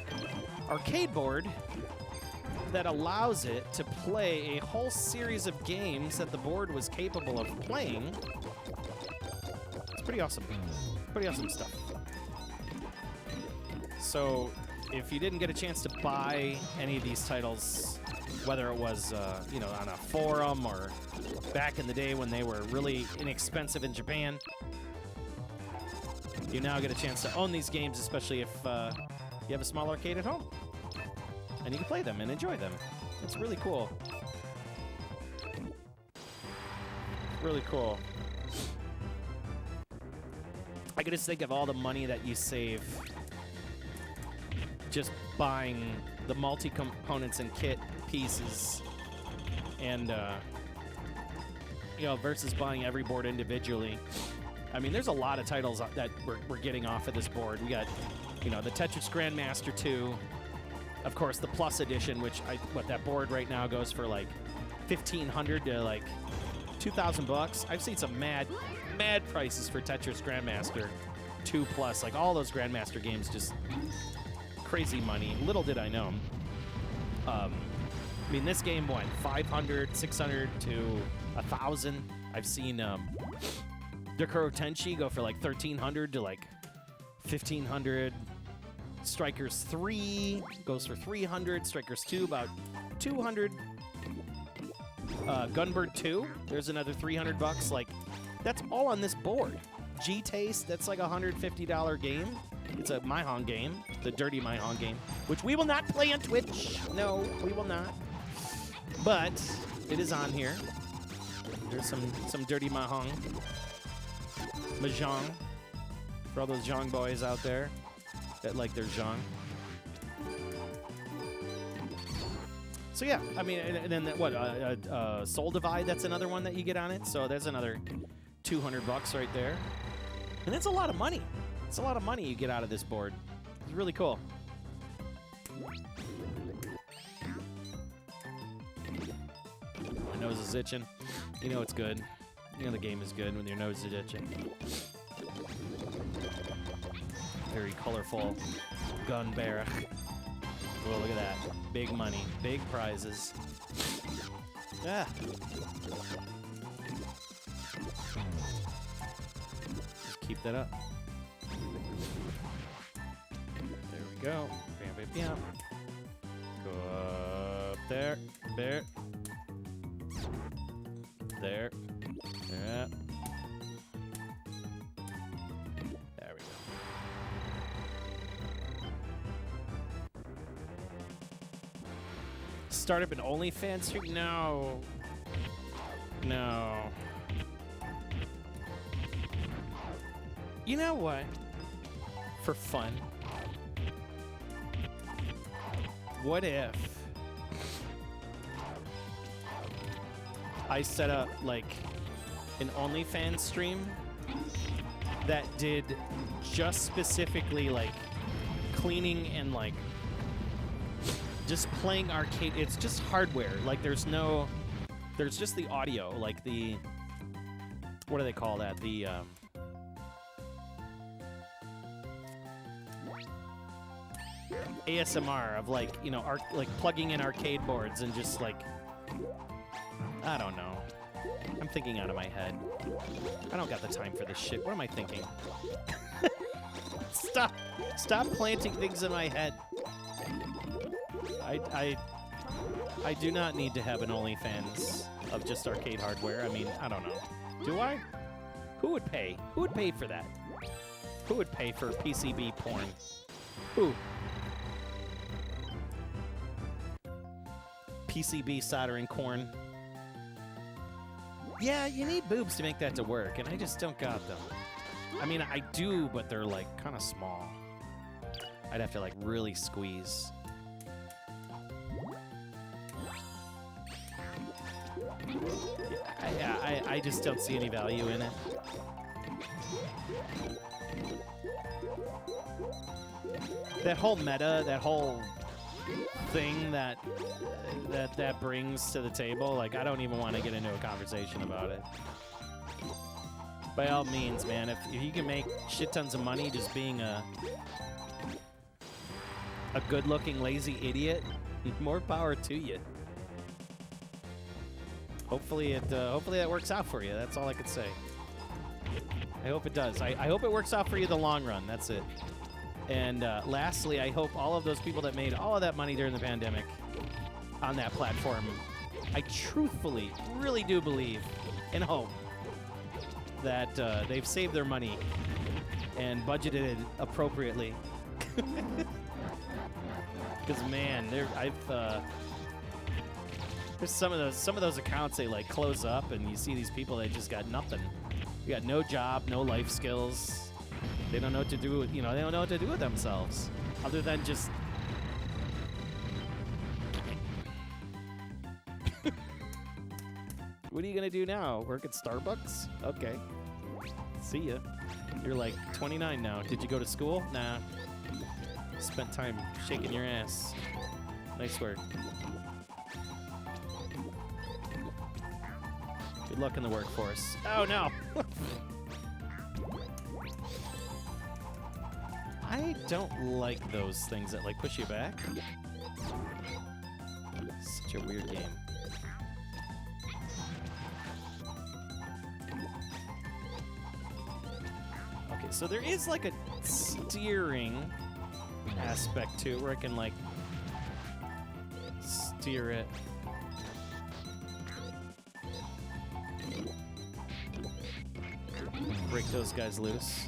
arcade board that allows it to play a whole series of games that the board was capable of playing. It's pretty awesome. Pretty awesome stuff. So, if you didn't get a chance to buy any of these titles whether it was, you know, on a forum or back in the day when they were really inexpensive in Japan. You now get a chance to own these games, especially if you have a small arcade at home. And you can play them and enjoy them. It's really cool. Really cool. I can just think of all the money that you save just buying the multi-components and kit pieces and, you know, versus buying every board individually. I mean, there's a lot of titles that we're getting off of this board. We got, you know, the Tetris Grandmaster 2, of course, the Plus Edition, which that board right now goes for like $1,500 to like $2,000. I've seen some mad prices for Tetris Grandmaster 2 Plus. Like all those Grandmaster games, just crazy money. Little did I know. I mean, this game went 500, 600 to 1,000. I've seen Dokuro Tenchi go for like 1,300 to like 1,500. Strikers 3 goes for 300. Strikers 2 about 200. Gunbird2, there's another $300. Like, that's all on this board. G-Taste, that's like a $150 game. It's a Mahjong game, the dirty Mahjong game, which we will not play on Twitch. No, we will not. But it is on here. There's some dirty Mahjong. Mahjong. For all those Zhong boys out there that like their Zhong. So yeah, I mean, and then Soul Divide, that's another one that you get on it. So there's another $200 right there. And it's a lot of money. It's a lot of money you get out of this board. It's really cool. My nose is itching. You know it's good. You know the game is good when your nose is itching. Very colorful Gunbird. Well, look at that. Big money. Big prizes. Yeah. Just keep that up. There we go. Bam, bam, bam. Go up there. There. There. Yeah. There we go. Start up an OnlyFans stream? No. No. You know what? For fun. What if I set up like an OnlyFans stream that did just specifically like cleaning and like just playing arcade. It's just hardware. Like there's just the audio, like the, what do they call that? The ASMR of like, you know, like plugging in arcade boards and just like, I don't know. I'm thinking out of my head. I don't got the time for this shit. What am I thinking? Stop planting things in my head. I do not need to have an OnlyFans of just arcade hardware. I mean, I don't know. Do I? Who would pay? Who would pay for that? Who would pay for PCB porn? Who? PCB soldering corn. Yeah, you need boobs to make that to work, and I just don't got them. I mean, I do, but they're like kind of small. I'd have to like really squeeze. Yeah, I just don't see any value in it. That whole meta, that whole thing that brings to the table, like I don't even want to get into a conversation about it. By all means, man, if you can make shit tons of money just being a good-looking lazy idiot, more power to you. Hopefully that works out for you. That's all I could say. I hope it does. I hope it works out for you the long run. That's it. And lastly, I hope all of those people that made all of that money during the pandemic on that platform. I truthfully, really do believe and hope that they've saved their money and budgeted it appropriately. Because man, there's some of those accounts they like close up, and you see these people that just got nothing. You got no job, no life skills. They don't know what to do with, they don't know what to do with themselves other than just. What are you gonna do now? Work at Starbucks? Okay. See ya. You're like 29 now. Did you go to school? Nah. Spent time shaking your ass. Nice work. Good luck in the workforce. Oh no! I don't like those things that like push you back. Such a weird game. Okay, so there is like a steering aspect to it where I can like steer it. Break those guys loose.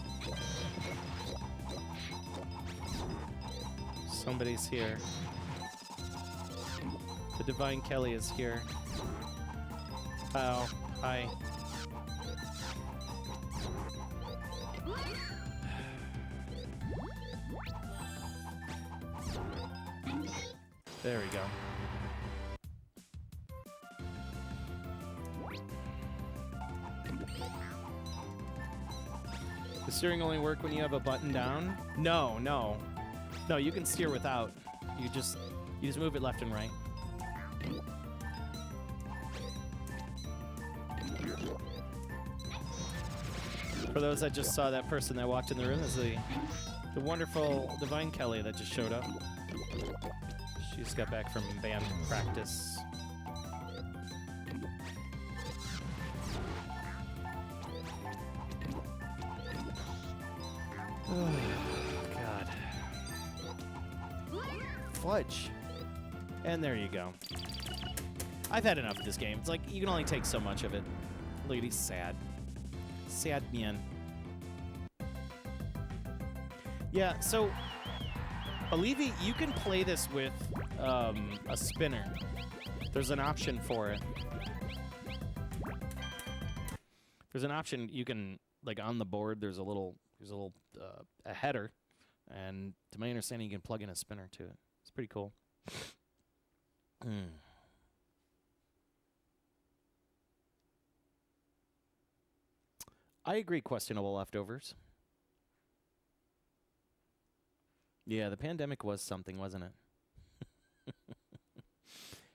Somebody's here. The Divine Kelly is here. Oh, hi. There we go. Does steering only work when you have a button down? No, no. No, you can steer without. You just move it left and right. For those that just saw that person that walked in the room, is the wonderful Divine Kelly that just showed up. She just got back from band practice. Oh, God. Fudge. And there you go. I've had enough of this game. It's like, you can only take so much of it. Look at he's sad. Sad man. Yeah, so, Alivi, you can play this with a spinner. There's an option for it. There's an option you can, like on the board, there's a little a header, and to my understanding, you can plug in a spinner to it. It's pretty cool. I agree, questionable leftovers. Yeah, the pandemic was something, wasn't it?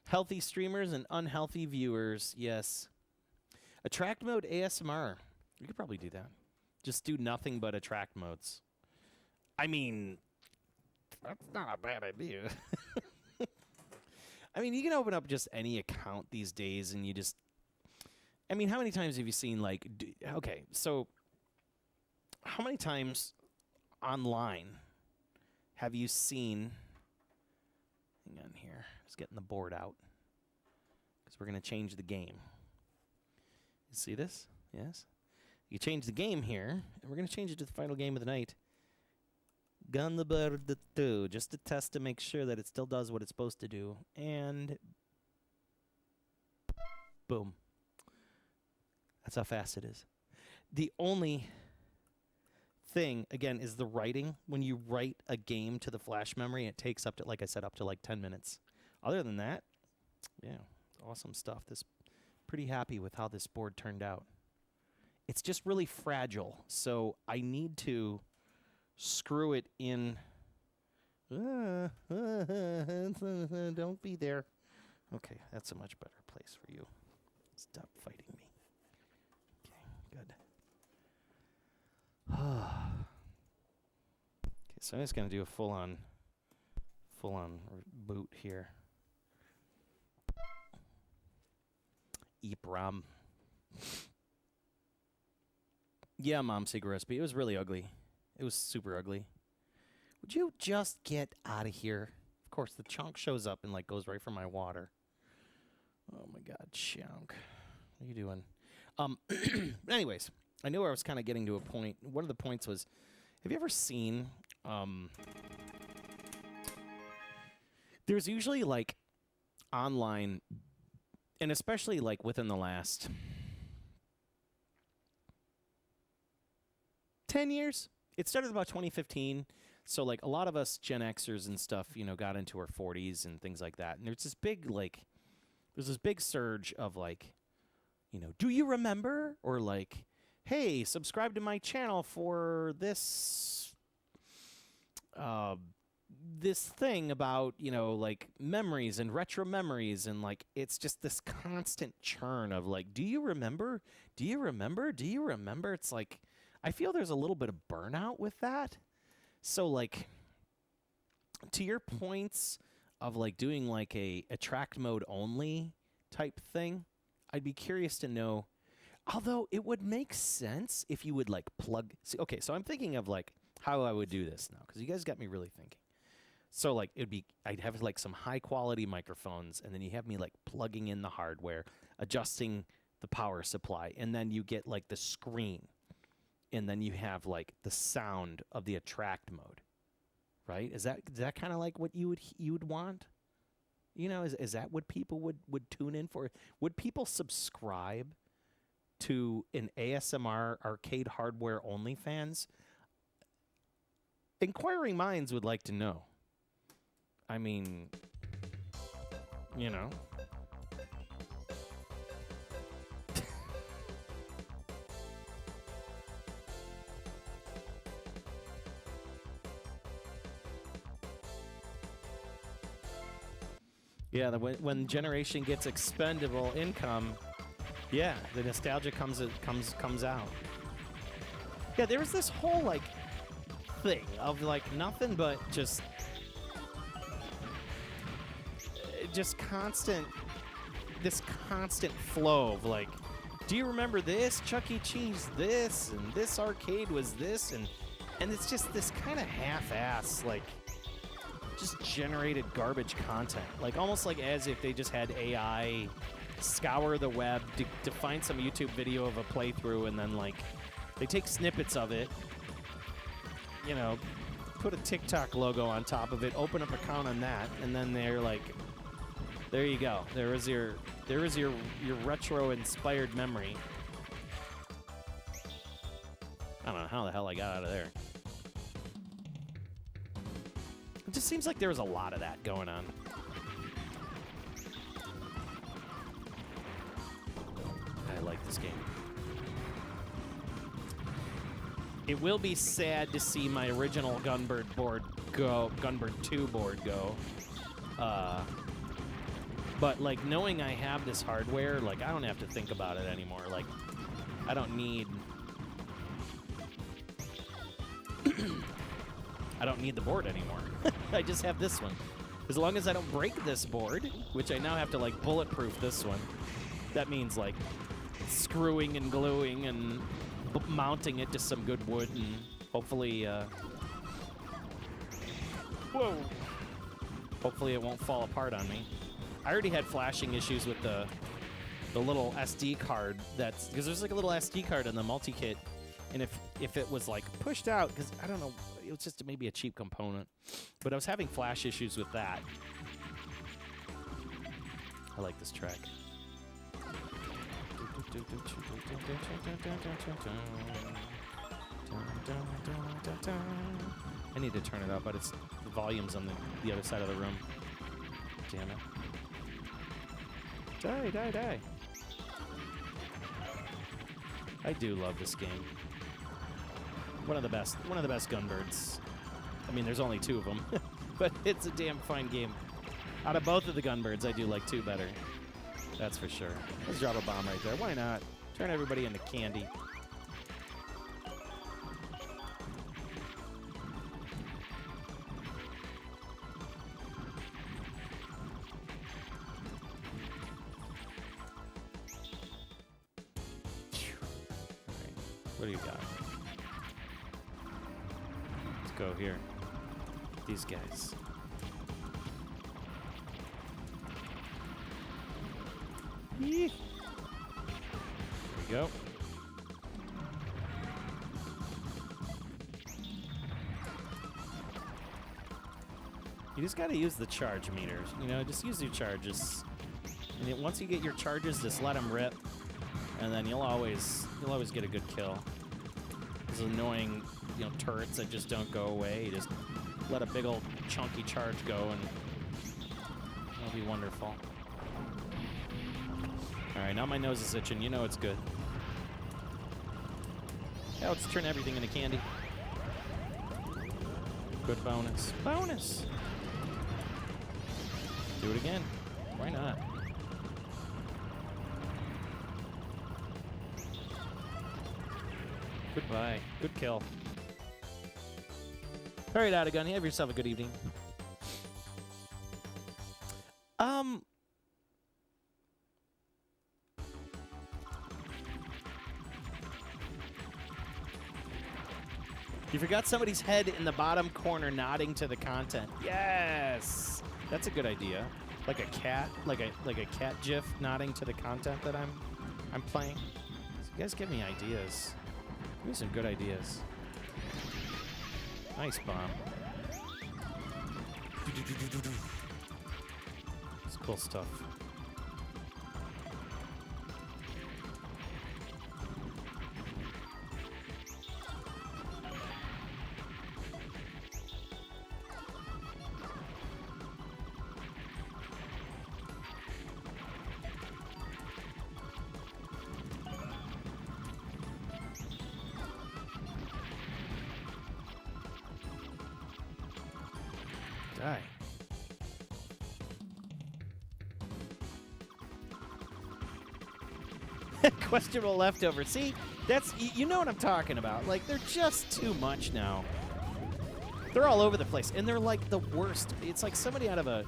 Healthy streamers and unhealthy viewers, yes. Attract mode ASMR. You could probably do that. Just do nothing but attract modes. I mean, that's not a bad idea. I mean, you can open up just any account these days and you just... I mean, how many times have you seen, like... okay, so how many times online have you seen... Hang on here. Just getting the board out. Because we're going to change the game. You see this? Yes? You change the game here, and we're going to change it to the final game of the night. Gunbird2, just to test to make sure that it still does what it's supposed to do. And... boom. That's how fast it is. The only thing, again, is the writing. When you write a game to the flash memory, it takes up to, like I said, up to like 10 minutes. Other than that, yeah, awesome stuff. Pretty happy with how this board turned out. It's just really fragile, so I need to screw it in. Don't be there. Okay, that's a much better place for you. Stop fighting me. Okay, good. Okay, so I'm just gonna do a full-on boot here. EEPROM. Yeah, Mom Secret Recipe. It was really ugly. It was super ugly. Would you just get out of here? Of course, the chunk shows up and, like, goes right for my water. Oh, my God, chunk. What are you doing? Anyways, I knew I was kind of getting to a point. One of the points was, have you ever seen... there's usually, like, online, and especially, like, within the last 10 years. It started about 2015. So, like, a lot of us Gen Xers and stuff, you know, got into our 40s and things like that. And there's this big, like, surge of, like, you know, do you remember? Or, like, hey, subscribe to my channel for this, this thing about, you know, like, memories and retro memories. And, like, it's just this constant churn of, like, do you remember? Do you remember? Do you remember? It's like, I feel there's a little bit of burnout with that. So, like, to your points of, like, doing, like, a attract mode only type thing, I'd be curious to know, although it would make sense if you would, like, plug... See, okay, so I'm thinking of, like, how I would do this now, because you guys got me really thinking. So, like, I'd have, like, some high-quality microphones, and then you have me, like, plugging in the hardware, adjusting the power supply, and then you get, like, the screen. And then you have, like, the sound of the attract mode, right? Is that kind of like what you would want? You know, is that what people would tune in for? Would people subscribe to an ASMR arcade hardware only fans? Inquiring minds would like to know. I mean, you know. Yeah, when generation gets expendable income, yeah, the nostalgia comes out. Yeah, there was this whole, like, thing of, like, nothing but just constant flow of, like, do you remember this Chuck E. Cheese, this, and this arcade was this, and it's just this kind of half-ass, like, just generated garbage content, like almost like as if they just had AI scour the web to find some YouTube video of a playthrough, and then, like, they take snippets of it, you know, put a TikTok logo on top of it, open up an account on that, and then they're like, there you go, there is your retro inspired memory. I don't know how the hell I got out of there. It just seems like there was a lot of that going on. I like this game. It will be sad to see my original Gunbird board go, Gunbird2 board go. But, like, knowing I have this hardware, like, I don't have to think about it anymore. Like, I don't need... I don't need the board anymore. I just have this one. As long as I don't break this board, which I now have to, like, bulletproof this one, that means, like, screwing and gluing and mounting it to some good wood and hopefully, whoa! Hopefully it won't fall apart on me. I already had flashing issues with the little SD card that's... Because there's, like, a little SD card in the multi-kit, and if it was, like, pushed out, because, I don't know, it was just maybe a cheap component. But I was having flash issues with that. I like this track. I need to turn it up, but it's the volume's on the other side of the room. Damn it. Die, die, die. I do love this game. One of the best Gunbirds. I mean, there's only two of them, but it's a damn fine game. Out of both of the Gunbirds, I do like two better. That's for sure. Let's drop a bomb right there. Why not? Turn everybody into candy. What do you got? Let's go here. These guys. There we go. You just gotta use the charge meters. You know, just use your charges. And then once you get your charges, just let them rip, and then you'll always get a good kill. Those annoying, you know, turrets that just don't go away. You just let a big old chunky charge go, and it'll be wonderful. All right, now my nose is itching. You know it's good. Yeah, let's turn everything into candy. Good bonus. Bonus! Do it again. Why not? Goodbye. Good kill. All right, Adagun, have yourself a good evening. You forgot somebody's head in the bottom corner nodding to the content. Yes! That's a good idea. Like a cat, like a cat gif nodding to the content that I'm playing. So you guys give me ideas. Give me some good ideas. Nice bomb. It's cool stuff. Die. Questionable leftover. See, that's, you know what I'm talking about. Like, they're just too much now. They're all over the place, and they're like the worst. It's like somebody out of a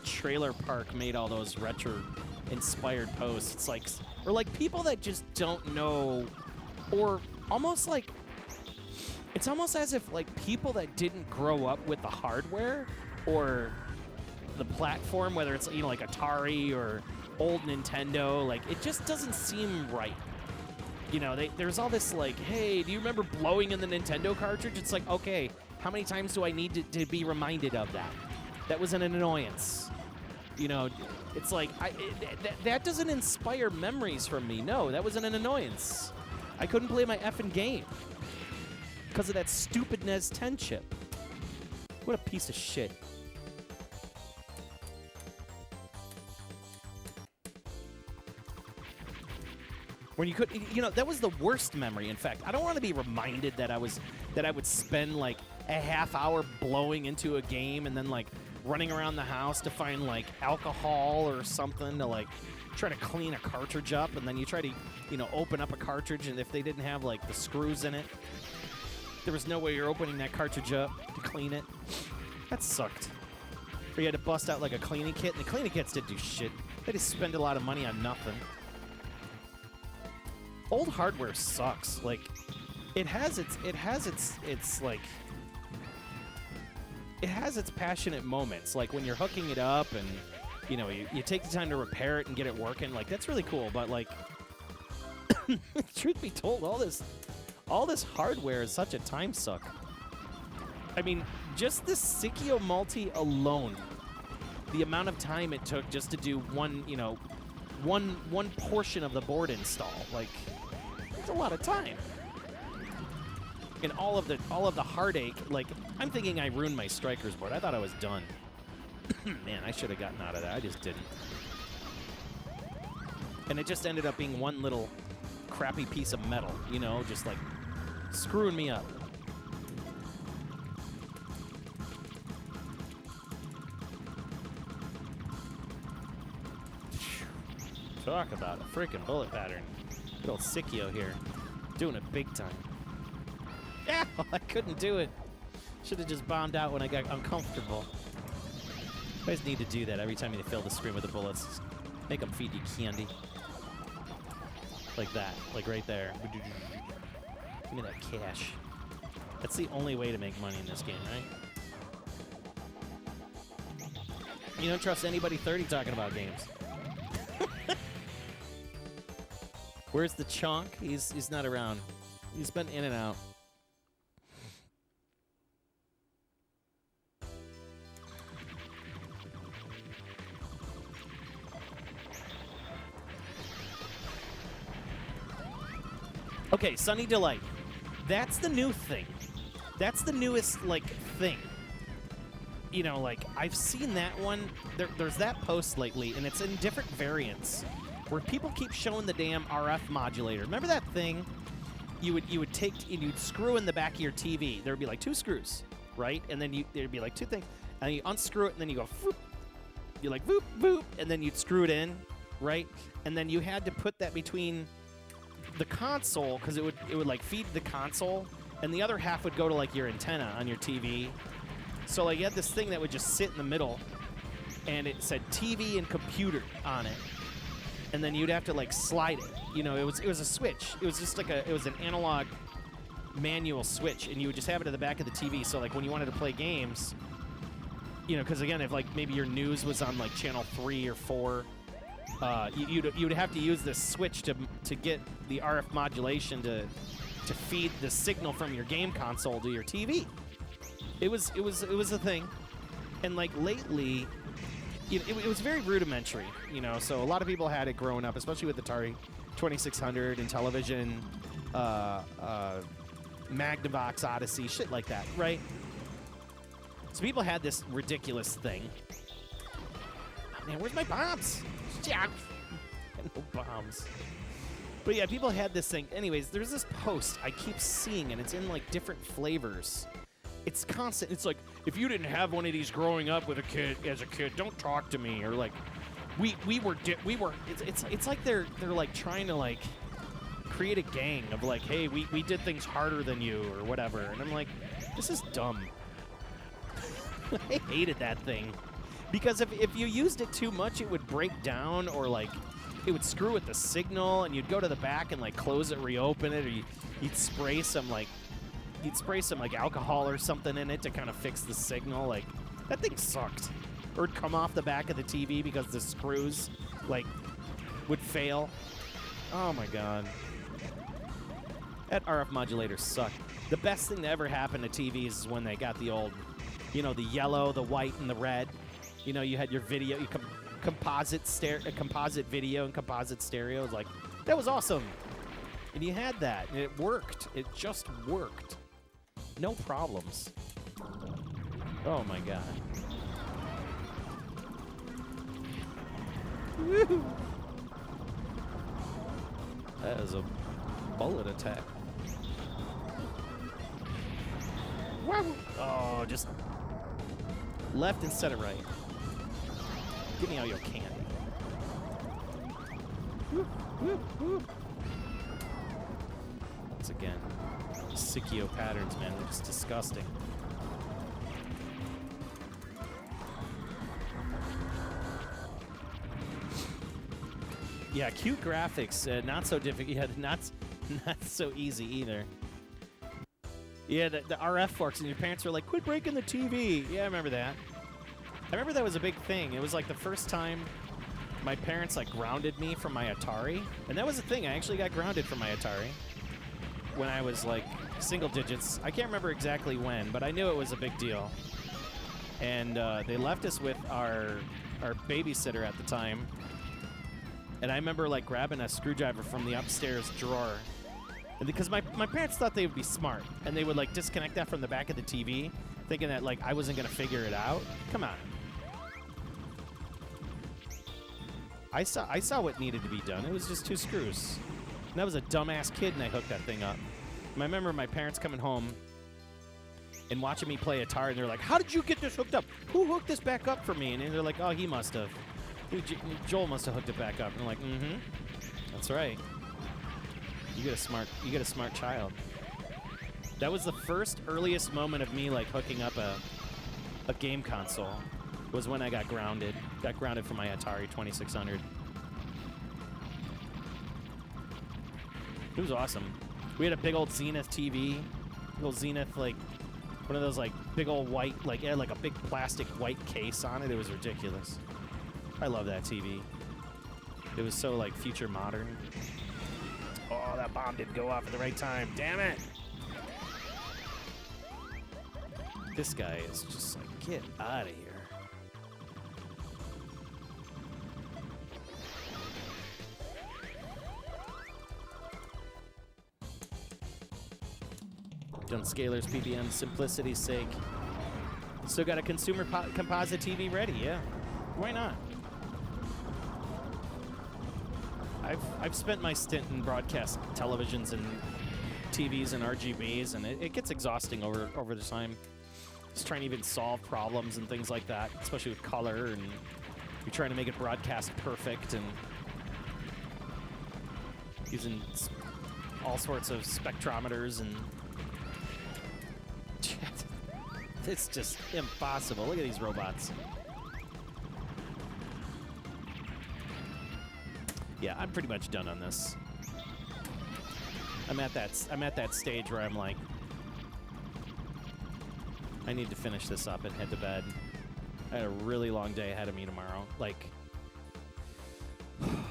trailer park made all those retro-inspired posts. It's like, or like people that just don't know, or almost like, it's almost as if like people that didn't grow up with the hardware or the platform, whether it's, you know, like Atari or old Nintendo, like it just doesn't seem right. You know, there's all this like, hey, do you remember blowing in the Nintendo cartridge? It's like, okay, how many times do I need to be reminded of that? That was an annoyance. You know, it's like, that doesn't inspire memories from me. No, that was an annoyance. I couldn't play my effing game because of that stupid NES 10 chip. What a piece of shit. When you could, you know, that was the worst memory. In fact, I don't want to be reminded that I would spend like a half hour blowing into a game and then like running around the house to find like alcohol or something to like try to clean a cartridge up, and then you try to, you know, open up a cartridge, and if they didn't have like the screws in it, there was no way you're opening that cartridge up to clean it. That sucked. Or you had to bust out like a cleaning kit, and the cleaning kits didn't do shit. They just spend a lot of money on nothing. Old hardware sucks. Like, it has its passionate moments. Like when you're hooking it up and, you know, you take the time to repair it and get it working. Like, that's really cool. But like, truth be told, all this hardware is such a time suck. I mean, just the Psikyo-Multi alone, the amount of time it took just to do one, you know, one portion of the board install, like, it's a lot of time. And all of the heartache, like, I'm thinking I ruined my Strikers board. I thought I was done. Man, I should have gotten out of that. I just didn't. And it just ended up being one little crappy piece of metal, you know, just like screwing me up. Talk about a freaking bullet pattern. Good old Psikyo here. Doing it big time. Yeah, I couldn't do it. Should have just bombed out when I got uncomfortable. You guys need to do that every time you fill the screen with the bullets. Make them feed you candy. Like that. Like right there. Give me that cash. That's the only way to make money in this game, right? You don't trust anybody 30 talking about games. Where's the chunk? He's not around. He's been in and out. Okay, Sunny Delight. That's the new thing. That's the newest, like, thing. You know, like, I've seen that one. There's that post lately, and it's in different variants where people keep showing the damn RF modulator. Remember that thing? You would take and you'd screw in the back of your TV. There would be like 2 screws, right? And then there'd be like 2 things, and you unscrew it, and then you go, whoop. You like, whoop, whoop, and then you'd screw it in, right? And then you had to put that between the console, because it would like feed the console, and the other half would go to like your antenna on your TV. So like you had this thing that would just sit in the middle, and it said TV and computer on it, and then you'd have to like slide it. You know, it was a switch. It was just like it was an analog manual switch, and you would just have it at the back of the TV. So like when you wanted to play games, you know, because again, if like maybe your news was on like channel 3 or 4. You'd have to use this switch to get the RF modulation to feed the signal from your game console to your TV. It was a thing, and like lately, it was very rudimentary, you know. So a lot of people had it growing up, especially with Atari 2600 and television, Magnavox Odyssey, shit like that, right? So people had this ridiculous thing. Oh, man, where's my bombs? Yeah, no bombs. But yeah, people had this thing. Anyways, there's this post I keep seeing, and it's in like different flavors. It's constant. It's like, if you didn't have one of these growing up with as a kid, don't talk to me. Or like, we were. It's like they're like trying to like create a gang of like, hey, we did things harder than you or whatever. And I'm like, this is dumb. I hated that thing. Because if you used it too much, it would break down, or like it would screw with the signal, and you'd go to the back and like close it, reopen it, or you'd spray some like alcohol or something in it to kind of fix the signal. Like, that thing sucked. Or it'd come off the back of the TV because the screws like would fail. Oh my god. That RF modulator sucked. The best thing that ever happened to TVs is when they got the old, you know, the yellow, the white, and the red. You know, you had your video, composite video and composite stereo. Like, that was awesome. And you had that, and it worked. It just worked. No problems. Oh my god. Woo! That is a bullet attack. Wow. Oh, just left instead of right. Give me all your candy. Woo, woo, woo. Once again, Psikyo patterns, man, they're just disgusting. Yeah, cute graphics, not so difficult. Yeah, not so easy either. Yeah, the RF forks, and your parents were like, "Quit breaking the TV." Yeah, I remember that. I remember that was a big thing. It was like the first time my parents like grounded me from my Atari, and that was the thing. I actually got grounded from my Atari when I was like single digits. I can't remember exactly when, but I knew it was a big deal. And they left us with our babysitter at the time. And I remember like grabbing a screwdriver from the upstairs drawer, and because my parents thought they would be smart, and they would like disconnect that from the back of the TV, thinking that like I wasn't gonna figure it out. Come on. I saw what needed to be done. It was just 2 screws. And I was a dumbass kid, and I hooked that thing up. And I remember my parents coming home and watching me play Atari, and they're like, "How did you get this hooked up? Who hooked this back up for me?" And they're like, "Oh, he must have. Joel must have hooked it back up." And I'm like, "Mm-hmm. That's right. You get a smart child." That was the first earliest moment of me like hooking up a game console. Was when I got grounded. Got grounded from my Atari 2600. It was awesome. We had a big old Zenith TV. Big old Zenith, like, one of those, like, big old white, like, it had, like, a big plastic white case on it. It was ridiculous. I love that TV. It was so, like, future modern. bomb didn't go off at the right time. Damn it. This guy is just like, get out of here. Done Scalar's PBM, simplicity's sake. Still got a consumer composite TV ready, yeah. Why not? I've spent my stint in broadcast televisions and TVs and RGBs, and it gets exhausting over the time. Just trying to even solve problems and things like that, especially with color, and you're trying to make it broadcast perfect and using all sorts of spectrometers and it's just impossible. Look at these robots. Yeah, I'm pretty much done on this. I'm at that stage where I'm like, I need to finish this up and head to bed. I had a really long day ahead of me tomorrow. Like,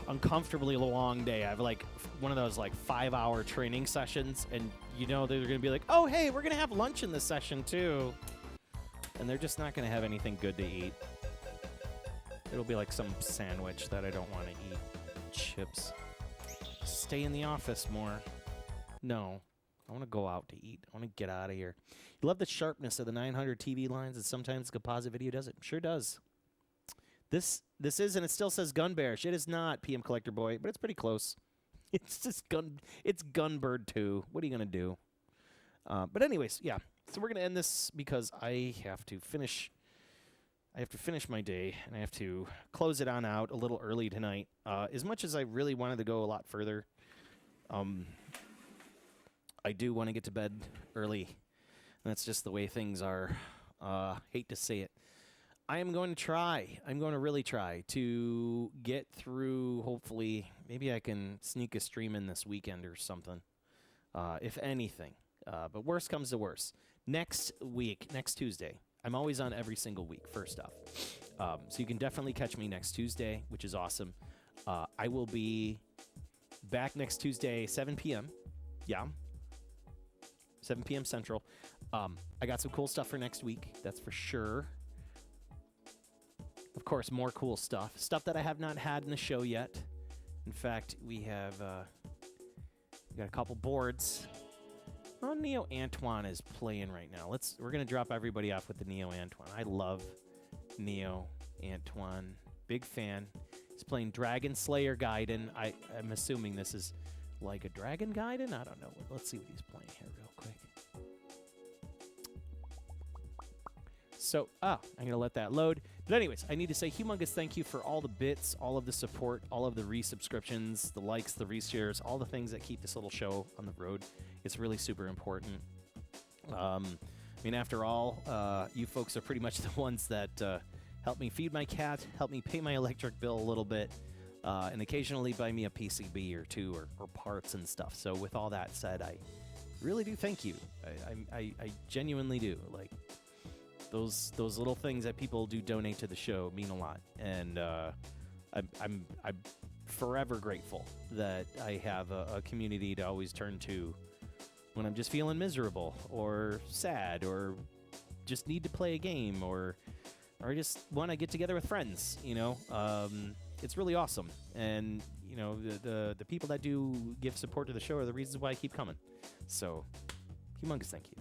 uncomfortably long day. I have like one of those like 5-hour training sessions, and you know they're going to be like, oh, hey, we're going to have lunch in this session too. And they're just not going to have anything good to eat. It'll be like some sandwich that I don't want to eat. Chips. Stay in the office more. No. I want to go out to eat. I want to get out of here. You love the sharpness of the 900 TV lines, and sometimes composite video does it. Sure does. This is, and it still says Gunbearish. It is not PM Collector Boy, but it's pretty close. It's just it's Gunbird2. What are you going to do? But anyways, yeah. So we're going to end this because I have to finish my day, and I have to close it on out a little early tonight. As much as I really wanted to go a lot further, I do want to get to bed early. That's just the way things are. Hate to say it. I am going to try. I'm going to really try to get through, hopefully, maybe I can sneak a stream in this weekend or something, if anything. But worst comes to worst. Next week, next Tuesday, I'm always on every single week, first off. So you can definitely catch me next Tuesday, which is awesome. I will be back next Tuesday, 7 p.m. Yeah. 7 p.m. Central. I got some cool stuff for next week, that's for sure. Of course, more cool stuff. Stuff that I have not had in the show yet. In fact, we have got a couple boards. Oh, Neo Antoine is playing right now. We're gonna drop everybody off with the Neo Antoine. I love Neo Antoine. Big fan. He's playing Dragon Slayer Gaiden. I'm assuming this is like a Dragon Gaiden? I don't know. Let's see what he's playing here real quick. So, I'm going to let that load. But anyways, I need to say humongous thank you for all the bits, all of the support, all of the resubscriptions, the likes, the reshares, all the things that keep this little show on the road. It's really super important. I mean, after all, you folks are pretty much the ones that help me feed my cat, help me pay my electric bill a little bit, and occasionally buy me a PCB or two or parts and stuff. So with all that said, I really do thank you. I genuinely do. Like, those little things that people do donate to the show mean a lot, and I'm forever grateful that I have a community to always turn to when I'm just feeling miserable or sad or just need to play a game or just want to get together with friends. You know, it's really awesome, and you know the people that do give support to the show are the reasons why I keep coming. So, humongous thank you,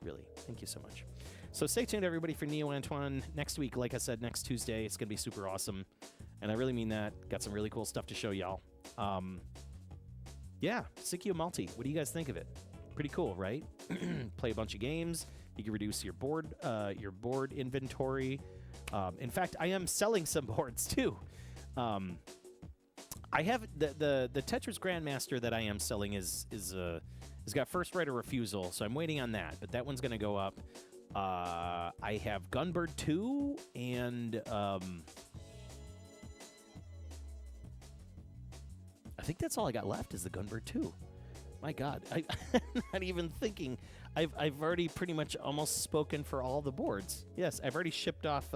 really, thank you so much. So stay tuned, everybody, for Neo Antoine next week. Like I said, next Tuesday, it's going to be super awesome. And I really mean that. Got some really cool stuff to show y'all. Yeah, Psikyo-Multi. What do you guys think of it? Pretty cool, right? Play a bunch of games. You can reduce your board inventory. In fact, I am selling some boards, too. I have the Tetris Grandmaster that I am selling is got first right of refusal, so I'm waiting on that. But that one's going to go up. I have Gunbird2 and I think that's all I got left is the Gunbird2. My God, I'm not even thinking. I've already pretty much almost spoken for all the boards. Yes, I've already shipped off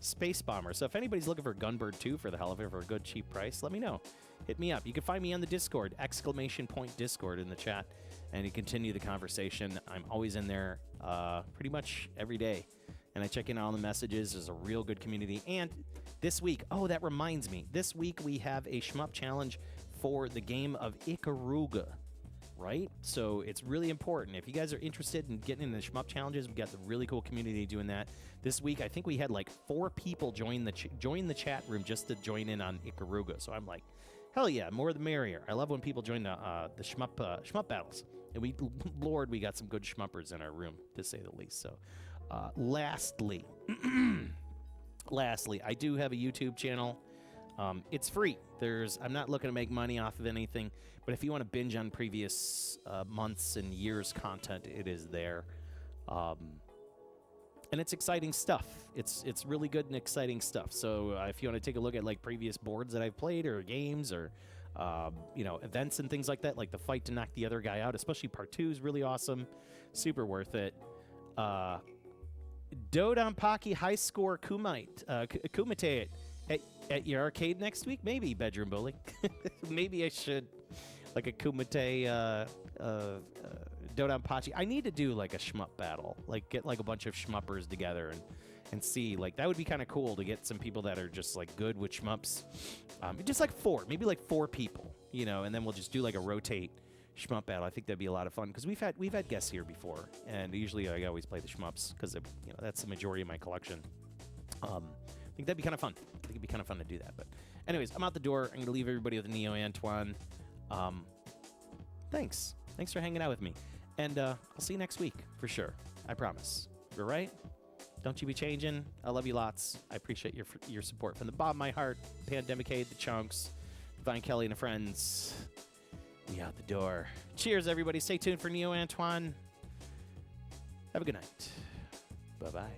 Space Bomber. So if anybody's looking for Gunbird2 for the hell of it for a good cheap price, let me know. hit me up. You can find me on the Discord, !Discord in the chat, and you continue the conversation. I'm always in there pretty much every day, and I check in on all the messages. There's a real good community. And this week, that reminds me, this week we have a shmup challenge for the game of Ikaruga, right? So it's really important. If you guys are interested in getting into shmup challenges, we've got the really cool community doing that. This week, I think we had like 4 people join the chat room just to join in on Ikaruga. So I'm like, hell yeah, more the merrier. I love when people join the shmup battles. And we got some good shmuppers in our room, to say the least. So lastly, I do have a YouTube channel. It's free. I'm not looking to make money off of anything, but if you want to binge on previous months and years content, it is there. And it's exciting stuff. It's really good and exciting stuff. So if you want to take a look at like previous boards that I've played or games or events and things like that, like the fight to knock the other guy out, especially part 2 is really awesome. Super worth it. Dodonpaki High Score Kumite at your arcade next week? Maybe, Bedroom Bully. Maybe I should. Like a Kumite Dodonpachi. I need to do like a shmup battle. Like get like a bunch of shmuppers together and see. Like that would be kind of cool to get some people that are just like good with shmups. Just like 4. Maybe like 4 people, and then we'll just do like a rotate shmup battle. I think that'd be a lot of fun because we've had guests here before, and usually I always play the shmups because that's the majority of my collection. I think that'd be kind of fun. I think it'd be kind of fun to do that. But anyways, I'm out the door. I'm gonna leave everybody with Neo Antoine. Thanks for hanging out with me, and I'll see you next week for sure. I promise. You're right. Don't you be changing. I love you lots. I appreciate your support from the bottom of my heart. Pandemicade, the Chunks, Divine Kelly, and the friends. We out the door. Cheers, everybody. Stay tuned for Neo Antoine. Have a good night. Bye-bye.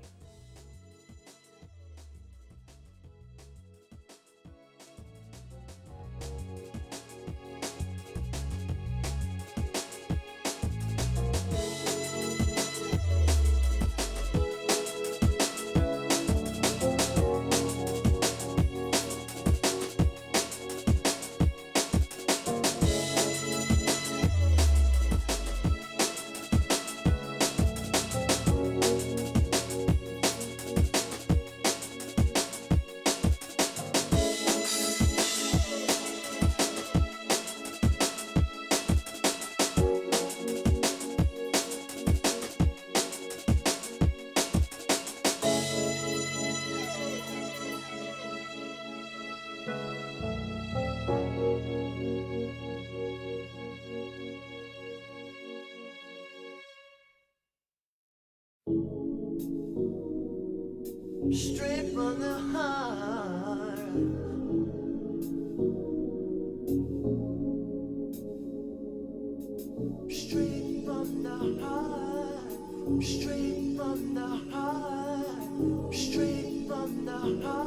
Straight from the heart, straight from the heart, straight from the heart, straight from the heart.